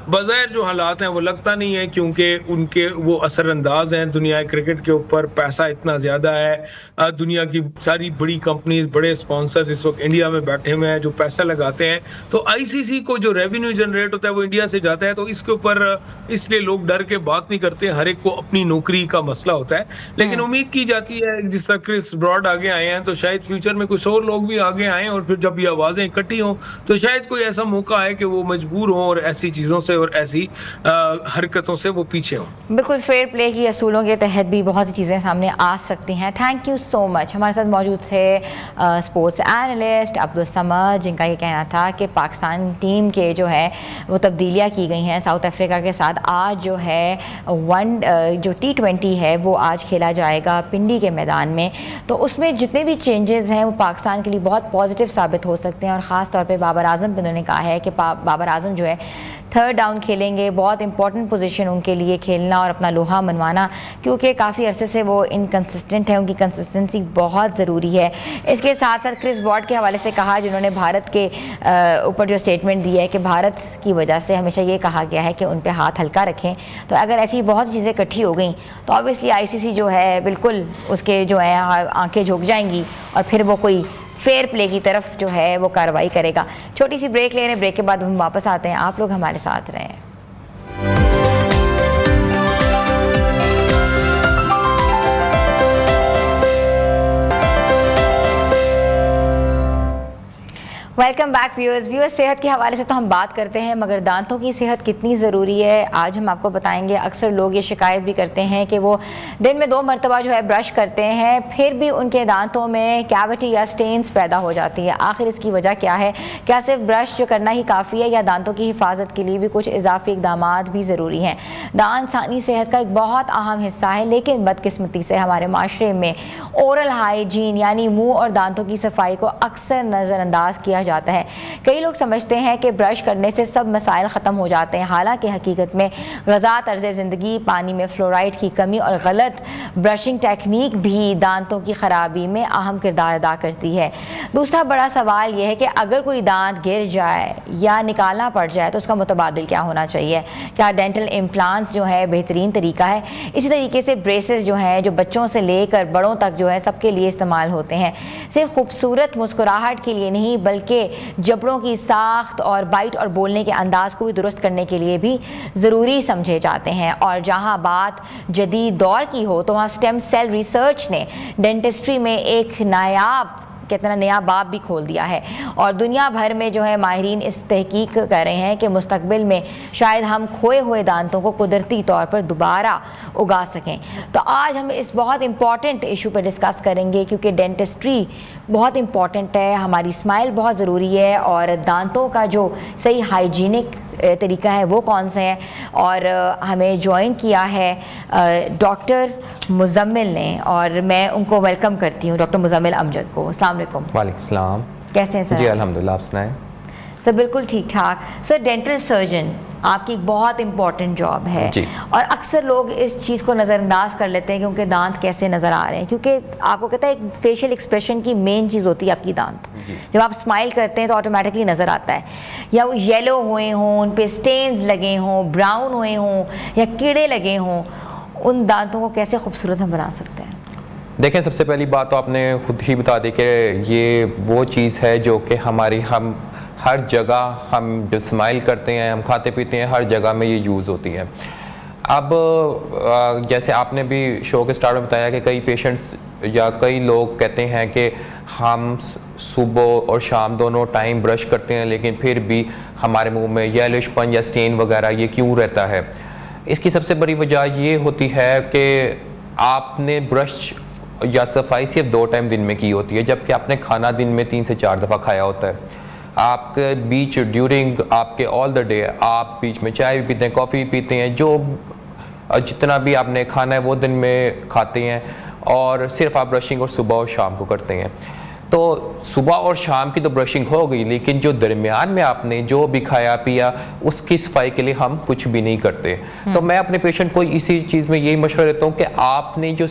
बज़ाहिर जो हालात हैं वो लगता नहीं है क्योंकि उनके वो असरअंदाज हैं दुनिया क्रिकेट के ऊपर। पैसा इतना ज्यादा है, दुनिया की सारी बड़ी कंपनीज, बड़े स्पॉन्सर्स इस वक्त इंडिया में बैठे हुए हैं जो पैसा लगाते हैं। तो ICC को जो रेवेन्यू जनरेट होता है वो इंडिया से जाता है। तो इसके ऊपर इसलिए लोग डर के बात नहीं करते, हर एक को अपनी नौकरी का मसला होता है। लेकिन उम्मीद की जाती है जिस तरह क्रिस ब्रॉड आगे आए हैं तो शायद फ्यूचर में कुछ और लोग भी आगे आए और फिर जब ये आवाजें इकट्ठी हों तो शायद कोई ऐसा मौका आए कि वो मजबूर हों और ऐसी चीजों से और ऐसी हरकतों से वो पीछे हों। बिल्कुल फेयर प्ले की असूलों के तहत भी बहुत सी चीज़ें सामने आ सकती हैं। Thank you so much. हमारे साथ मौजूद थे स्पोर्ट्स एनालिस्ट अब्दुल समद, जिनका ये कहना था कि पाकिस्तान टीम के जो है वो तब्दीलियाँ की गई हैं साउथ अफ्रीका के साथ। आज जो है जो T20 है वो आज खेला जाएगा पिंडी के मैदान में, तो उसमें जितने भी चेंजेस हैं वो पाकिस्तान के लिए बहुत पॉजिटिव साबित हो सकते हैं। और ख़ास तौर पे बाबर आजम पे उन्होंने कहा है कि बाबर आजम जो है 3rd डाउन खेलेंगे। बहुत इंपॉर्टेंट पोजीशन उनके लिए खेलना और अपना लोहा मनवाना, क्योंकि काफ़ी अरसे से वो इनकंसिस्टेंट है, उनकी कंसिस्टेंसी बहुत ज़रूरी है। इसके साथ साथ क्रिस ब्रॉड के हवाले से कहा, जिन्होंने भारत के ऊपर जो स्टेटमेंट दिया है कि भारत की वजह से हमेशा ये कहा गया है कि उन पर हाथ हल्का रखें। तो अगर ऐसी बहुत चीज़ें इकट्ठी हो गई तो ऑब्वियसली ICC जो है बिल्कुल उसके जो है आंखें झुक जाएंगी और फिर वो कोई फेयर प्ले की तरफ जो है वो कार्रवाई करेगा। छोटी सी ब्रेक ले रहे हैं, ब्रेक के बाद हम वापस आते हैं। आप लोग हमारे साथ रहें। Welcome back viewers. सेहत के हवाले से तो हम बात करते हैं, मगर दांतों की सेहत कितनी ज़रूरी है आज हम आपको बताएंगे। अक्सर लोग ये शिकायत भी करते हैं कि वो दिन में 2 मरतबा जो है ब्रश करते हैं, फिर भी उनके दांतों में कैविटी या स्टेन्स पैदा हो जाती है। आखिर इसकी वजह क्या है? क्या सिर्फ ब्रश जो करना ही काफ़ी है या दांतों की हिफाजत के लिए भी कुछ इजाफी इकदाम भी ज़रूरी हैं? दांत इंसानी सेहत का एक बहुत अहम हिस्सा है, लेकिन बदकिस्मती से हमारे माशरे में ओरल हाइजीन यानी मुँह और दांतों की सफाई को अक्सर नज़रअंदाज किया जाता है। कई लोग समझते हैं कि ब्रश करने से सब मसाइल ख़त्म हो जाते हैं, हालांकि हकीकत में ग़िज़ा, तर्ज़ ज़िंदगी, पानी में फ्लोराइड की कमी और गलत ब्रशिंग टेक्निक भी दांतों की ख़राबी में अहम किरदार अदा करती है। दूसरा बड़ा सवाल यह है कि अगर कोई दांत गिर जाए या निकालना पड़ जाए तो उसका मुतबादिल क्या होना चाहिए? क्या डेंटल इम्प्लांट्स जो है बेहतरीन तरीका है? इसी तरीके से ब्रेसेस जो हैं, जो बच्चों से लेकर बड़ों तक जो है सबके लिए इस्तेमाल होते हैं। सिर्फ खूबसूरत मुस्कुराहट के लिए नहीं, बल्कि जबड़ों की साख्त और बाइट और बोलने के अंदाज को भी दुरुस्त करने के लिए भी ज़रूरी समझे जाते हैं। और जहां बात जदीद दौर की हो तो वहाँ स्टेम सेल रिसर्च ने डेंटिस्ट्री में एक नया बाब भी खोल दिया है और दुनिया भर में जो है माहिरीन इस तहकीक कर रहे हैं कि मुस्तकबिल में शायद हम खोए हुए दांतों को कुदरती तौर पर दोबारा उगा सकें। तो आज हम इस बहुत इम्पॉर्टेंट इशू पर डिस्कस करेंगे, क्योंकि डेंटिस्ट्री बहुत इम्पॉर्टेंट है, हमारी स्माइल बहुत ज़रूरी है और दांतों का जो सही हाइजीनिक तरीका है वो कौन सा है। और हमें ज्वाइन किया है डॉक्टर मुजम्मिल ने और मैं उनको वेलकम करती हूँ, डॉक्टर मुजम्मिल अमजद को। अस्सलाम वालेकुम। वालेकुम सलाम। कैसे हैं सर? जी अल्हम्दुलिल्लाह, आप सुनाएं? सर बिल्कुल ठीक ठाक। सर डेंटल सर्जन आपकी एक बहुत इंपॉर्टेंट जॉब है और अक्सर लोग इस चीज़ को नज़रअंदाज कर लेते हैं कि उनके दांत कैसे नज़र आ रहे हैं, क्योंकि आपको कहता है एक फेशियल एक्सप्रेशन की मेन चीज़ होती है आपकी दांत। जब आप स्माइल करते हैं तो ऑटोमेटिकली नज़र आता है, या वो येलो हुए हों, उन पर स्टेन्स लगे हों, ब्राउन हुए हों या कीड़े लगे हों, उन दांतों को कैसे खूबसूरत हम बना सकते हैं? देखें, सबसे पहली बात तो आपने खुद ही बता दी कि ये वो चीज़ है जो कि हम हर जगह, हम जो स्माइल करते हैं, हम खाते पीते हैं, हर जगह में ये यूज़ होती है। अब जैसे आपने भी शो के स्टार्ट में बताया कि कई पेशेंट्स या कई लोग कहते हैं कि हम सुबह और शाम दोनों टाइम ब्रश करते हैं लेकिन फिर भी हमारे मुंह में येलोइशपन या स्टेन वगैरह ये क्यों रहता है। इसकी सबसे बड़ी वजह ये होती है कि आपने ब्रश या सफाई सिर्फ 2 टाइम दिन में की होती है, जबकि आपने खाना दिन में 3 से 4 दफ़ा खाया होता है। आपके बीच ड्यूरिंग आपके ऑल द डे आप बीच में चाय भी पीते हैं, कॉफ़ी भी पीते हैं, जो जितना भी आपने खाना है वो दिन में खाते हैं, और सिर्फ आप ब्रशिंग और सुबह और शाम को करते हैं। तो सुबह और शाम की तो ब्रशिंग हो गई, लेकिन जो दरमियान में आपने जो भी खाया पिया उसकी सफाई के लिए हम कुछ भी नहीं करते। तो मैं अपने पेशेंट को इसी चीज़ में यही मशवरा देता हूँ कि आपने जो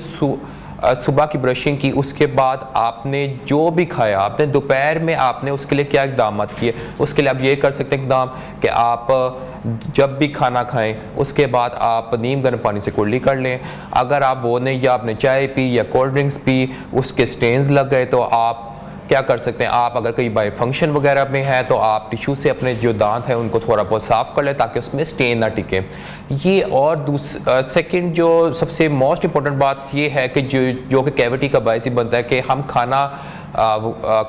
सुबह की ब्रशिंग की, उसके बाद आपने जो भी खाया, आपने दोपहर में आपने उसके लिए क्या इकदाम किए, उसके लिए आप ये कर सकते हैं इकदाम कि आप जब भी खाना खाएं उसके बाद आप नीम गर्म पानी से कुल्ली कर लें। अगर आप वो नहीं, या आपने चाय पी या कोल्ड ड्रिंक्स पी, उसके स्टेन्स लग गए, तो आप क्या कर सकते हैं, आप अगर कहीं बाई फंक्शन वगैरह में है तो आप टिश्यू से अपने जो दांत हैं उनको थोड़ा बहुत साफ़ कर लें ताकि उसमें स्टेन ना टिके। ये और सेकंड जो सबसे मोस्ट इम्पॉर्टेंट बात ये है कि जो कि कैविटी का बायस ही बनता है कि हम खाना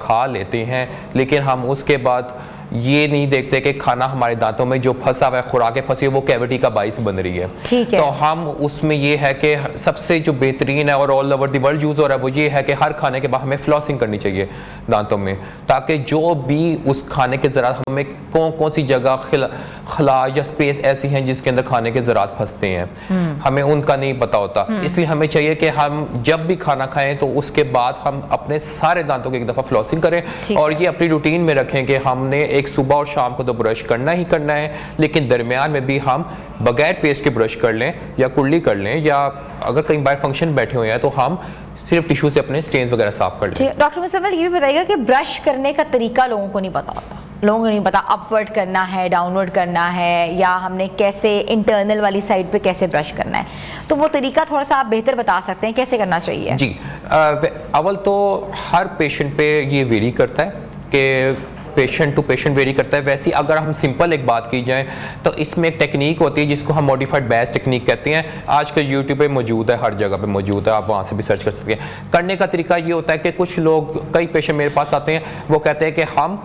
खा लेते हैं लेकिन हम उसके बाद ये नहीं देखते कि खाना हमारे दांतों में जो फंसा हुआ है, खुराकें फंसी है, वो कैविटी का बाइस बन रही है। ठीक है। तो हम उसमें ये है कि सबसे जो बेहतरीन है और all over the world use हो रहा है वो ये है कि हर खाने के बाद हमें फ्लॉसिंग करनी चाहिए दांतों में, ताकि जो भी उस खाने के ज़रात हमें कौन सी जगह खला या स्पेस ऐसी हैं जिसके अंदर खाने के ज़रात फंसते हैं, हमें उनका नहीं पता होता। इसलिए हमें चाहिए कि हम जब भी खाना खाएं तो उसके बाद हम अपने सारे दांतों की एक दफ़ा फ्लॉसिंग करें और ये अपनी रूटीन में रखें कि हमने एक सुबह और शाम को तो ब्रश करना ही करना है, लेकिन दरमियान में भी हम बगैर पेस्ट के ब्रश कर लें या कुल्ली कर लें, या अगर कहीं बाहर फंक्शन बैठे हुए हैं तो हम सिर्फ टिश्यू से अपने स्टेन्स वगैरह साफ कर लें। डॉक्टर मुस्तफा ये भी बताइएगा कि ब्रश करने का तरीका लोगों को नहीं पता होता, लोगों को नहीं पता अपवर्ड करना है, डाउनवर्ड करना है, या हमने कैसे इंटरनल वाली साइड पे कैसे ब्रश करना है, तो वो तरीका थोड़ा सा आप बेहतर बता सकते हैं कैसे करना चाहिए? जी, अव्वल तो हर पेशेंट पे ये वेरी करता है कि पेशेंट टू पेशेंट वेरी करता है। वैसे अगर हम सिंपल एक बात की जाए तो इसमें एक टेक्निक होती है जिसको हम मॉडिफाइड बैच टेक्निक कहते हैं। आजकल यूट्यूब पे मौजूद है, हर जगह पे मौजूद है, आप वहाँ से भी सर्च कर सकते हैं। करने का तरीका ये होता है कि कुछ लोग, कई पेशेंट मेरे पास आते हैं, वो कहते हैं कि हम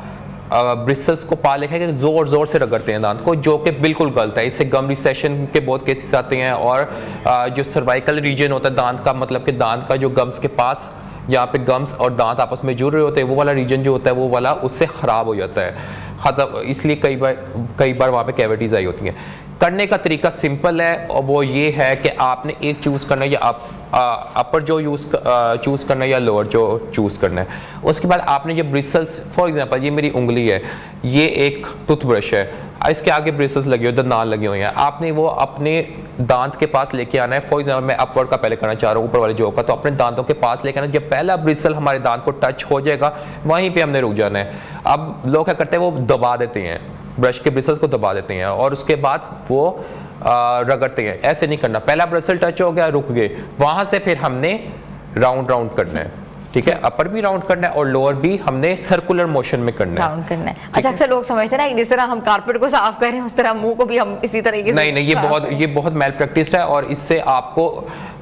ब्रिसल्स को पा लेके जोर जोर से रगड़ते हैं दांत को, जो कि बिल्कुल गलत है। इससे गम रिसेशन के बहुत केसेस आते हैं, और जो सर्वाइकल रीजन होता है दांत का, मतलब कि दांत का जो गम्स के पास, यहाँ पे गम्स और दांत आपस में जुड़ रहे होते हैं, वो वाला रीजन जो होता है वो वाला उससे ख़राब हो जाता है, ख़त्म। इसलिए कई बार वहाँ पे कैविटीज़ आई होती हैं। करने का तरीका सिंपल है और वो ये है कि आपने एक चूज़ करना है, या अपर जो चूज़ करना है या लोअर जो चूज़ करना है। उसके बाद आपने जो ब्रिसल्स, फॉर एग्जांपल ये मेरी उंगली है, ये एक टूथब्रश है, इसके आगे ब्रिसल्स लगे हुए, दंदान लगे हुए हैं, आपने वो अपने दांत के पास लेके आना है। फॉर एग्जांपल मैं अपवर्ड का पहले करना चाह रहा हूँ, ऊपर वाले जो का, तो अपने दांतों के पास लेके आना। जब पहला ब्रिसल हमारे दांत को टच हो जाएगा वहीं पे हमने रुक जाना है। अब लोग क्या करते हैं, वो दबा देते हैं, ब्रश के ब्रिसल्स को दबा देते हैं और उसके बाद वो रगड़ते हैं। ऐसे नहीं करना, पहला ब्रिसल टच हो गया, रुक गए, वहां से फिर हमने राउंड करना है, ठीक है। अपर भी राउंड करना है और लोअर भी हमने सर्कुलर मोशन में करना है, राउंड करना है। अच्छा, अक्सर लोग समझते हैं ना जिस तरह हम कारपेट को साफ कर रहे हैं उस तरह मुंह को भी हम इसी तरीके से। नहीं, ये बहुत मैल प्रैक्टिस है और इससे आपको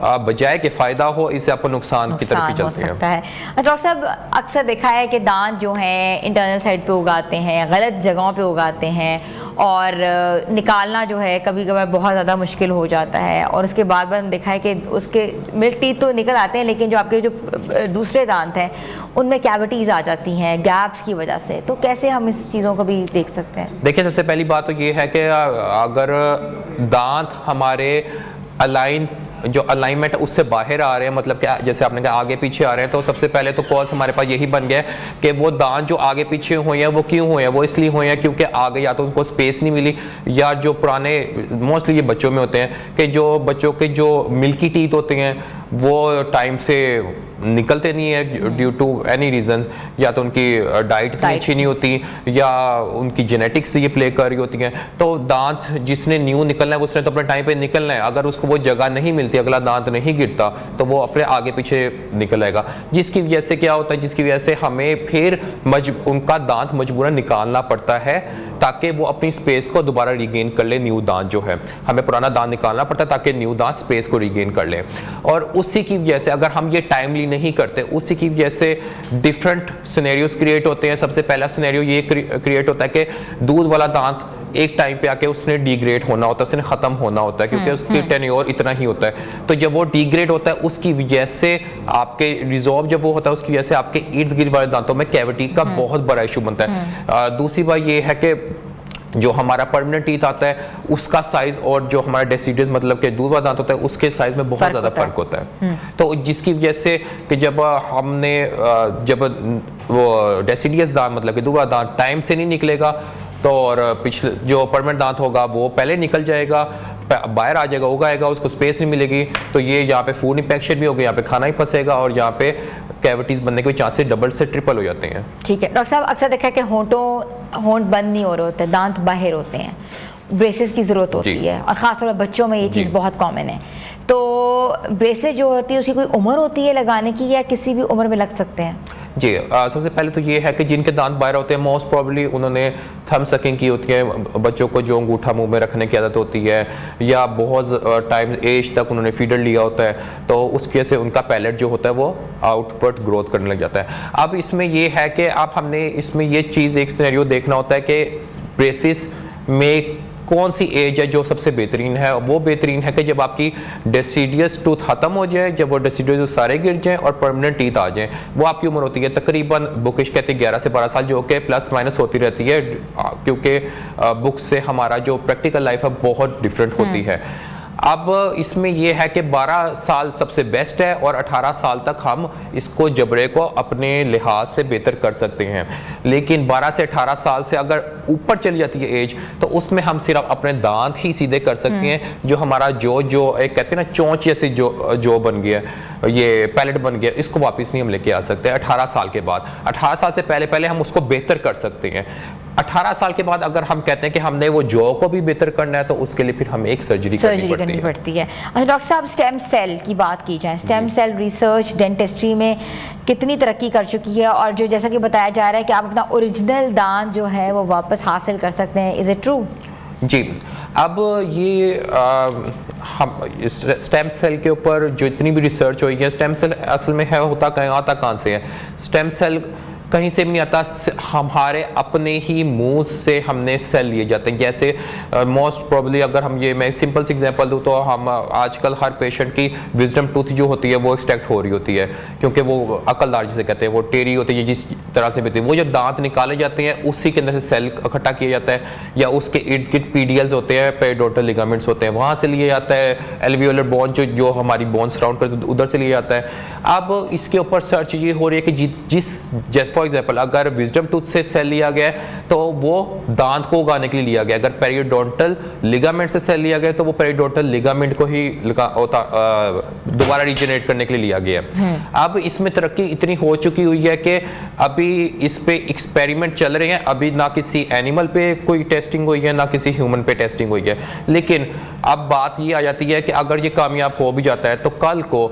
बजाय के फायदा हो, इससे आपको नुकसान की तरफ ही चलते हैं। डॉक्टर साहब, अक्सर देखा है कि दांत जो हैं इंटरनल साइड पे उगाते हैं, गलत जगहों पे उगाते हैं, और निकालना जो है कभी कभार बहुत ज़्यादा मुश्किल हो जाता है, और उसके बाद हम देखा है कि उसके मिल्क टीथ तो निकल आते हैं, लेकिन जो आपके जो दूसरे दांत हैं उनमें कैविटीज़ आ जाती हैं गैप्स की वजह से। तो कैसे हम इस चीज़ों को भी देख सकते हैं? देखिए, सबसे पहली बात तो ये है कि अगर दांत हमारे जो अलाइनमेंट उससे बाहर आ रहे हैं, मतलब कि जैसे आपने कहा आगे पीछे आ रहे हैं, तो सबसे पहले तो कॉज हमारे पास यही बन गया कि वो दांत जो आगे पीछे हुए हैं वो क्यों हुए हैं, वो इसलिए हुए हैं क्योंकि आगे या तो उनको स्पेस नहीं मिली, या जो पुराने, मोस्टली ये बच्चों में होते हैं कि जो बच्चों के जो मिल्की टीथ होते हैं वो टाइम से निकलते नहीं है ड्यू टू एनी रीजन, या तो उनकी डाइट इतनी अच्छी नहीं होती या उनकी जेनेटिक्स ये प्ले कर रही होती हैं। तो दांत जिसने न्यू निकलना है उसने तो अपने टाइम पे निकलना है, अगर उसको वो जगह नहीं मिलती, अगला दांत नहीं गिरता तो वो अपने आगे पीछे निकल आएगा, जिसकी वजह से क्या होता है, जिसकी वजह से हमें फिर उनका दांत मजबूरन निकालना पड़ता है ताकि वो अपनी स्पेस को दोबारा रिगेन कर ले। न्यू दांत जो है, हमें पुराना दांत निकालना पड़ता है ताकि न्यू दांत स्पेस को रिगेन कर ले, और उसी की वजह से अगर हम ये टाइमली नहीं करते, उसी की वजह से डिफरेंट सिनेरियोज क्रिएट होते हैं। सबसे पहला सिनेरियो ये क्रिएट होता है कि दूध वाला दांत एक टाइम पे आके उसने डिग्रेड होना होता है, उसने खत्म होना होता है, क्योंकि उसकी टेन्योर इतना ही होता है। तो जब वो डिग्रेड होता है उसकी वजह से आपके रिजॉल्व जब वो होता है उसकी वजह से आपके इर्द गिर्द वाले दांतों में कैविटी का बहुत बड़ा इशू बनता है। दूसरी बात ये है कि जो हमारा परमानेंट टीथ आता है उसका साइज और जो हमारा डेसिडियस मतलब के दूध वाला दांत होता है उसके साइज में बहुत ज़्यादा फर्क होता है। तो जिसकी वजह से कि जब हमने जब वो डेसिडियस दांत मतलब कि दूध वाला दांत टाइम से नहीं निकलेगा तो और पिछले जो परमानेंट दांत होगा वो पहले निकल जाएगा, बाहर आ जाएगा, उगाएगा, उसको स्पेस नहीं मिलेगी, तो ये यहाँ पे फूड इंफेक्शन भी होगा, यहाँ पे खाना ही फंसेगा और यहाँ पे कैविटीज बनने के चांसेस डबल से ट्रिपल हो जाते हैं। ठीक है डॉक्टर साहब, अक्सर देखा है कि होंठ बंद नहीं हो रहे होते, दांत बाहर होते हैं, ब्रेसेस की ज़रूरत होती है और ख़ासतौर पर बच्चों में ये चीज़ बहुत कॉमन है। तो ब्रेसेस जो होती है उसकी कोई उम्र होती है लगाने की या किसी भी उम्र में लग सकते हैं? जी, सबसे पहले तो ये है कि जिनके दांत बाहर होते हैं मोस्ट प्रॉब्ली उन्होंने थंब सकिंग की होती है, बच्चों को जो अंगूठा मुंह में रखने की आदत होती है या बहुत टाइम एज तक उन्होंने फीडर लिया होता है, तो उसकी वजह से उनका पैलेट जो होता है वो आउटवर्ड ग्रोथ करने लग जाता है। अब इसमें ये है कि आप हमने इसमें ये चीज़ एक सिनेरियो देखना होता है कि ब्रेसिस में कौन सी एज है जो सबसे बेहतरीन है। वो बेहतरीन है कि जब आपकी डेसिडियस टूथ खत्म हो जाए, जब वो डेसिडियस सारे गिर जाएं और परमानेंट टीथ आ जाएं, वो आपकी उम्र होती है तकरीबन बुकिश कहते हैं 11 से 12 साल, जो कि प्लस माइनस होती रहती है क्योंकि बुक से हमारा जो प्रैक्टिकल लाइफ है बहुत डिफरेंट होती है। अब इसमें यह है कि 12 साल सबसे बेस्ट है और 18 साल तक हम इसको जबड़े को अपने लिहाज से बेहतर कर सकते हैं, लेकिन 12 से 18 साल से अगर ऊपर चली जाती है एज तो उसमें हम सिर्फ अपने दांत ही सीधे कर सकते हैं। जो हमारा जो एक कहते हैं ना चोंच जैसे जो बन गया, ये पैलेट बन गया, इसको वापस नहीं हम लेके आ सकते 18 साल के बाद। 18 साल से पहले हम उसको बेहतर कर सकते हैं। 18 साल के बाद अगर हम कहते हैं कि हमने वो जॉ को भी बेहतर करना है तो उसके लिए फिर हमें एक सर्जरी करनी पड़ती है। अच्छा डॉक्टर साहब, स्टेम सेल की बात की जाए, स्टेम सेल रिसर्च डेंटिस्ट्री में कितनी तरक्की कर चुकी है और जो जैसा कि बताया जा रहा है कि आप अपना ओरिजिनल दांत जो है वो वापस हासिल कर सकते हैं, इज इट ट्रू? जी, अब ये हम स्टेम सेल के ऊपर जो इतनी भी रिसर्च हुई है, स्टेम सेल असल में है होता कहाँ से है? स्टेम सेल कहीं से भी नहीं आता, हमारे अपने ही मुंह से हमने सेल लिए जाते हैं। जैसे मोस्ट प्रोबेबली अगर हम ये मैं सिंपल सी एग्जांपल दूं तो हम आजकल हर पेशेंट की विजडम टूथ जो होती है वो एक्सट्रैक्ट हो रही होती है, क्योंकि वो अकलदार जिसे कहते हैं वो टेढ़ी होती है जिस तरह से भी होती है। वो जब दांत निकाले जाते हैं उसी के अंदर से सेल इकट्ठा किया जाता है, या उसके इर्द गिर्द पीडियल्स होते हैं, पेरिडोंटल लिगामेंट्स होते हैं, वहाँ से लिया जाता है। एल्वियोलर बोन जो हमारी बोन सराउंड करती है उधर से लिया जाता है। अब इसके ऊपर सर्च ये हो रही है कि जिस फॉर एग्जाम्पल अगर विजडम टूथ से सेल लिया गया तो वो दांत को उगाने के लिए लिया गया, अगर पेरिडोंटल लिगामेंट से सेल लिया गया तो वो पेरिडोंटल लिगामेंट को ही दोबारा रीजनरेट करने के लिए लिया गया। अब इसमें तरक्की इतनी हो चुकी हुई है कि अभी इस पे एक्सपेरिमेंट चल रहे हैं, अभी ना किसी एनिमल पे कोई टेस्टिंग हुई है ना किसी ह्यूमन पे टेस्टिंग हुई है। लेकिन अब बात ये आ जाती है कि अगर ये कामयाब हो भी जाता है तो कल को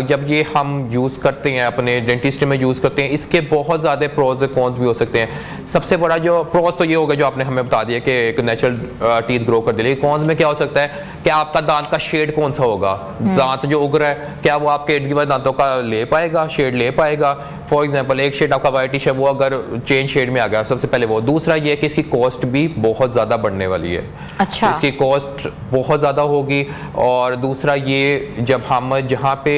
जब ये हम यूज़ करते हैं अपने डेंटिस्ट में यूज़ करते हैं, इसके बहुत ज़्यादा प्रोज और कॉन्स भी हो सकते हैं। सबसे बड़ा जो प्रोज तो ये होगा जो आपने हमें बता दिया कि एक नेचुरल टीथ ग्रो कर दिया, कॉन्स में क्या हो सकता है कि आपका दांत का शेड कौन सा होगा, दांत जो उग रहा है क्या वो आपके इर्द गिर्द दांतों का ले पाएगा, शेड ले पाएगा। फॉर एग्जाम्पल एक शेड आपका वाइटिश है, वो अगर चेंज शेड में आ गया, सबसे पहले वो। दूसरा ये है कि इसकी कॉस्ट भी बहुत ज़्यादा बढ़ने वाली है। अच्छा, इसकी कॉस्ट बहुत ज़्यादा होगी। और दूसरा ये जब हम जहाँ पे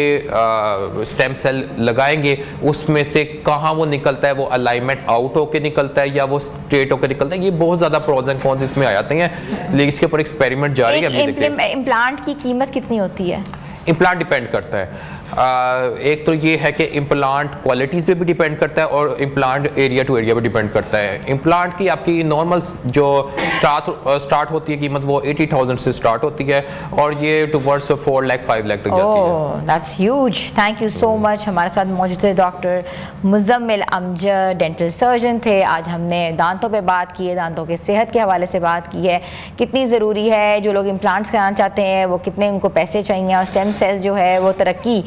स्टेम सेल लगाएंगे उसमें से कहाँ वो निकलता है, वो अलाइनमेंट आउट होके निकलता है या वो स्ट्रेट होके निकलता है, ये बहुत ज़्यादा प्रोज एंड कॉन्स इसमें आ जाते हैं। लेकिन इसके ऊपर एक्सपेरिमेंट जारी है। इम्प्लांट की कीमत कितनी होती है? इम्प्लांट डिपेंड करता है। एक तो ये है कि इम्प्लांट क्वालिटीज़ पे भी डिपेंड करता है और इम्प्लांट एरिया टू एरिया पे डिपेंड करता है। इम्प्लांट की आपकी नॉर्मल जो स्टार्ट होती है कीमत वो 80,000 से स्टार्ट होती है और ये टुवर्ड्स 4 लाख 5 लाख तक जाती है। That's huge. Thank you so much. हमारे साथ मौजूद थे doctor Muzammil Amjad, dental surgeon थे। आज हमने दांतों पे बात की है, दांतों के सेहत के हवाले से बात की है, कितनी ज़रूरी है, जो लोग इम्प्लांट्स कराना चाहते हैं वो कितने उनको पैसे चाहिए और स्टेम सेल्स जो है वो तरक्की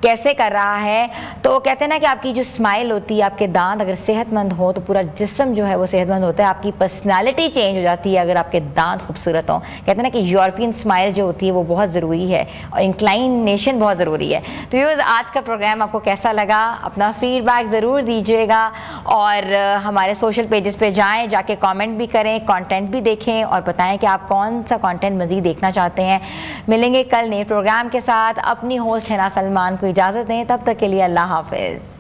कैसे कर रहा है। तो कहते हैं ना कि आपकी जो स्माइल होती है, आपके दांत अगर सेहतमंद हो तो पूरा जिस्म जो है वो सेहतमंद होता है, आपकी पर्सनालिटी चेंज हो जाती है अगर आपके दांत खूबसूरत हों। कहते हैं ना कि यूरोपियन स्माइल जो होती है वो बहुत ज़रूरी है और इंक्लाइनेशन बहुत ज़रूरी है। तो व्यूअर्स, आज का प्रोग्राम आपको कैसा लगा, अपना फीडबैक ज़रूर दीजिएगा और हमारे सोशल पेजेस पे जाएँ, जाके कॉमेंट भी करें, कॉन्टेंट भी देखें और बताएँ कि आप कौन सा कॉन्टेंट मज़ीद देखना चाहते हैं। मिलेंगे कल नए प्रोग्राम के साथ। अपनी होस्ट हिना सलमान को इजाज़त दें, तब तक के लिए अल्लाह हाफिज़।